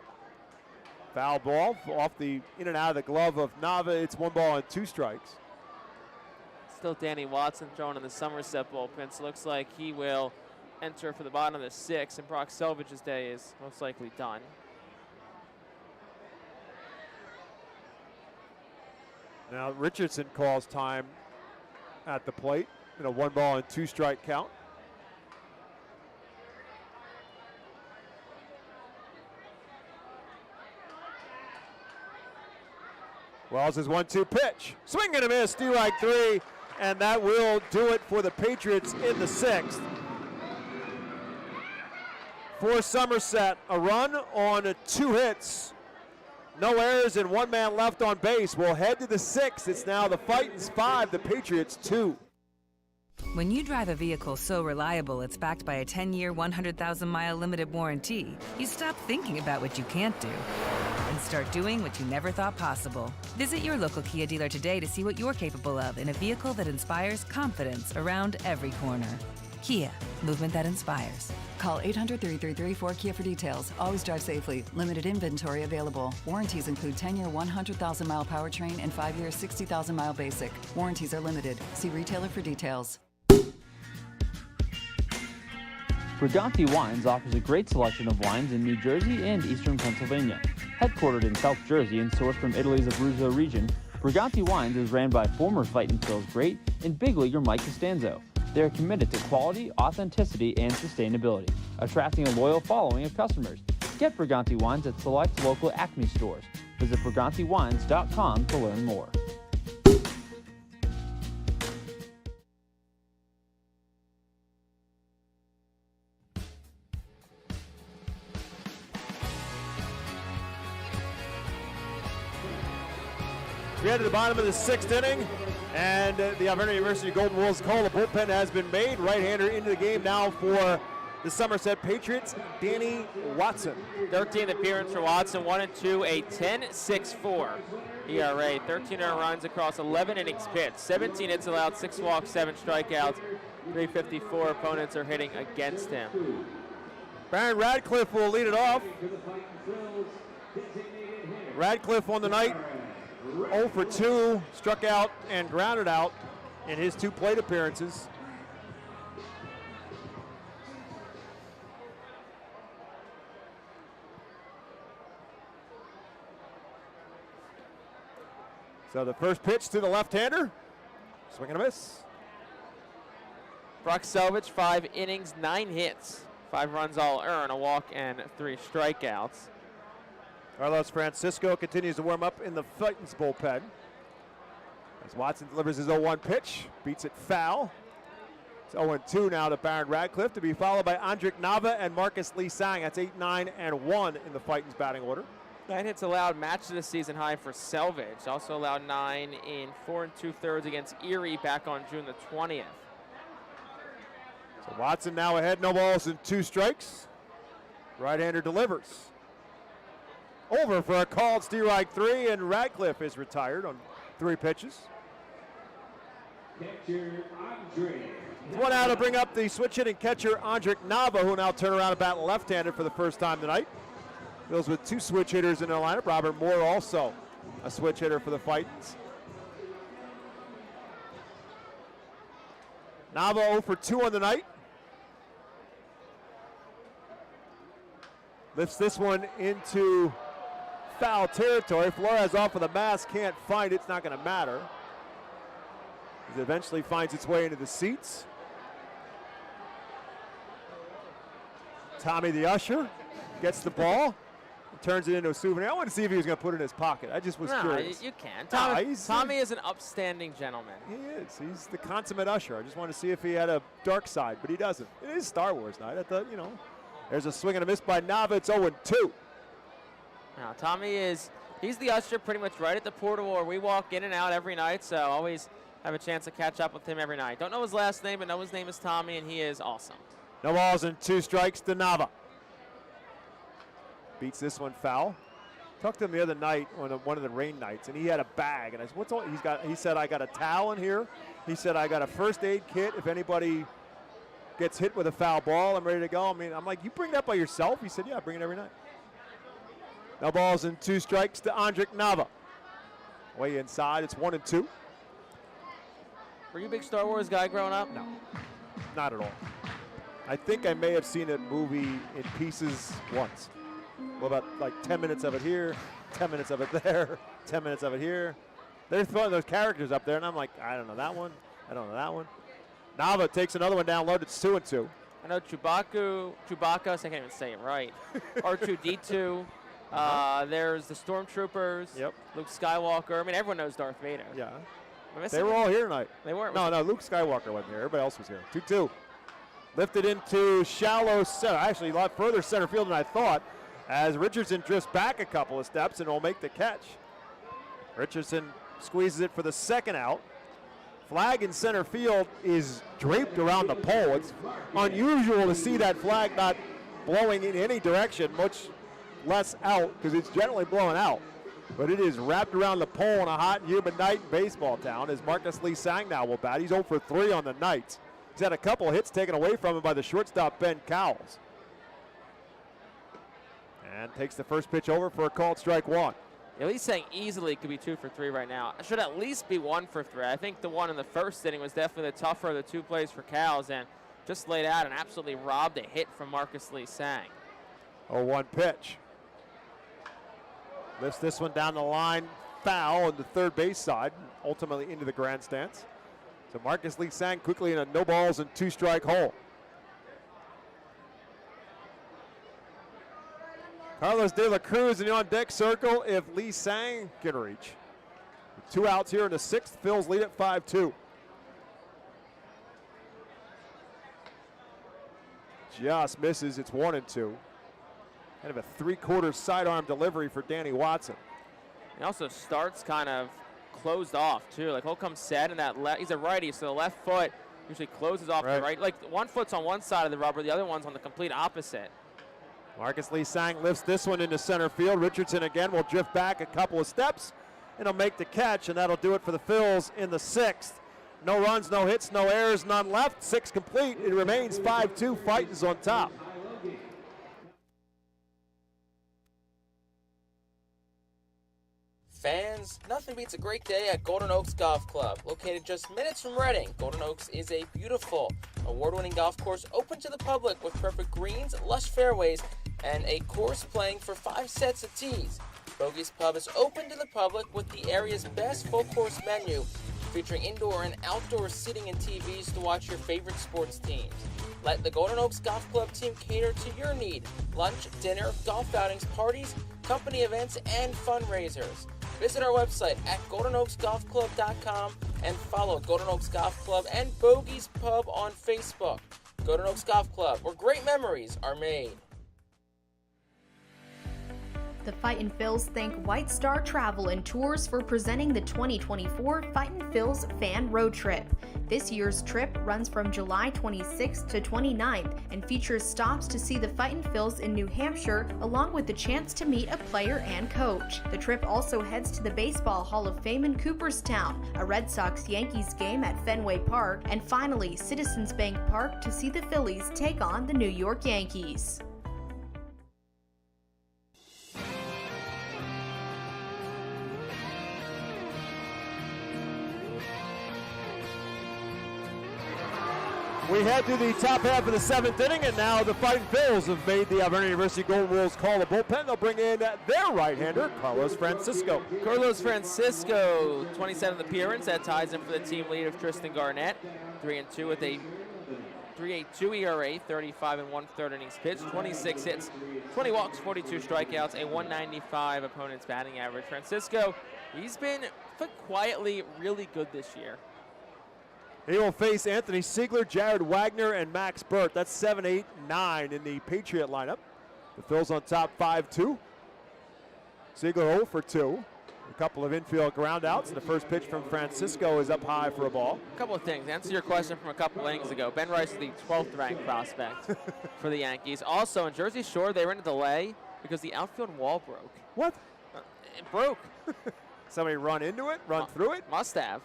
Foul ball off the in and out of the glove of Nava. It's 1 ball and 2 strikes. Still Danny Watson throwing in the Somerset bullpen, so looks like he will enter for the bottom of the 6th, and Brock Selvage's day is most likely done. Now Richardson calls time at the plate in a 1 ball and 2 strike count. Wells' 1-2 pitch. Swing and a miss, strike 3, and that will do it for the Patriots in the 6th. For Somerset, a run on 2 hits. No errors and 1 man left on base. We'll head to the 6th. It's now the Fightins 5, the Patriots 2. When you drive a vehicle so reliable it's backed by a 10-year, 100,000-mile limited warranty, you stop thinking about what you can't do and start doing what you never thought possible. Visit your local Kia dealer today to see what you're capable of in a vehicle that inspires confidence around every corner. Kia, movement that inspires. Call 800-333-4KIA for details. Always drive safely. Limited inventory available. Warranties include 10-year 100,000-mile powertrain and 5-year 60,000-mile basic. Warranties are limited. See retailer for details. Briganti Wines offers a great selection of wines in New Jersey and eastern Pennsylvania. Headquartered in South Jersey and sourced from Italy's Abruzzo region, Briganti Wines is ran by former Fightin Phil's great and big leaguer Mike Costanzo. They are committed to quality, authenticity, and sustainability, attracting a loyal following of customers. Get Briganti Wines at select local Acme stores. Visit brigantiwines.com to learn more. We head to the bottom of the 6th inning, and the Alberta University Golden Wolves call. The bullpen has been made. Right-hander into the game now for the Somerset Patriots, Danny Watson. 13th appearance for Watson, 1-2, a 10.64 ERA, 13 earned runs across 11 innings pitched, 17 hits allowed, 6 walks, 7 strikeouts, 354 opponents are hitting against him. Baron Radcliffe will lead it off. Radcliffe on the night, 0 for 2, struck out and grounded out in his 2 plate appearances. So the first pitch to the left-hander, swing and a miss. Brock Selvage, 5 innings, 9 hits, 5 runs all earned, a walk and 3 strikeouts. Carlos Francisco continues to warm up in the Fightin's bullpen. As Watson delivers his 0-1 pitch, beats it foul. It's 0-2 now to Baron Radcliffe, to be followed by Andrik Nava and Marcus Lee Sang. That's 8, 9, and 1 in the Fightin's batting order. 9 hits allowed, matched the season high for Selvage. Also allowed 9 in 4 2/3 against Erie back on June the 20th. So Watson now ahead, no balls and 2 strikes. Right-hander delivers. Over for a called strike 3, and Radcliffe is retired on 3 pitches. One out to bring up the switch hitting catcher Andrik Nava, who will now turn around and bat left-handed for the first time tonight. Bills with 2 switch hitters in their lineup. Robert Moore also a switch hitter for the Fightins. Nava 0 for 2 on the night. Lifts this one into foul territory. Flores off of the mask, can't find it. It's not going to matter. It eventually finds its way into the seats. Tommy the usher gets the ball, turns it into a souvenir. I wanted to see if he was going to put it in his pocket. I just was curious. You can't. Tommy is an upstanding gentleman. He is. He's the consummate usher. I just wanted to see if he had a dark side, but he doesn't. It is Star Wars night. I thought, there's a swing and a miss by Nava. It's 0-2. Now, he's the usher pretty much right at the portal where we walk in and out every night, so always have a chance to catch up with him every night. Don't know his last name, but know his name is Tommy, and he is awesome. No balls and 2 strikes to Nava. Beats this one foul. Talked to him the other night on one of the rain nights, and he had a bag. And I said, "What's all he's got?" He said, "I got a towel in here." He said, "I got a first aid kit if anybody gets hit with a foul ball. I'm ready to go." I mean, I'm like, "You bring that by yourself?" He said, "Yeah, I bring it every night." No balls and 2 strikes to Andrik Nava. Way inside, it's 1-2. Were you a big Star Wars guy growing up? No, not at all. I think I may have seen a movie in pieces once. Well, about like 10 minutes of it here, 10 minutes of it there, 10 minutes of it here. They're throwing those characters up there, and I'm like, I don't know that one. I don't know that one. Nava takes another one down, loaded. It's 2-2. I know Chewbacca, I can't even say it right. R2-D2. There's the Stormtroopers. Yep. Luke Skywalker. I mean, everyone knows Darth Vader. Yeah. They were all here tonight. They weren't. No, Luke Skywalker wasn't here. Everybody else was here. 2-2. Lifted into shallow center. Actually, a lot further center field than I thought, as Richardson drifts back a couple of steps and will make the catch. Richardson squeezes it for the second out. Flag in center field is draped around the pole. It's unusual to see that flag not blowing in any direction, much less out, because it's generally blowing out. But it is wrapped around the pole on a hot and humid night in Baseball Town as Marcus Lee Sang now will bat. He's 0 for 3 on the night. He's had a couple hits taken away from him by the shortstop, Ben Cowles. And takes the first pitch over for a called strike one. At least saying easily could be 2 for 3 right now. It should at least be 1 for 3. I think the one in the first inning was definitely the tougher of the 2 plays for Cowles, and just laid out and absolutely robbed a hit from Marcus Lee Sang. 0-1 pitch. Lifts this one down the line, foul on the third base side, ultimately into the grandstands. So Marcus Lee Sang quickly in a no balls and 2 strike hole. Carlos De La Cruz in the on deck circle if Lee Sang can reach. 2 outs here in the 6th. Phil's lead at 5-2. Just misses. It's 1-2. Kind of a 3/4 sidearm delivery for Danny Watson. He also starts kind of closed off too. Like he'll come set in that left. He's a righty, so the left foot usually closes off the right. Like one foot's on one side of the rubber, the other one's on the complete opposite. Marcus Lee Sang lifts this one into center field. Richardson again will drift back a couple of steps and he'll make the catch, and that'll do it for the Phils in the 6th. No runs, no hits, no errors, none left. 6 complete. It remains 5-2. Fightin's on top. Fans, nothing beats a great day at Golden Oaks Golf Club. Located just minutes from Reading, Golden Oaks is a beautiful, award-winning golf course open to the public with perfect greens, lush fairways, and a course playing for 5 sets of tees. Bogey's Pub is open to the public with the area's best full-course menu, featuring indoor and outdoor seating and TVs to watch your favorite sports teams. Let the Golden Oaks Golf Club team cater to your need. Lunch, dinner, golf outings, parties, company events, and fundraisers. Visit our website at GoldenOaksGolfClub.com and follow Golden Oaks Golf Club and Bogey's Pub on Facebook. Golden Oaks Golf Club, where great memories are made. The Fightin' Phils thank White Star Travel and Tours for presenting the 2024 Fightin' Phils Fan Road Trip. This year's trip runs from July 26th to 29th and features stops to see the Fightin' Phils in New Hampshire, along with the chance to meet a player and coach. The trip also heads to the Baseball Hall of Fame in Cooperstown, a Red Sox-Yankees game at Fenway Park, and finally Citizens Bank Park to see the Phillies take on the New York Yankees. We head to the top half of the 7th inning, and now the Fightin' Phils have made the Auburn University Golden Wolves call the bullpen. They'll bring in their right-hander, Carlos Francisco. Carlos Francisco, 27th appearance. That ties him for the team lead of Tristan Garnett. 3-2 with a 3.82 ERA, 35 1/3 innings pitched, 26 hits, 20 walks, 42 strikeouts, a 195 opponent's batting average. Francisco, he's been quietly really good this year. He will face Anthony Siegler, Jared Wagner, and Max Burt. That's 7, 8, 9 in the Patriot lineup. The Phils on top 5-2. Siegler 0 for 2. A couple of infield groundouts. The first pitch from Francisco is up high for a ball. A couple of things. Answer your question from a couple of innings ago. Ben Rice is the 12th ranked prospect for the Yankees. Also, in Jersey Shore, they were in a delay because the outfield wall broke. What? It broke. Somebody run into it? Run through it? Must have.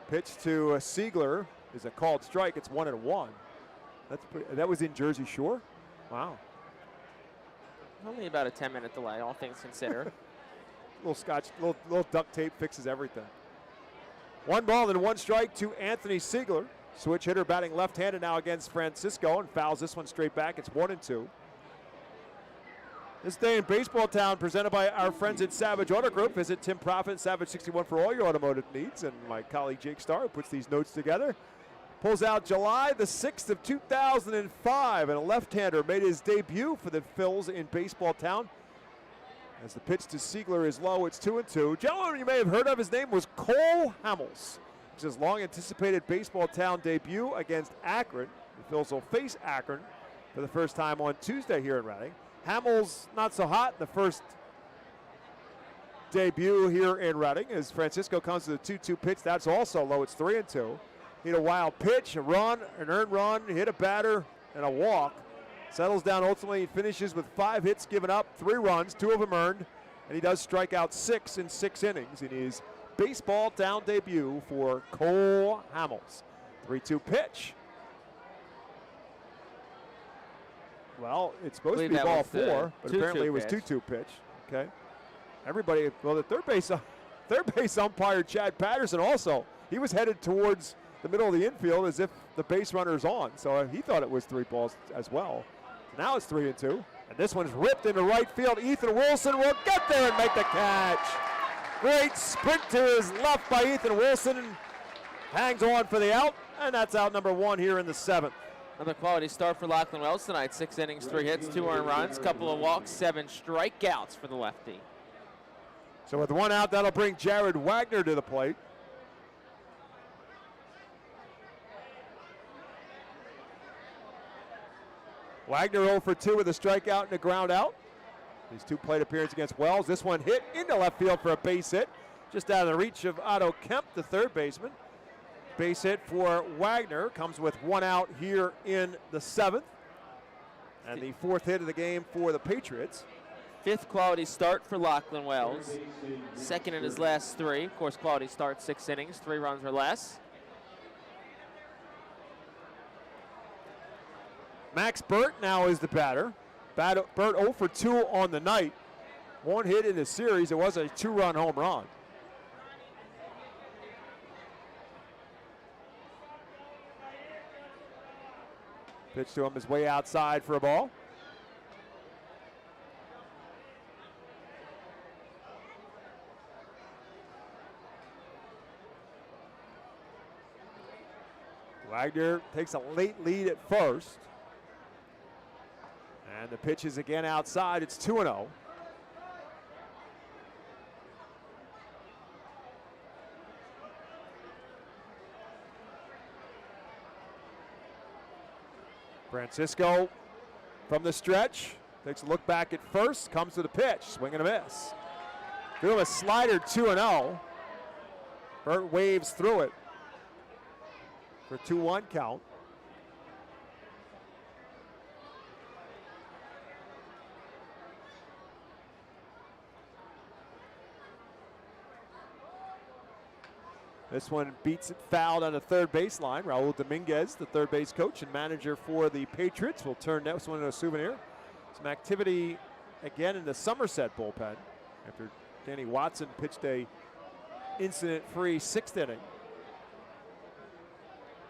Pitch to Siegler is a called strike. It's 1-1. That was in Jersey Shore? Wow. Only about a 10-minute delay, all things considered. little duct tape fixes everything. 1 ball and 1 strike to Anthony Siegler. Switch hitter batting left-handed now against Francisco and fouls this one straight back. It's 1-2. This day in Baseball Town presented by our friends at Savage Auto Group. Visit Tim Profit, Savage 61 for all your automotive needs. And my colleague Jake Starr, who puts these notes together, pulls out July the 6th of 2005. And a left-hander made his debut for the Phils in Baseball Town. As the pitch to Siegler is low, it's 2-2. Gentlemen you may have heard of, his name was Cole Hamels. It's his long-anticipated Baseball Town debut against Akron. The Phils will face Akron for the first time on Tuesday here in Reading. Hamels not so hot the first debut here in Reading as Francisco comes to the 2-2 pitch. That's also low. It's 3-2. Hit a wild pitch, a run, an earned run, hit a batter, and a walk. Settles down ultimately. He finishes with 5 hits given up, 3 runs, 2 of them earned, and he does strike out 6 in 6 innings in his baseball down debut for Cole Hamels. 3-2 pitch. Well, it's supposed to be ball 4, but apparently it was 2-2 pitch. Okay. Everybody, well, the third base umpire Chad Patterson also, he was headed towards the middle of the infield as if the base runner's on. So he thought it was 3 balls as well. So now it's 3-2. And this one's ripped into right field. Ethan Wilson will get there and make the catch. Great sprint to his left by Ethan Wilson. Hangs on for the out, and that's out number 1 here in the 7th. Another quality start for Lachlan Wells tonight. 6 innings, 3 hits, 2 earned runs, couple of walks, 7 strikeouts for the lefty. So with 1 out, that'll bring Jared Wagner to the plate. Wagner 0 for 2 with a strikeout and a ground out. His 2 plate appearance against Wells. This one hit into left field for a base hit. Just out of the reach of Otto Kemp, the third baseman. Base hit for Wagner comes with 1 out here in the 7th. And the 4th hit of the game for the Patriots. 5th quality start for Lachlan Wells. 2nd in his last 3. Of course, quality start, 6 innings, 3 runs or less. Max Burt now is the batter. Burt 0 for 2 on the night. 1 hit in the series. It was a 2-run home run. Pitch to him is way outside for a ball. Wagner takes a late lead at first. And the pitch is again outside. It's 2-0. Francisco from the stretch. Takes a look back at first. Comes to the pitch. Swing and a miss. Threw a slider 2-0. Burt waves through it for 2-1 count. This one beats it fouled on the third baseline. Raul Dominguez, the third base coach and manager for the Patriots, will turn this one into a souvenir. Some activity again in the Somerset bullpen after Danny Watson pitched a incident-free 6th inning.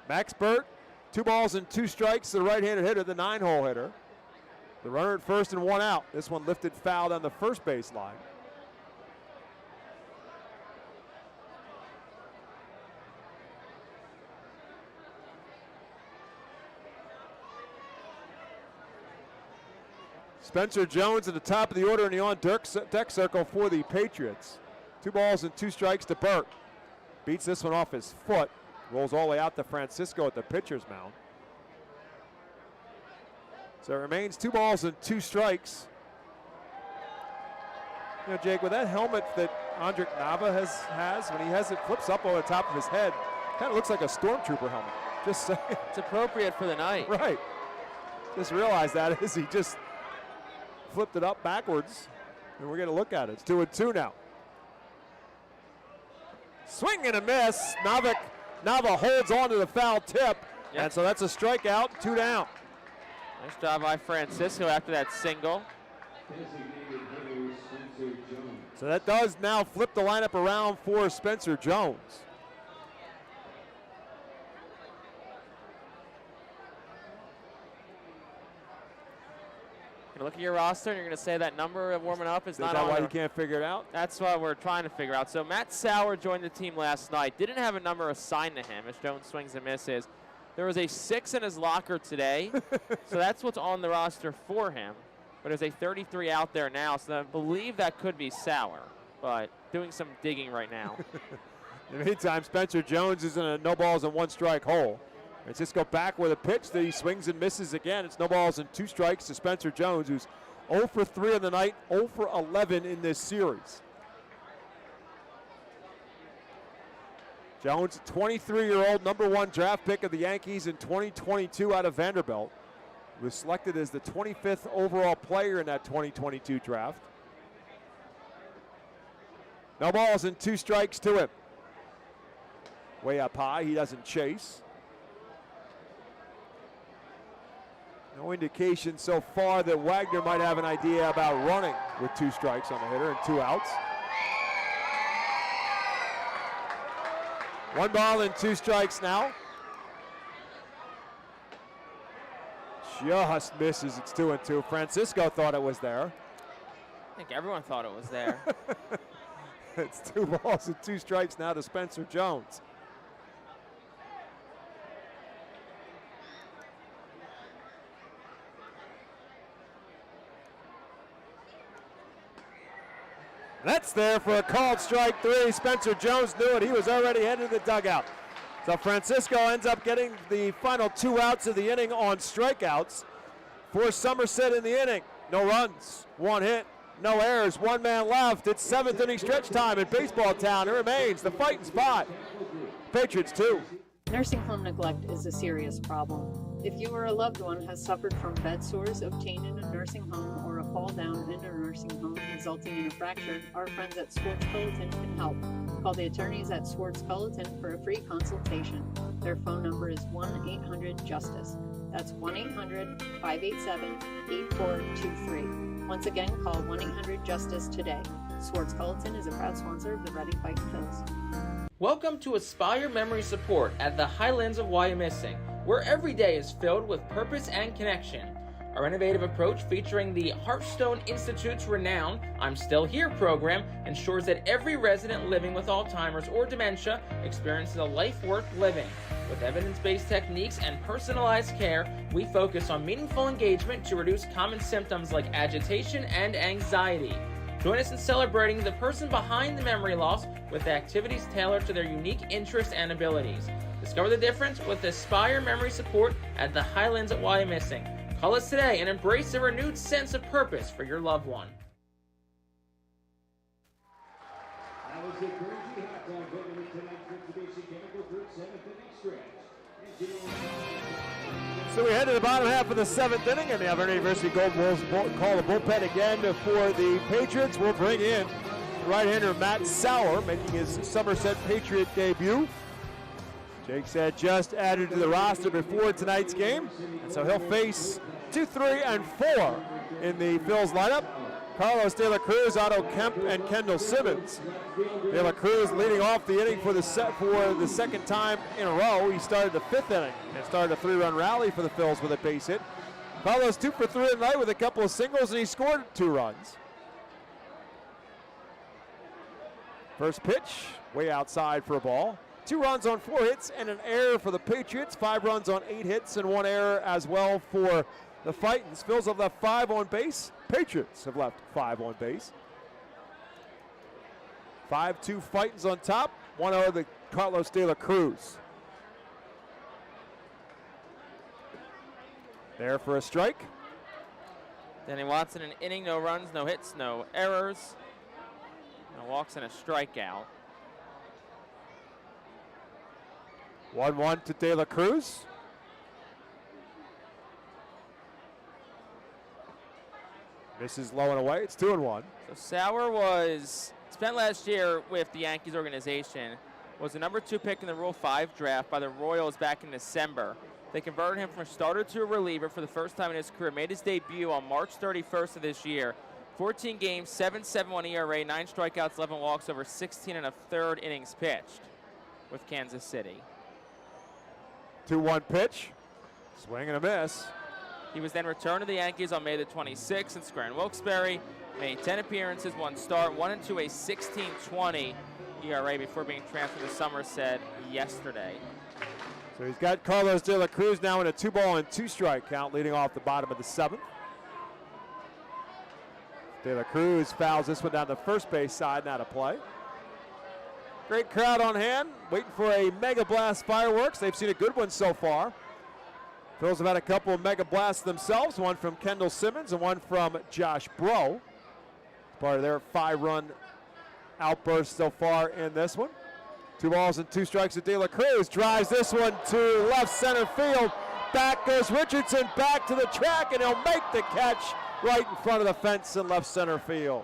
Max Burt, 2 balls and 2 strikes, the right-handed hitter, the 9-hole hitter. The runner at first and 1 out. This one lifted fouled on the first baseline. Spencer Jones at the top of the order in the on-deck circle for the Patriots. 2 balls and 2 strikes to Burt. Beats this one off his foot. Rolls all the way out to Francisco at the pitcher's mound. So it remains 2 balls and 2 strikes. You know, Jake, with that helmet that Andrik Nava has, when he has it flips up over the top of his head, kind of looks like a stormtrooper helmet. Just saying. It's appropriate for the night. Right. Just realized that as he just flipped it up backwards, and we're going to look at it. It's 2-2 now. Swing and a miss. Nava holds on to the foul tip, and so that's a strikeout, 2 down. Nice job by Francisco after that single. So that does now flip the lineup around for Spencer Jones. Look at your roster, and you're going to say that number of warming up is not on. Is that why you can't figure it out? That's what we're trying to figure out. So Matt Sauer joined the team last night. Didn't have a number assigned to him as Jones swings and misses. There was a 6 in his locker today, so that's what's on the roster for him. But there's a 33 out there now, so I believe that could be Sauer, but doing some digging right now. In the meantime, Spencer Jones is in a no balls and 1 strike hole. Francisco back with a pitch that he swings and misses again. It's no balls and 2 strikes to Spencer Jones, who's 0 for 3 on the night, 0 for 11 in this series. Jones, 23-year-old #1 draft pick of the Yankees in 2022 out of Vanderbilt. Was selected as the 25th overall player in that 2022 draft. No balls and 2 strikes to him. Way up high, he doesn't chase. No indication so far that Wagner might have an idea about running with 2 strikes on the hitter and 2 outs. 1 ball and 2 strikes now. Just misses, it's 2-2. Francisco thought it was there. I think everyone thought it was there. It's 2 balls and 2 strikes now to Spencer Jones. That's there for a called strike 3. Spencer Jones knew it. He was already headed to the dugout. So Francisco ends up getting the final 2 outs of the inning on strikeouts for Somerset in the inning. No runs, 1 hit, no errors, 1 man left. It's 7th inning stretch time in Baseball Town. It remains the Fightin' spot. Patriots 2. Nursing home neglect is a serious problem. If you or a loved one has suffered from bed sores obtained in a nursing home or a fall down in a nursing home resulting in a fracture, our friends at Swartz Culleton can help. Call the attorneys at Swartz Culleton for a free consultation. Their phone number is 1-800-JUSTICE. That's 1-800-587-8423. Once again, call 1-800-JUSTICE today. Swartz Culleton is a proud sponsor of the Ready Fightin' Phils. Welcome to Aspire Memory Support at the Highlands of Wyomissing, where every day is filled with purpose and connection. Our innovative approach featuring the Hearthstone Institute's renowned I'm Still Here program ensures that every resident living with Alzheimer's or dementia experiences a life worth living. With evidence-based techniques and personalized care, we focus on meaningful engagement to reduce common symptoms like agitation and anxiety. Join us in celebrating the person behind the memory loss with activities tailored to their unique interests and abilities. Discover the difference with Aspire Memory Support at the Highlands at Wyomissing. Call us today and embrace a renewed sense of purpose for your loved one. That was the Crazy Hot Dog winner of tonight's Mitsubishi Chemical Group 7th inning stretch. So we head to the bottom half of the 7th inning, and the Auburn University Gold Wolves call the bullpen again for the Patriots. We'll bring in right-hander Matt Sauer, making his Somerset Patriot debut. Jake said just added to the roster before tonight's game, and so he'll face 2, 3, and 4 in the Phil's lineup. Carlos De La Cruz, Otto Kemp, and Kendall Simmons. De La Cruz leading off the inning for the second time in a row. He started the 5th inning and started a 3-run rally for the Phils with a base hit. Carlos 2 for 3 tonight with a couple of singles, and he scored 2 runs. First pitch, way outside for a ball. 2 runs on 4 hits and an error for the Patriots. 5 runs on 8 hits and 1 error as well for the Fightins. Phils have left 5 on base. Patriots have left 5 on base. 5-2 Fightins on top. 1-0 the Carlos De La Cruz. There for a strike. Danny Watson, an inning, no runs, no hits, no errors. No walks and a strikeout. 1-1 to De La Cruz. Misses low and away. It's 2-1. So Sauer was spent last year with the Yankees organization. Was the number 2 pick in the Rule 5 draft by the Royals back in December. They converted him from a starter to a reliever for the first time in his career. Made his debut on March 31st of this year. 14 games, 7.71 ERA, 9 strikeouts, 11 walks over 16 1/3 innings pitched with Kansas City. 2-1 pitch. Swing and a miss. He was then returned to the Yankees on May the 26th in Scranton Wilkes-Barre. Made 10 appearances, 1 start, 1-2, a 16.20 ERA before being transferred to Somerset yesterday. So he's got Carlos De La Cruz now in a 2-ball and 2-strike count, leading off the bottom of the 7th. De La Cruz fouls this one down the first base side, not a play. Great crowd on hand, waiting for a Mega Blast fireworks. They've seen a good one so far. Phils have had a couple of Mega Blasts themselves, one from Kendall Simmons and one from Josh Bro. Part of their 5-run outburst so far in this one. 2 balls and 2 strikes to De La Cruz. Drives this one to left center field. Back goes Richardson, back to the track, and he'll make the catch right in front of the fence in left center field.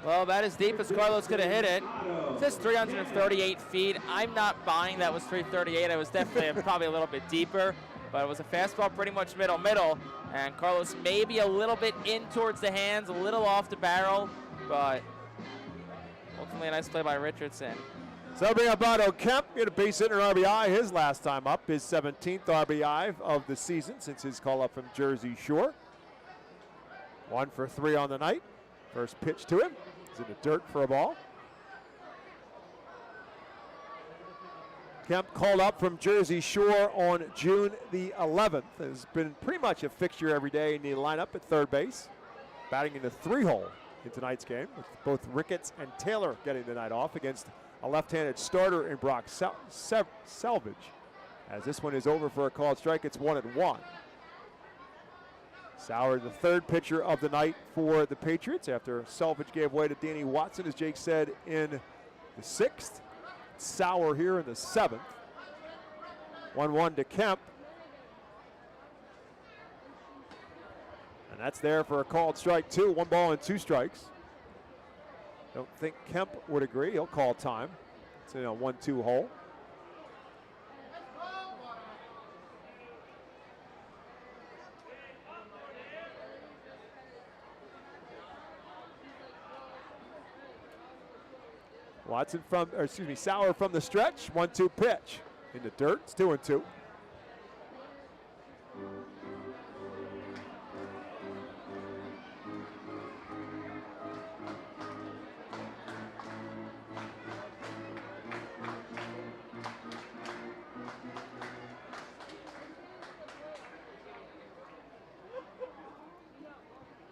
Well, about as deep as Carlos could have hit it. It says 338 feet. I'm not buying that was 338. It was definitely probably a little bit deeper, but it was a fastball pretty much middle, and Carlos maybe a little bit in towards the hands, a little off the barrel, but ultimately a nice play by Richardson. So that'll bring up Otto Kemp, get a base hit and an RBI his last time up, his 17th RBI of the season since his call up from Jersey Shore. 1 for 3 on the night. First pitch to him. He's in the dirt for a ball. Kemp called up from Jersey Shore on June the 11th. Has been pretty much a fixture every day in the lineup at third base. Batting in the 3-hole in tonight's game, with both Ricketts and Taylor getting the night off against a left-handed starter in Brock Selvage. As this one is over for a called strike, it's 1-1. Sauer, the third pitcher of the night for the Patriots after Selvage gave way to Danny Watson, as Jake said, in the 6th. Sauer here in the 7th. 1-1 to Kemp. And that's there for a called strike 2. 1 ball and 2 strikes. Don't think Kemp would agree. He'll call time. It's in a 1-2 hole. Sauer from the stretch. 1-2 pitch. In the dirt. It's 2-2.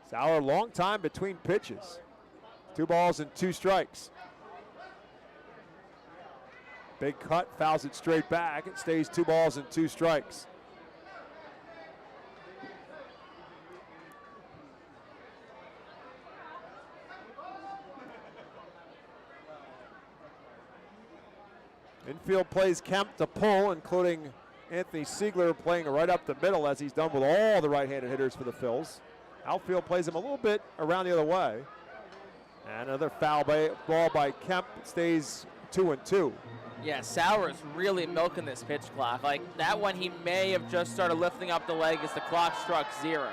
Sauer, long time between pitches. 2 balls and 2 strikes. Big cut, fouls it straight back. It stays 2 balls and 2 strikes. Infield plays Kemp to pull, including Anthony Siegler playing right up the middle, as he's done with all the right-handed hitters for the Phils. Outfield plays him a little bit around the other way. And another foul ball by Kemp. It stays 2-2. Yeah, Sauer's really milking this pitch clock. Like that one, he may have just started lifting up the leg as the clock struck 0.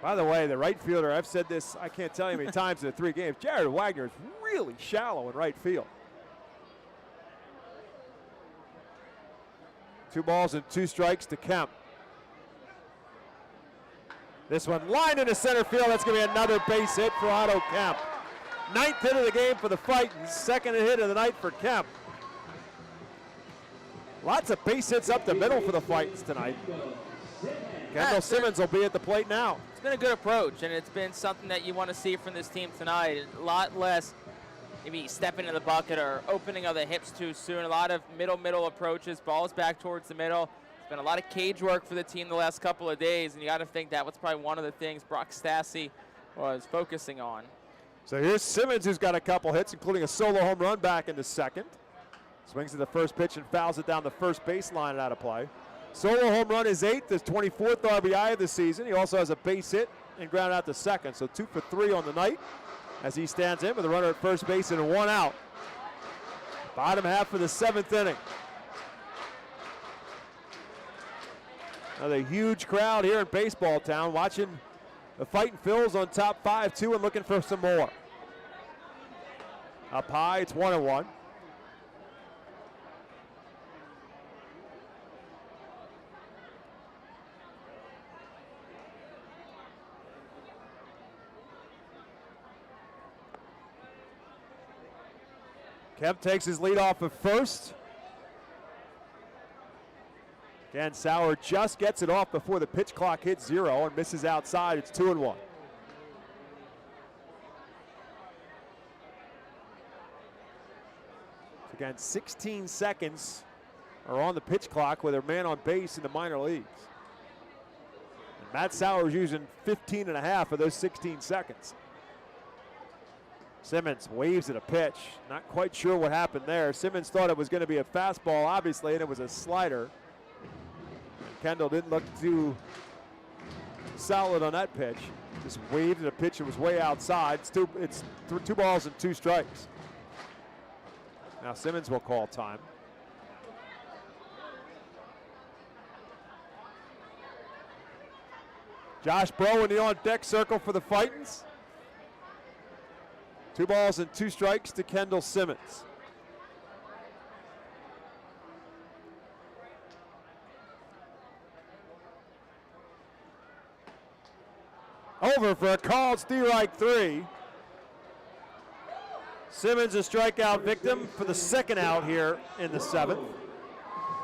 By the way, the right fielder, I've said this, I can't tell you how many times in the 3 games, Jared Wagner is really shallow in right field. 2 balls and 2 strikes to Kemp. This one lined into center field. That's going to be another base hit for Otto Kemp. 9th hit of the game for the Fightins. 2nd hit of the night for Kemp. Lots of base hits up the middle for the Fightins tonight. Kendall Simmons will be at the plate now. It's been a good approach, and it's been something that you want to see from this team tonight. A lot less maybe stepping in the bucket or opening of the hips too soon. A lot of middle approaches, balls back towards the middle. It's been a lot of cage work for the team the last couple of days, and you got to think that was probably one of the things Brock Stassi was focusing on. So here's Simmons, who's got a couple hits, including a solo home run back in the 2nd. Swings at the first pitch and fouls it down the first baseline and out of play. Solo home run is 8th, his 24th RBI of the season. He also has a base hit and ground out to 2nd, so 2 for 3 on the night as he stands in with a runner at first base and 1 out. Bottom half of the 7th inning. Another huge crowd here in Baseball Town watching the Fightin' Phils on top 5-2 and looking for some more. Up high, it's 1-1. Kemp takes his lead off of first. Again, Sauer just gets it off before the pitch clock hits 0 and misses outside. It's 2-1. Again, 16 seconds are on the pitch clock with a man on base in the minor leagues. And Matt Sauer's using 15 and a half of those 16 seconds. Simmons waves at a pitch. Not quite sure what happened there. Simmons thought it was going to be a fastball, obviously, and it was a slider. And Kendall didn't look too solid on that pitch. Just waved at a pitch that was way outside. It's 2 balls and 2 strikes. Now Simmons will call time. Josh Bro in the on-deck circle for the Fightins. 2 balls and 2 strikes to Kendall Simmons. Over for a called strike 3. Simmons a strikeout victim for the second out here in the 7th.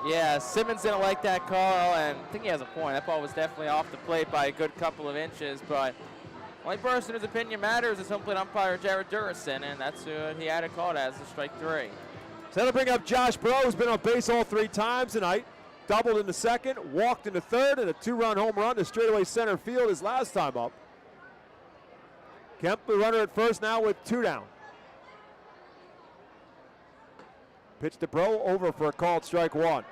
Yeah, Simmons didn't like that call, and I think he has a point. That ball was definitely off the plate by a good couple of inches, but only person whose opinion matters is home plate umpire Jared Durison, and that's who he had it called as a strike 3. So that'll bring up Josh Bro, who's been on base all 3 times tonight. Doubled in the second, walked in the third, and a 2-run home run to straightaway center field his last time up. Kemp, the runner at first now with 2 down. Pitch to Bro, over for a called strike 1.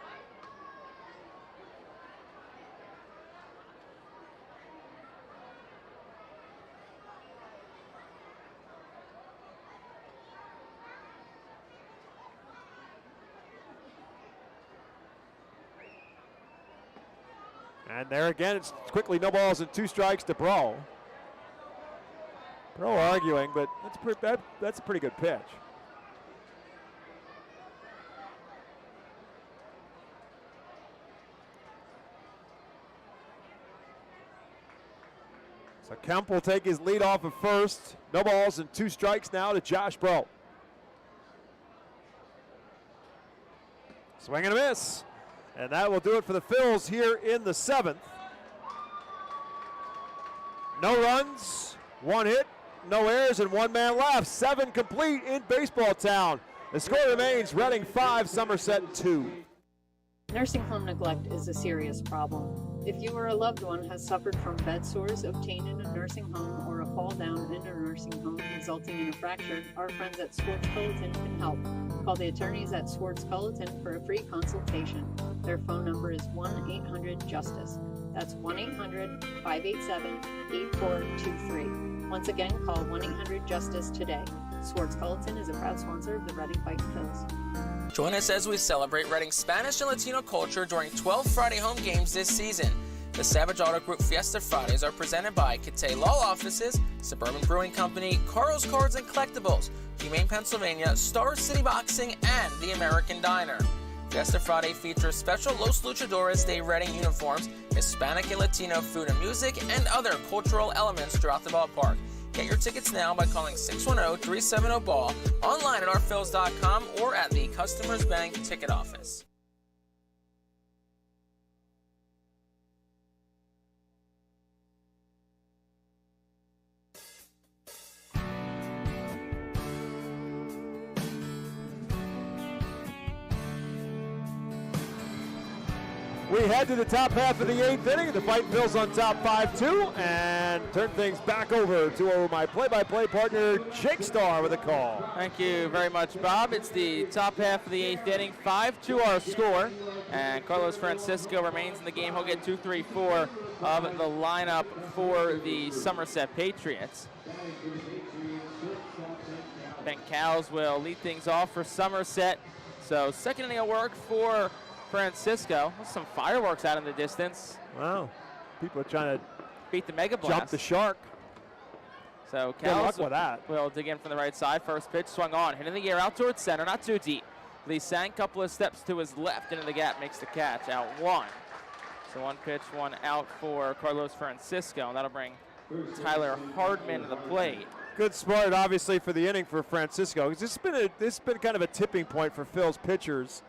And there again, it's quickly no balls and 2 strikes to Bro. Bro arguing, but that's a pretty good pitch. So Kemp will take his lead off of first. No balls and 2 strikes now to Josh Bro. Swing and a miss. And that will do it for the Phils here in the 7th. No runs, 1 hit, no errors, and 1 man left. 7 complete in Baseball Town. The score remains Reading 5, Somerset 2. Nursing home neglect is a serious problem. If you or a loved one has suffered from bed sores obtained in a nursing home or a fall down in a nursing home resulting in a fracture, our friends at Swartz Culleton can help. Call the attorneys at Swartz Culleton for a free consultation. Their phone number is 1-800-JUSTICE. That's 1-800-587-8423. Once again, call 1-800-JUSTICE today. Swartz Culleton is a proud sponsor of the Reading Fightin' Phils. Join us as we celebrate Reading's Spanish and Latino culture during 12 Friday home games this season. The Savage Auto Group Fiesta Fridays are presented by Catay Law Offices, Suburban Brewing Company, Carl's Cards and Collectibles, Humane Pennsylvania, Star City Boxing, and the American Diner. Fiesta Friday features special Los Luchadores de Reading uniforms, Hispanic and Latino food and music, and other cultural elements throughout the ballpark. Get your tickets now by calling 610-370-BALL, online at ourphils.com, or at the Customers Bank ticket office. We head to the top half of the 8th inning. The Fightin' Phils on top 5-2, and turn things back over to my play-by-play partner, Jake Starr, with a call. Thank you very much, Bob. It's the top half of the 8th inning. 5-2 our score, and Carlos Francisco remains in the game. He'll get 2, 3, 4 of the lineup for the Somerset Patriots. Ben Cowles will lead things off for Somerset. So second inning of work for Francisco. Some fireworks out in the distance. Wow. People are trying to beat the Mega Blast. Jump the shark. So Good luck with that. Will dig in from the right side. First pitch swung on. Hit in the air out towards center. Not too deep. Lee Sang, couple of steps to his left into the gap. Makes the catch. Out 1. So 1 pitch, 1 out for Carlos Francisco. And that'll bring Tyler Hardman to the plate. Good start, obviously, for the inning for Francisco. This has been kind of a tipping point for Phil's pitchers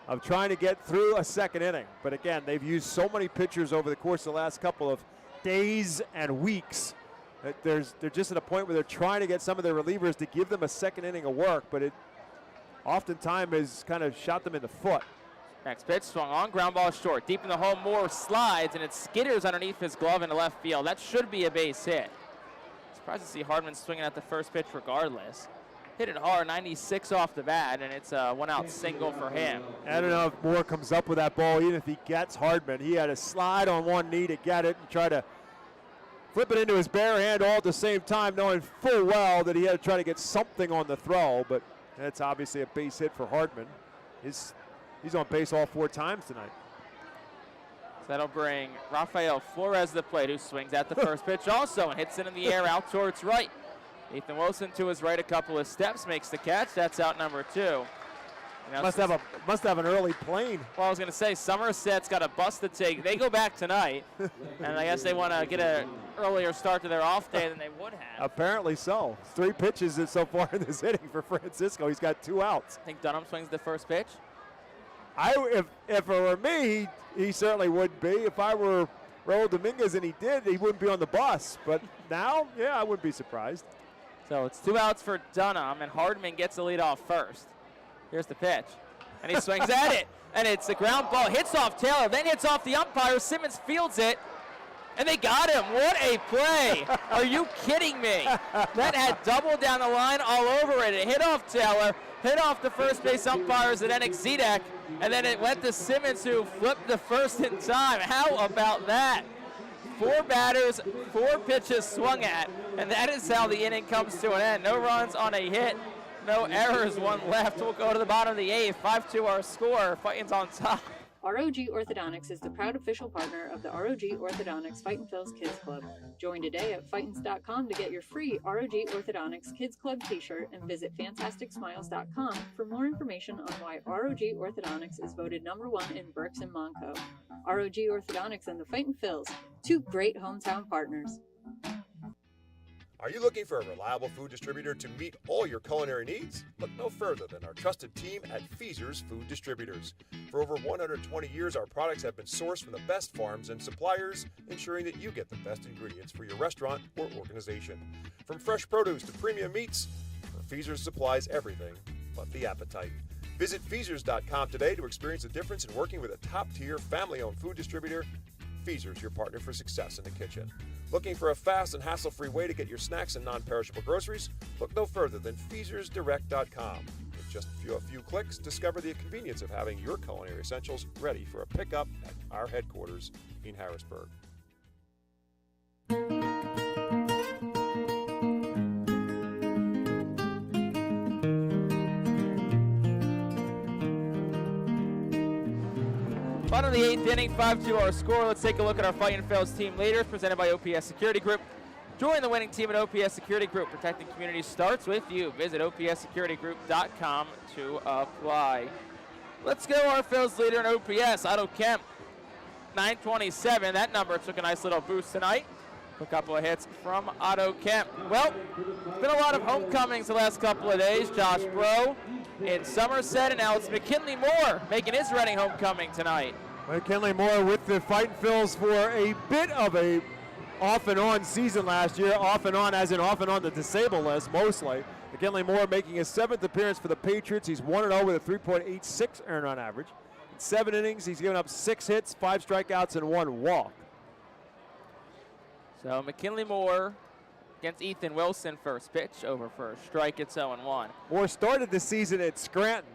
of trying to get through a second inning. But again, they've used so many pitchers over the course of the last couple of days and weeks that they're just at a point where they're trying to get some of their relievers to give them a second inning of work, but it oftentimes has kind of shot them in the foot. Next pitch swung on, ground ball short. Deep in the hole, Moore slides, and it skitters underneath his glove into left field. That should be a base hit. Surprised to see Hardman swinging at the first pitch regardless. Hit it hard, 96 off the bat, and it's a one-out single for him. I don't know if Moore comes up with that ball, even if he gets Hardman. He had to slide on one knee to get it and try to flip it into his bare hand all at the same time, knowing full well that he had to try to get something on the throw, but that's obviously a base hit for Hardman. He's on base all 4 times tonight. So that'll bring Rafael Flores to the plate, who swings at the first pitch also and hits it in the air out towards right. Ethan Wilson to his right a couple of steps, makes the catch. That's out number 2. Must have an early plane. Well, I was going to say, Somerset's got a bus to take. They go back tonight, and I guess they want to get an earlier start to their off day than they would have. Apparently so. 3 pitches so far in this inning for Francisco. He's got 2 outs. I think Dunham swings the first pitch. If it were me, he certainly would be. If I were Raul Dominguez and he did, he wouldn't be on the bus. But now, yeah, I wouldn't be surprised. So it's 2 outs for Dunham, and Hardman gets the lead off first. Here's the pitch, and he swings at it, and it's a ground ball. Hits off Taylor, then hits off the umpire. Simmons fields it, and they got him. What a play. Are you kidding me? That had double down the line all over it. It hit off Taylor, hit off the first base umpires at Enik Zedek, and then it went to Simmons, who flipped the first in time. How about that? 4 batters, 4 pitches swung at, and that is how the inning comes to an end. No runs on a hit, no errors, 1 left. We'll go to the bottom of the 8th. 5-2 our score. Fightin's on top. ROG Orthodontics is the proud official partner of the ROG Orthodontics Fightin' Phil's Kids Club. Join today at Fightins.com to get your free ROG Orthodontics Kids Club t-shirt, and visit FantasticSmiles.com for more information on why ROG Orthodontics is voted #1 in Berks and Monco. ROG Orthodontics and the Fightin' Phils, 2 great hometown partners. Are you looking for a reliable food distributor to meet all your culinary needs? Look no further than our trusted team at Feaser's Food Distributors. For over 120 years, our products have been sourced from the best farms and suppliers, ensuring that you get the best ingredients for your restaurant or organization. From fresh produce to premium meats, Feaser's supplies everything but the appetite. Visit Feasers.com today to experience the difference in working with a top-tier, family-owned food distributor. Feaser's, your partner for success in the kitchen. Looking for a fast and hassle-free way to get your snacks and non-perishable groceries? Look no further than FeasersDirect.com. With just a few clicks, discover the convenience of having your culinary essentials ready for a pickup at our headquarters in Harrisburg. Bottom of the 8th inning, 5-2 our score. Let's take a look at our Fightin' Phil's team leaders, presented by OPS Security Group. Join the winning team at OPS Security Group. Protecting communities starts with you. Visit OPSSecurityGroup.com to apply. Let's go our Phil's leader in OPS, Otto Kemp. 927. That number took a nice little boost tonight. A couple of hits from Otto Kemp. Well, been a lot of homecomings the last couple of days. Josh Bro in Somerset, and now it's McKinley Moore making his running homecoming tonight. McKinley Moore with the Fightin' Phils for a bit of a off and on season last year. Off and on as in off and on the disabled list mostly. McKinley Moore making his 7th appearance for the Patriots. He's 1-0 with a 3.86 earned run average. In 7 innings, he's given up 6 hits, 5 strikeouts, and 1 walk. So McKinley Moore against Ethan Wilson, first pitch, over for a strike. It's 0-1. Moore started the season at Scranton,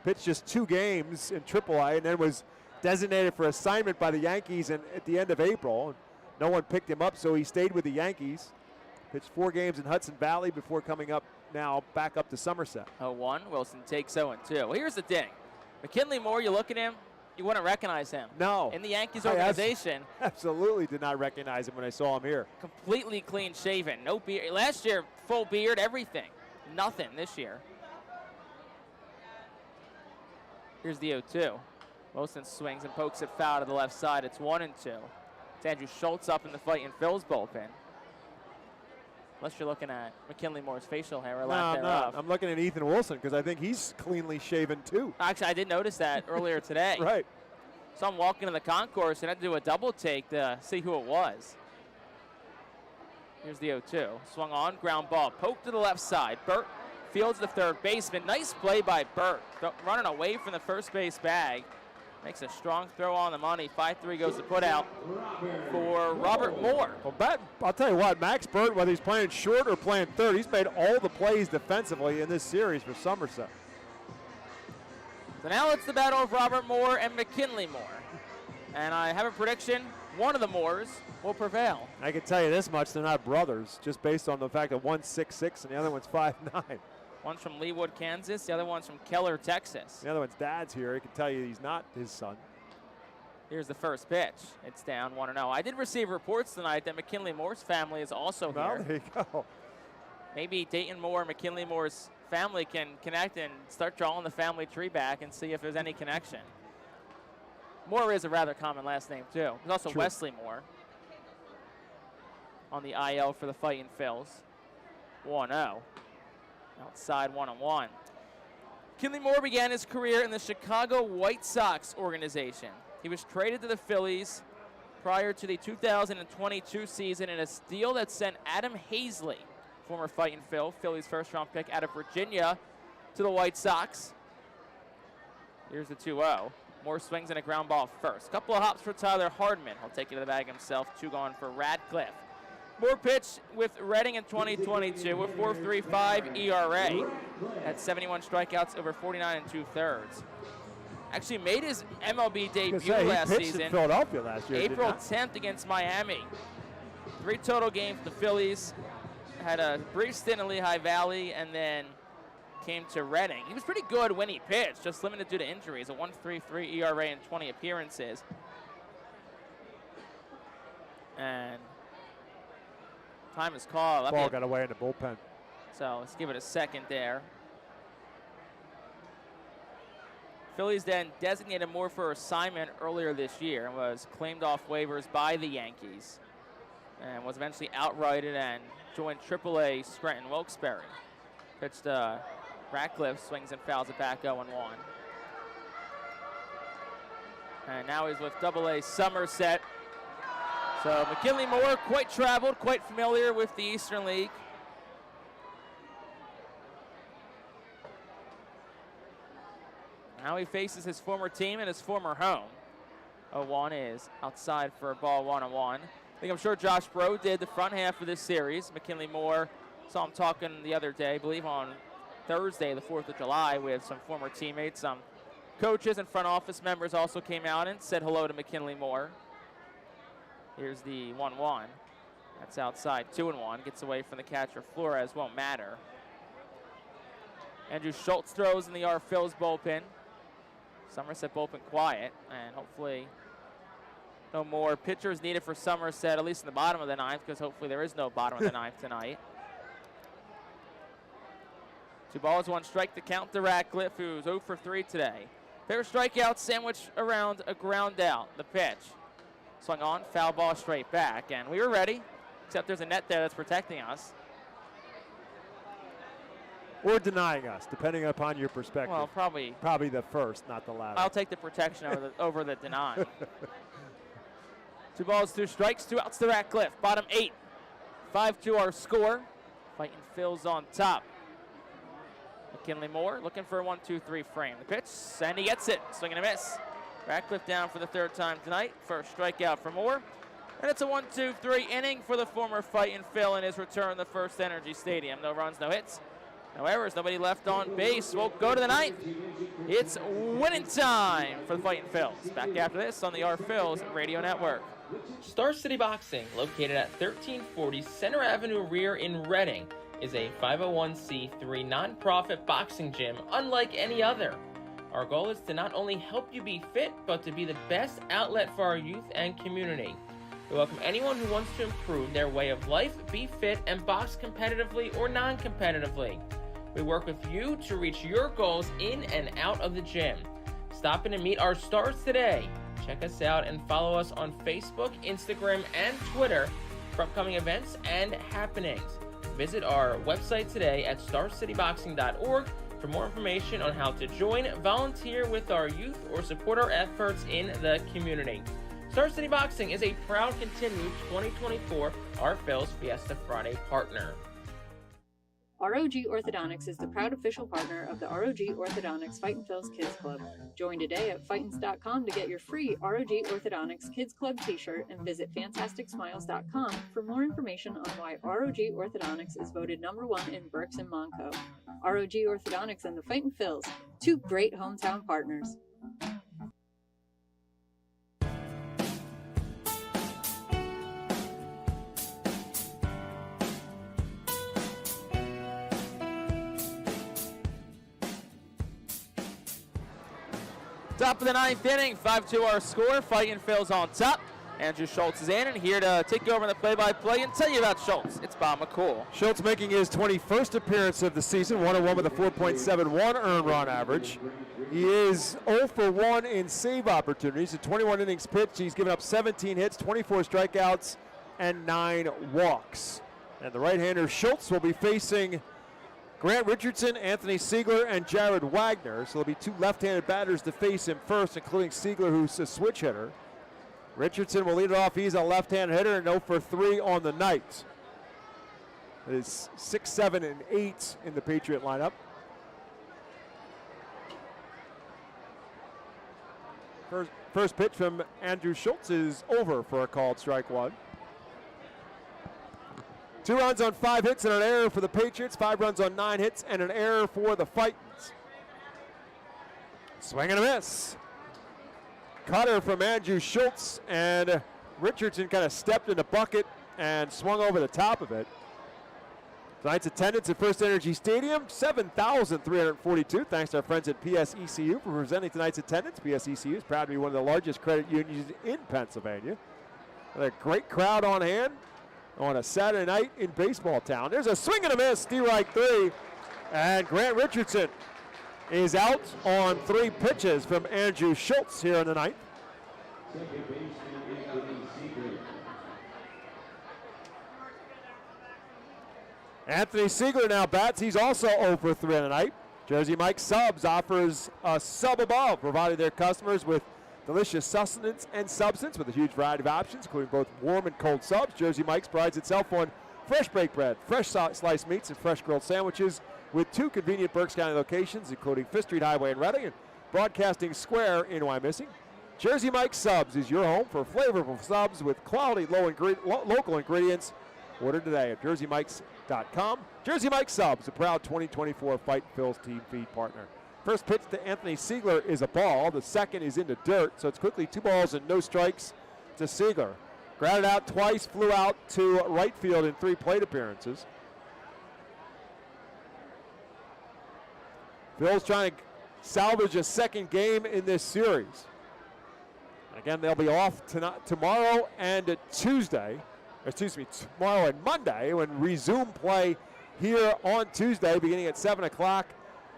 pitched just 2 games in AAA, and then was designated for assignment by the Yankees at the end of April. No one picked him up, so he stayed with the Yankees. Pitched 4 games in Hudson Valley before coming up now back up to Somerset. 0-1. Wilson takes 0-2. Well, here's the thing. McKinley Moore, you look at him, you wouldn't recognize him. No. In the Yankees organization. I absolutely did not recognize him when I saw him here. Completely clean shaven. No beard. Last year, full beard, everything. Nothing this year. Here's the 0-2. Wilson swings and pokes it foul to the left side. It's 1-2. It's Andrew Schultz up in the Fightin' Phil's bullpen. Unless you're looking at McKinley Moore's facial hair or lack thereof. I'm looking at Ethan Wilson because I think he's cleanly shaven too. Actually, I did notice that earlier today. Right. So I'm walking to the concourse and had to do a double take to see who it was. Here's the 0-2. Swung on, ground ball, poked to the left side. Burt fields the third baseman. Nice play by Burt, running away from the first base bag. Makes a strong throw on the money. 5-3 goes to put out for Robert Moore. Well, I'll tell you what, Max Burt, whether he's playing short or playing third, he's made all the plays defensively in this series for Somerset. So now it's the battle of Robert Moore and McKinley Moore. And I have a prediction, one of the Moores will prevail. I can tell you this much, they're not brothers, just based on the fact that one's 6'6" and the other one's 5'9". One's from Leawood, Kansas. The other one's from Keller, Texas. The other one's dad's here. I can tell you he's not his son. Here's the first pitch. It's down 1-0. I did receive reports tonight that McKinley Moore's family is also here. There you go. Maybe Dayton Moore and McKinley Moore's family can connect and start drawing the family tree back and see if there's any connection. Moore is a rather common last name, too. There's also True. Wesley Moore on the IL for the Fightin' Phils. 1-0. Outside 1-1. McKinley Moore began his career in the Chicago White Sox organization. He was traded to the Phillies prior to the 2022 season in a deal that sent Adam Hazley, former Fightin' Phil, Phillies first-round pick out of Virginia, to the White Sox. Here's the 2-0. Moore swings in a ground ball first. Couple of hops for Tyler Hardman. He'll take it to the bag himself. 2 gone for Radcliffe. Moore pitched with Reading in 2022 with 4.35 ERA. Had 71 strikeouts over 49 2/3. Actually made his MLB debut last season. In Philadelphia last year. April 10th against Miami. 3 total games for the Phillies. Had a brief stint in Lehigh Valley and then came to Reading. He was pretty good when he pitched, just limited due to injuries. A 1.33 ERA in 20 appearances. And time is called. Ball got away in the bullpen. So let's give it a second there. Phillies then designated Moore for assignment earlier this year and was claimed off waivers by the Yankees and was eventually outrighted and joined AAA Scranton Wilkes-Barre. Pitched Ratcliffe, swings and fouls it back 0-1. And now he's with AA Somerset. So McKinley Moore, quite traveled, quite familiar with the Eastern League. Now he faces his former team and his former home. 0-1 is outside for a ball 1-1. I'm sure Josh Bro did the front half of this series. McKinley Moore, saw him talking the other day, I believe on Thursday, the 4th of July, with some former teammates. Some coaches and front office members also came out and said hello to McKinley Moore. Here's the 1-1. That's outside, 2-1. Gets away from the catcher. Flores won't matter. Andrew Schultz throws in the Phil's bullpen. Somerset bullpen quiet, and hopefully no more pitchers needed for Somerset, at least in the bottom of the 9th, because hopefully there is no bottom of the 9th tonight. 2 balls, 1 strike to count to Ratcliffe, who's 0 for 3 today. Pair of strikeouts sandwiched around a ground out. The pitch. Swung on, foul ball straight back, and we were ready, except there's a net there that's protecting us. Or denying us, depending upon your perspective. Well, probably the first, not the latter. I'll take the protection over the denying. 2 balls, 2 strikes, 2 outs to Ratcliffe. Bottom 8. 5-2 our score. Fightin' Phil's on top. McKinley Moore looking for a 1-2-3 frame. The pitch, and he gets it. Swing and a miss. Ratcliffe down for the 3rd time tonight. First strikeout for Moore. And it's a 1-2-3 inning for the former Fightin' Phil in his return to FirstEnergy Stadium. No runs, no hits, no errors, nobody left on base. We'll go to the 9th. It's winning time for the Fightin' Phils. Back after this on the Phils Radio Network. Star City Boxing, located at 1340 Center Avenue Rear in Reading, is a 501c3 nonprofit boxing gym unlike any other. Our goal is to not only help you be fit, but to be the best outlet for our youth and community. We welcome anyone who wants to improve their way of life, be fit, and box competitively or non-competitively. We work with you to reach your goals in and out of the gym. Stop in and meet our stars today. Check us out and follow us on Facebook, Instagram, and Twitter for upcoming events and happenings. Visit our website today at starcityboxing.org for more information on how to join, volunteer with our youth, or support our efforts in the community. Star City Boxing is a proud continued 2024 Phil's Fiesta Friday partner. ROG Orthodontics is the proud official partner of the ROG Orthodontics Fightin' Phil's Kids Club. Join today at Fightins.com to get your free ROG Orthodontics Kids Club t-shirt and visit FantasticSmiles.com for more information on why ROG Orthodontics is voted #1 in Berks and Monco. ROG Orthodontics and the Fightin' Phils, two great hometown partners. Top of the 9th inning, 5-2 our score. Fightin' Phil's on top. Andrew Schultz is in and here to take over the play-by-play and tell you about Schultz. It's Bob McCool. Schultz making his 21st appearance of the season, 1-1 with a 4.71 earned run average. He is 0 for 1 in save opportunities. In 21 innings pitched, he's given up 17 hits, 24 strikeouts, and 9 walks. And the right-hander Schultz will be facing Grant Richardson, Anthony Siegler, and Jared Wagner. So there'll be 2 left-handed batters to face him first, including Siegler, who's a switch hitter. Richardson will lead it off. He's a left-handed hitter and 0 for 3 on the night. It is 6, 7, and 8 in the Patriot lineup. First pitch from Andrew Schultz is over for a called strike 1. 2 runs on 5 hits and an error for the Patriots. 5 runs on 9 hits and an error for the Fightins. Swing and a miss. Cutter from Andrew Schultz, and Richardson kind of stepped in the bucket and swung over the top of it. Tonight's attendance at FirstEnergy Stadium, 7,342. Thanks to our friends at PSECU for presenting tonight's attendance. PSECU is proud to be one of the largest credit unions in Pennsylvania. With a great crowd on hand on a Saturday night in baseball town. There's a swing and a miss, strike 3, and Grant Richardson is out on 3 pitches from Andrew Schultz here in the ninth. Anthony Siegler now bats. He's also 0 for 3 on the night. Jersey Mike Subs offers a sub above, providing their customers with delicious sustenance and substance with a huge variety of options, including both warm and cold subs. Jersey Mike's prides itself on fresh baked bread, fresh sliced meats, and fresh grilled sandwiches with 2 convenient Berks County locations, including Fifth Street Highway in Reading and Broadcasting Square in Wyomissing. Jersey Mike's Subs is your home for flavorful subs with quality local ingredients. Order today at jerseymikes.com. Jersey Mike's Subs, a proud 2024 Fightin' Phil's team feed partner. First pitch to Anthony Siegler is a ball. The second is into dirt, so it's quickly 2 balls and no strikes to Siegler. Grounded out twice, flew out to right field in 3 plate appearances. Phil's trying to salvage a second game in this series. Again, they'll be off tomorrow and Tuesday. Tomorrow and Monday when resume play here on Tuesday beginning at 7 o'clock.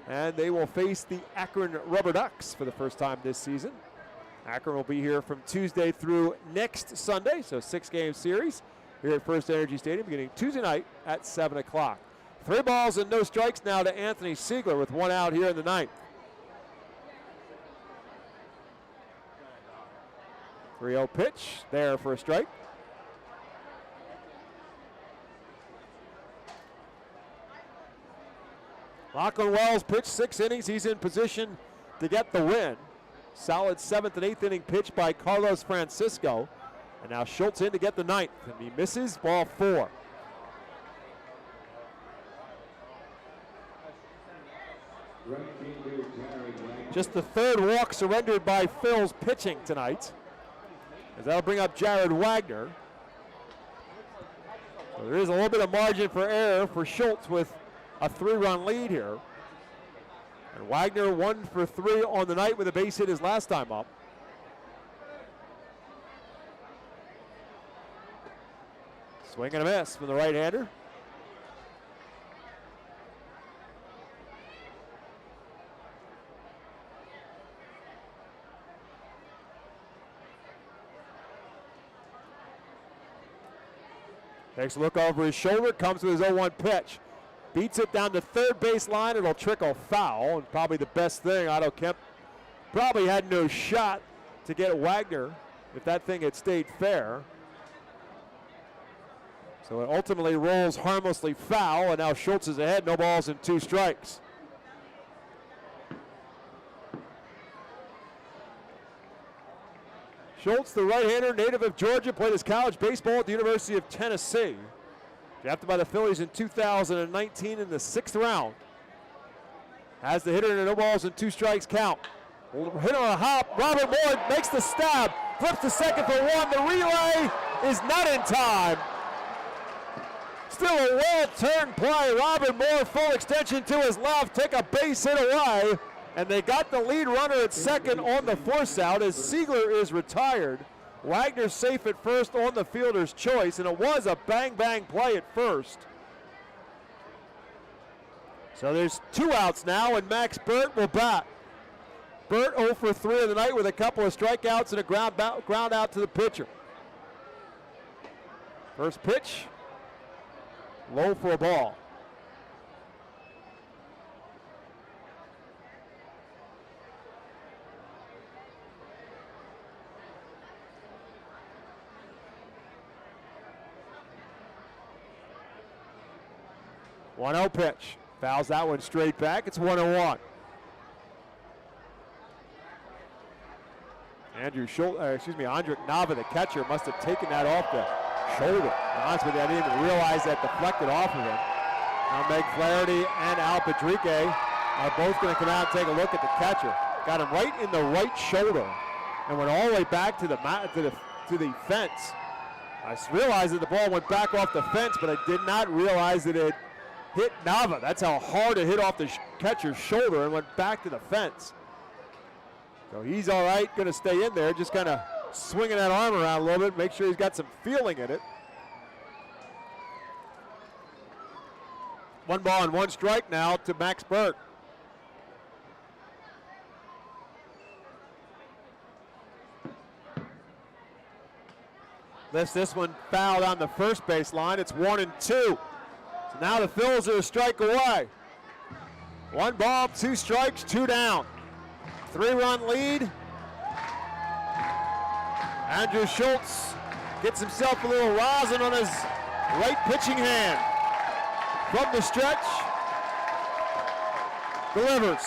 And they will face the Akron Rubber Ducks for the first time this season. Akron will be here from Tuesday through next Sunday, so 6-game series here at FirstEnergy Stadium beginning Tuesday night at 7 o'clock. 3 balls and no strikes now to Anthony Siegler with 1 out here in the ninth. 3-0 pitch there for a strike. Lachlan Wells pitched 6 innings. He's in position to get the win. Solid 7th and 8th inning pitch by Carlos Francisco. And now Schultz in to get the 9th. And he misses, ball 4. Just the 3rd walk surrendered by Phil's pitching tonight. As that'll bring up Jared Wagner. So there is a little bit of margin for error for Schultz with a 3-run lead here. And Wagner 1 for 3 on the night with a base hit his last time up. Swing and a miss from the right-hander. Takes a look over his shoulder, comes with his 0-1 pitch. Beats it down to 3rd base line. It'll trickle foul. And probably the best thing, Otto Kemp probably had no shot to get Wagner if that thing had stayed fair. So it ultimately rolls harmlessly foul, and now Schultz is ahead, no balls and 2 strikes. Schultz, the right-hander, native of Georgia, played his college baseball at the University of Tennessee. Drafted by the Phillies in 2019 in the 6th round. Has the hitter in a no balls and 2 strikes count. Hit on a hop. Robert Moore makes the stab. Flips to second for 1. The relay is not in time. Still a well-turned play. Robert Moore, full extension to his left. Take a base hit away. And they got the lead runner at second on the force out as Siegler is retired. Wagner safe at first on the fielder's choice, and it was a bang-bang play at first. So there's 2 outs now, and Max Burt will bat. Burt 0 for 3 of the night with a couple of strikeouts and a ground out to the pitcher. First pitch, low for a ball. One-0 pitch. Fouls that one straight back. It's 1-1. Andrick Nava, the catcher, must have taken that off the shoulder. To be honest with you, I didn't even realize that deflected off of him. Now Meg Flaherty and Al Padrique are both going to come out and take a look at the catcher. Got him right in the right shoulder and went all the way back to the fence. I realized that the ball went back off the fence, but I did not realize that it hit Nava. That's how hard it hit off the catcher's shoulder and went back to the fence. So he's all right, going to stay in there, just kind of swinging that arm around a little bit, make sure he's got some feeling in it. 1 ball and 1 strike now to Max Burt. This one fouled on the first base line. It's 1-2. So now the Phils are a strike away. 1 ball, 2 strikes, 2 down. 3-run lead. Andrew Schultz gets himself a little rosin on his right pitching hand. From the stretch, delivers.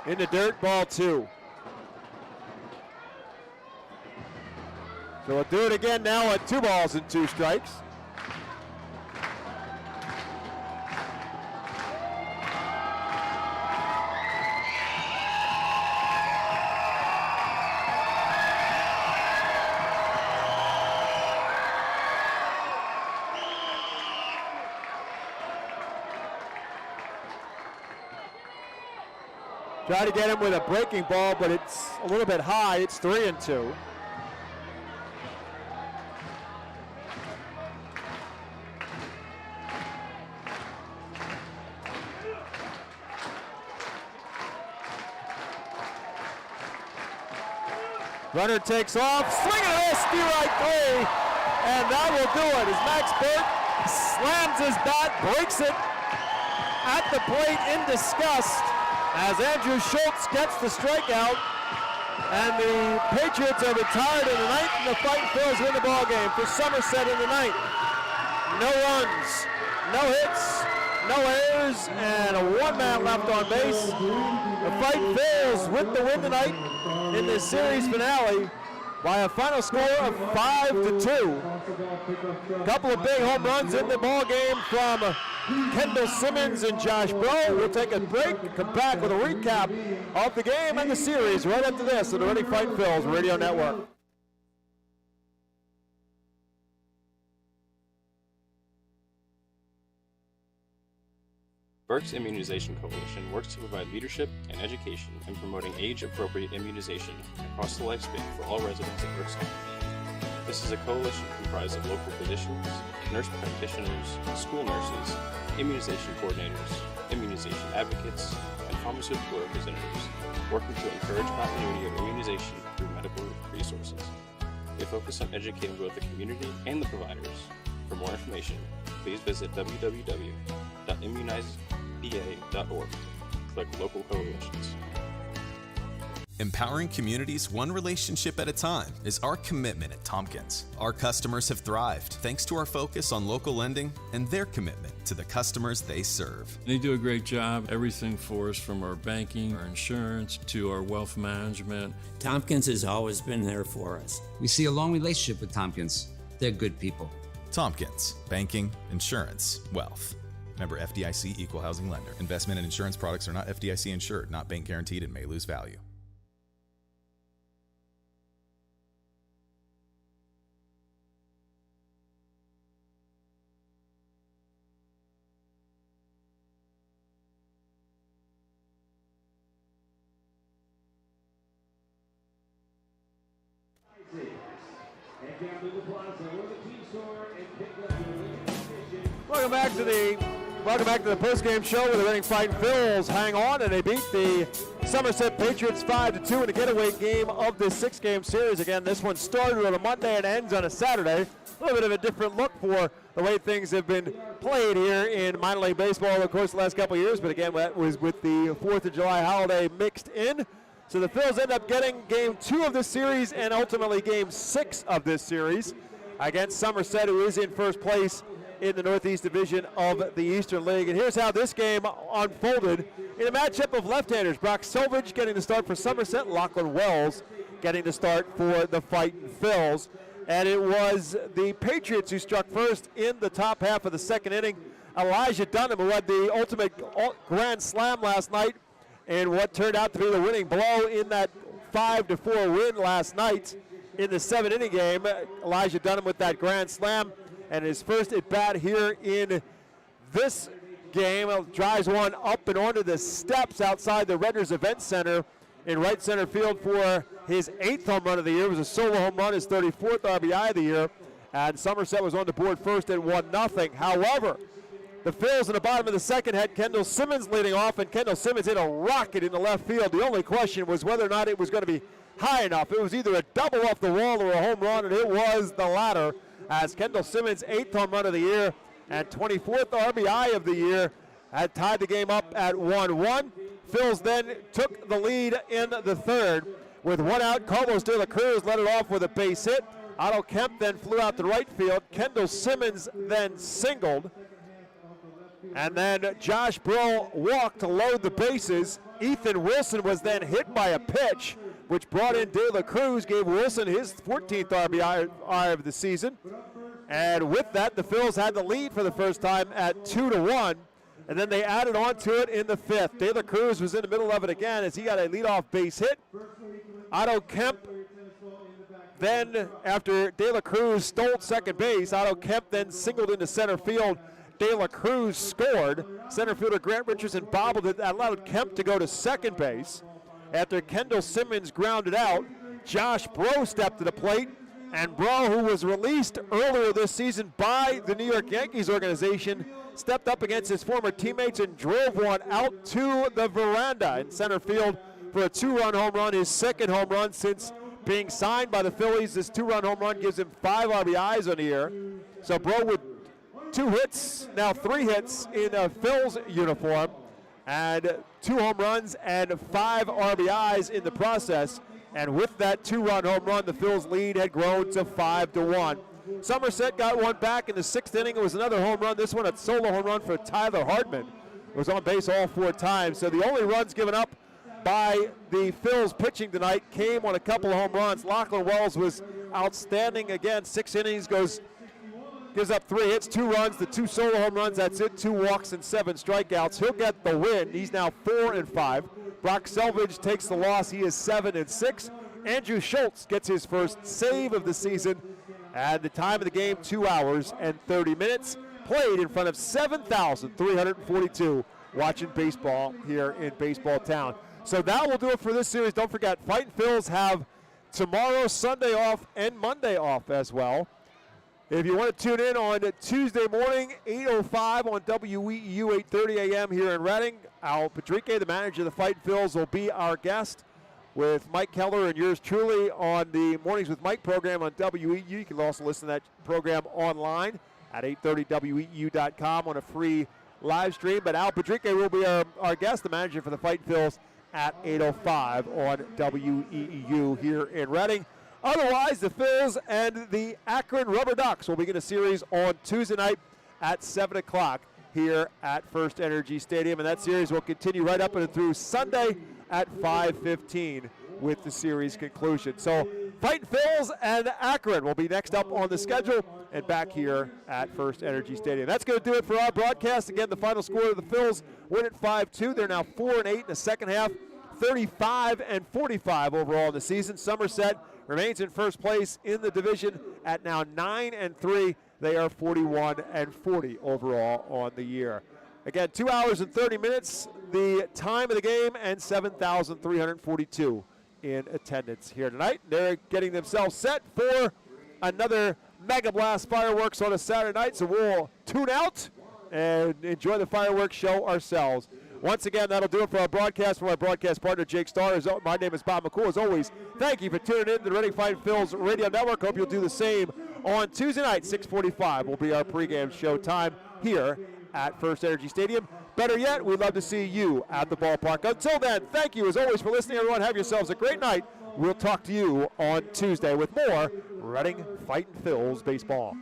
In the dirt, ball 2. So we'll do it again now at 2 balls and 2 strikes. Try to get him with a breaking ball, but it's a little bit high. It's 3-2. Runner takes off, swing and a miss, strike 3, and that will do it as Max Burt slams his bat, breaks it at the plate in disgust as Andrew Schultz gets the strikeout, and the Patriots are retired in the ninth, and the Fightin Phillies win the ball game for Somerset in the ninth. No runs, no hits, no errors, and a 1-man left on base. The Fightin Phillies with the win tonight in this series finale by a final score of 5-2. A couple of big home runs in the ball game from Kendall Simmons and Josh Bro. We'll take a break and come back with a recap of the game and the series right after this on the Ready Fight Phils Radio Network. Berk's Immunization Coalition works to provide leadership and education in promoting age-appropriate immunization across the lifespan for all residents of Berk's County. This is a coalition comprised of local physicians, nurse practitioners, school nurses, immunization coordinators, immunization advocates, and pharmaceutical representatives working to encourage continuity of immunization through medical resources. They focus on educating both the community and the providers. For more information, please visit www.immunizepa.org. Click Local Coalitions. Empowering communities one relationship at a time is our commitment at Tompkins. Our customers have thrived thanks to our focus on local lending and their commitment to the customers they serve. They do a great job, everything for us from our banking, our insurance, to our wealth management. Tompkins has always been there for us. We see a long relationship with Tompkins. They're good people. Tompkins, banking, insurance, wealth. Member FDIC Equal Housing Lender. Investment and insurance products are not FDIC insured, not bank guaranteed, and may lose value. Welcome back to the postgame show where the winning Fightin' Phils hang on, and they beat the Somerset Patriots 5-2 in a getaway game of this six-game series. Again, this one started on a Monday and ends on a Saturday. A little bit of a different look for the way things have been played here in minor league baseball over the course of the last couple of years. But again, that was with the 4th of July holiday mixed in. So the Phils end up getting game 2 of this series and ultimately game 6 of this series against Somerset, who is in first place in the Northeast Division of the Eastern League. And here's how this game unfolded in a matchup of left-handers. Brock Selvage getting the start for Somerset, Lachlan Wells getting the start for the Fightin' Phils. And it was the Patriots who struck first in the top half of the second inning. Elijah Dunham, who had the ultimate grand slam last night and what turned out to be the winning blow in that 5-4 win last night in the 7-inning game. Elijah Dunham with that grand slam. And his first at bat here in this game drives one up and onto the steps outside the Redners Event Center in right center field for his 8th home run of the year. It was a solo home run, his 34th RBI of the year. And Somerset was on the board first at 1-0. However, the Phils in the bottom of the second had Kendall Simmons leading off, and Kendall Simmons hit a rocket in the left field. The only question was whether or not it was going to be high enough. It was either a double off the wall or a home run, and it was the latter, as Kendall Simmons' 8th home run of the year and 24th RBI of the year had tied the game up at 1-1. Phils then took the lead in the third. With one out, Carlos De La Cruz led it off with a base hit. Otto Kemp then flew out to right field. Kendall Simmons then singled. And then Josh Brill walked to load the bases. Ethan Wilson was then hit by a pitch, which brought in De La Cruz, gave Wilson his 14th RBI of the season. And with that, the Phils had the lead for the first time at 2-1. And then they added on to it in the 5th. De La Cruz was in the middle of it again as he got a leadoff base hit. Otto Kemp then, after De La Cruz stole second base, Otto Kemp then singled into center field. De La Cruz scored. Center fielder Grant Richardson bobbled it, that allowed Kemp to go to second base. After Kendall Simmons grounded out, Josh Breaux stepped to the plate, and Breaux, who was released earlier this season by the New York Yankees organization, stepped up against his former teammates and drove one out to the veranda in center field for a 2-run home run, his second home run since being signed by the Phillies. This 2-run home run gives him 5 RBIs on the year. So Breaux with 2 hits, now 3 hits in a Phil's uniform, and 2 home runs and 5 RBIs in the process. And with that 2-run home run, the Phils' lead had grown to 5-1. Somerset got one back in the 6th inning. It was another home run. This one a solo home run for Tyler Hartman. It was on base all 4 times. So the only runs given up by the Phils pitching tonight came on a couple of home runs. Lachlan Wells was outstanding again. 6 innings, gives up 3 hits, 2 runs, the 2 solo home runs. That's it. 2 walks and 7 strikeouts. He'll get the win. He's now 4-5. Brock Selvage takes the loss. He is 7-6. Andrew Schultz gets his first save of the season. And the time of the game, 2 hours and 30 minutes. Played in front of 7,342 watching baseball here in Baseball Town. So that will do it for this series. Don't forget, Fightin' Phils have tomorrow, Sunday off, and Monday off as well. If you want to tune in on Tuesday morning, 8:05 on WEEU, 8:30 a.m. here in Reading, Al Padrique, the manager of the Fightin' Phils, will be our guest with Mike Keller and yours truly on the Mornings with Mike program on WEEU. You can also listen to that program online at 830WEEU.com on a free live stream. But Al Padrique will be our guest, the manager for the Fightin' Phils, at 8:05 on WEEU here in Reading. Otherwise, the Phils and the Akron Rubber Ducks will begin a series on Tuesday night at 7 o'clock here at FirstEnergy Stadium, and that series will continue right up and through Sunday at 5:15 with the series conclusion. So Fightin Phils and Akron will be next up on the schedule and back here at FirstEnergy Stadium. That's going to do it for our broadcast. Again, the final score of the Phils win at 5-2. They're now 4-8 in the second half, 35-45 overall in the season. Somerset remains in first place in the division at now 9-3. They are 41-40 overall on the year. Again, 2 hours and 30 minutes, the time of the game, and 7,342 in attendance here tonight. They're getting themselves set for another Mega Blast fireworks on a Saturday night, so we'll tune out and enjoy the fireworks show ourselves. Once again, that'll do it for our broadcast. From our broadcast partner, Jake Starr. My name is Bob McCool. As always, thank you for tuning in to the Reading Fightin Phils Radio Network. Hope you'll do the same on Tuesday night, 6:45 will be our pregame show time here at FirstEnergy Stadium. Better yet, we'd love to see you at the ballpark. Until then, thank you as always for listening, everyone. Have yourselves a great night. We'll talk to you on Tuesday with more Reading Fightin Phils baseball.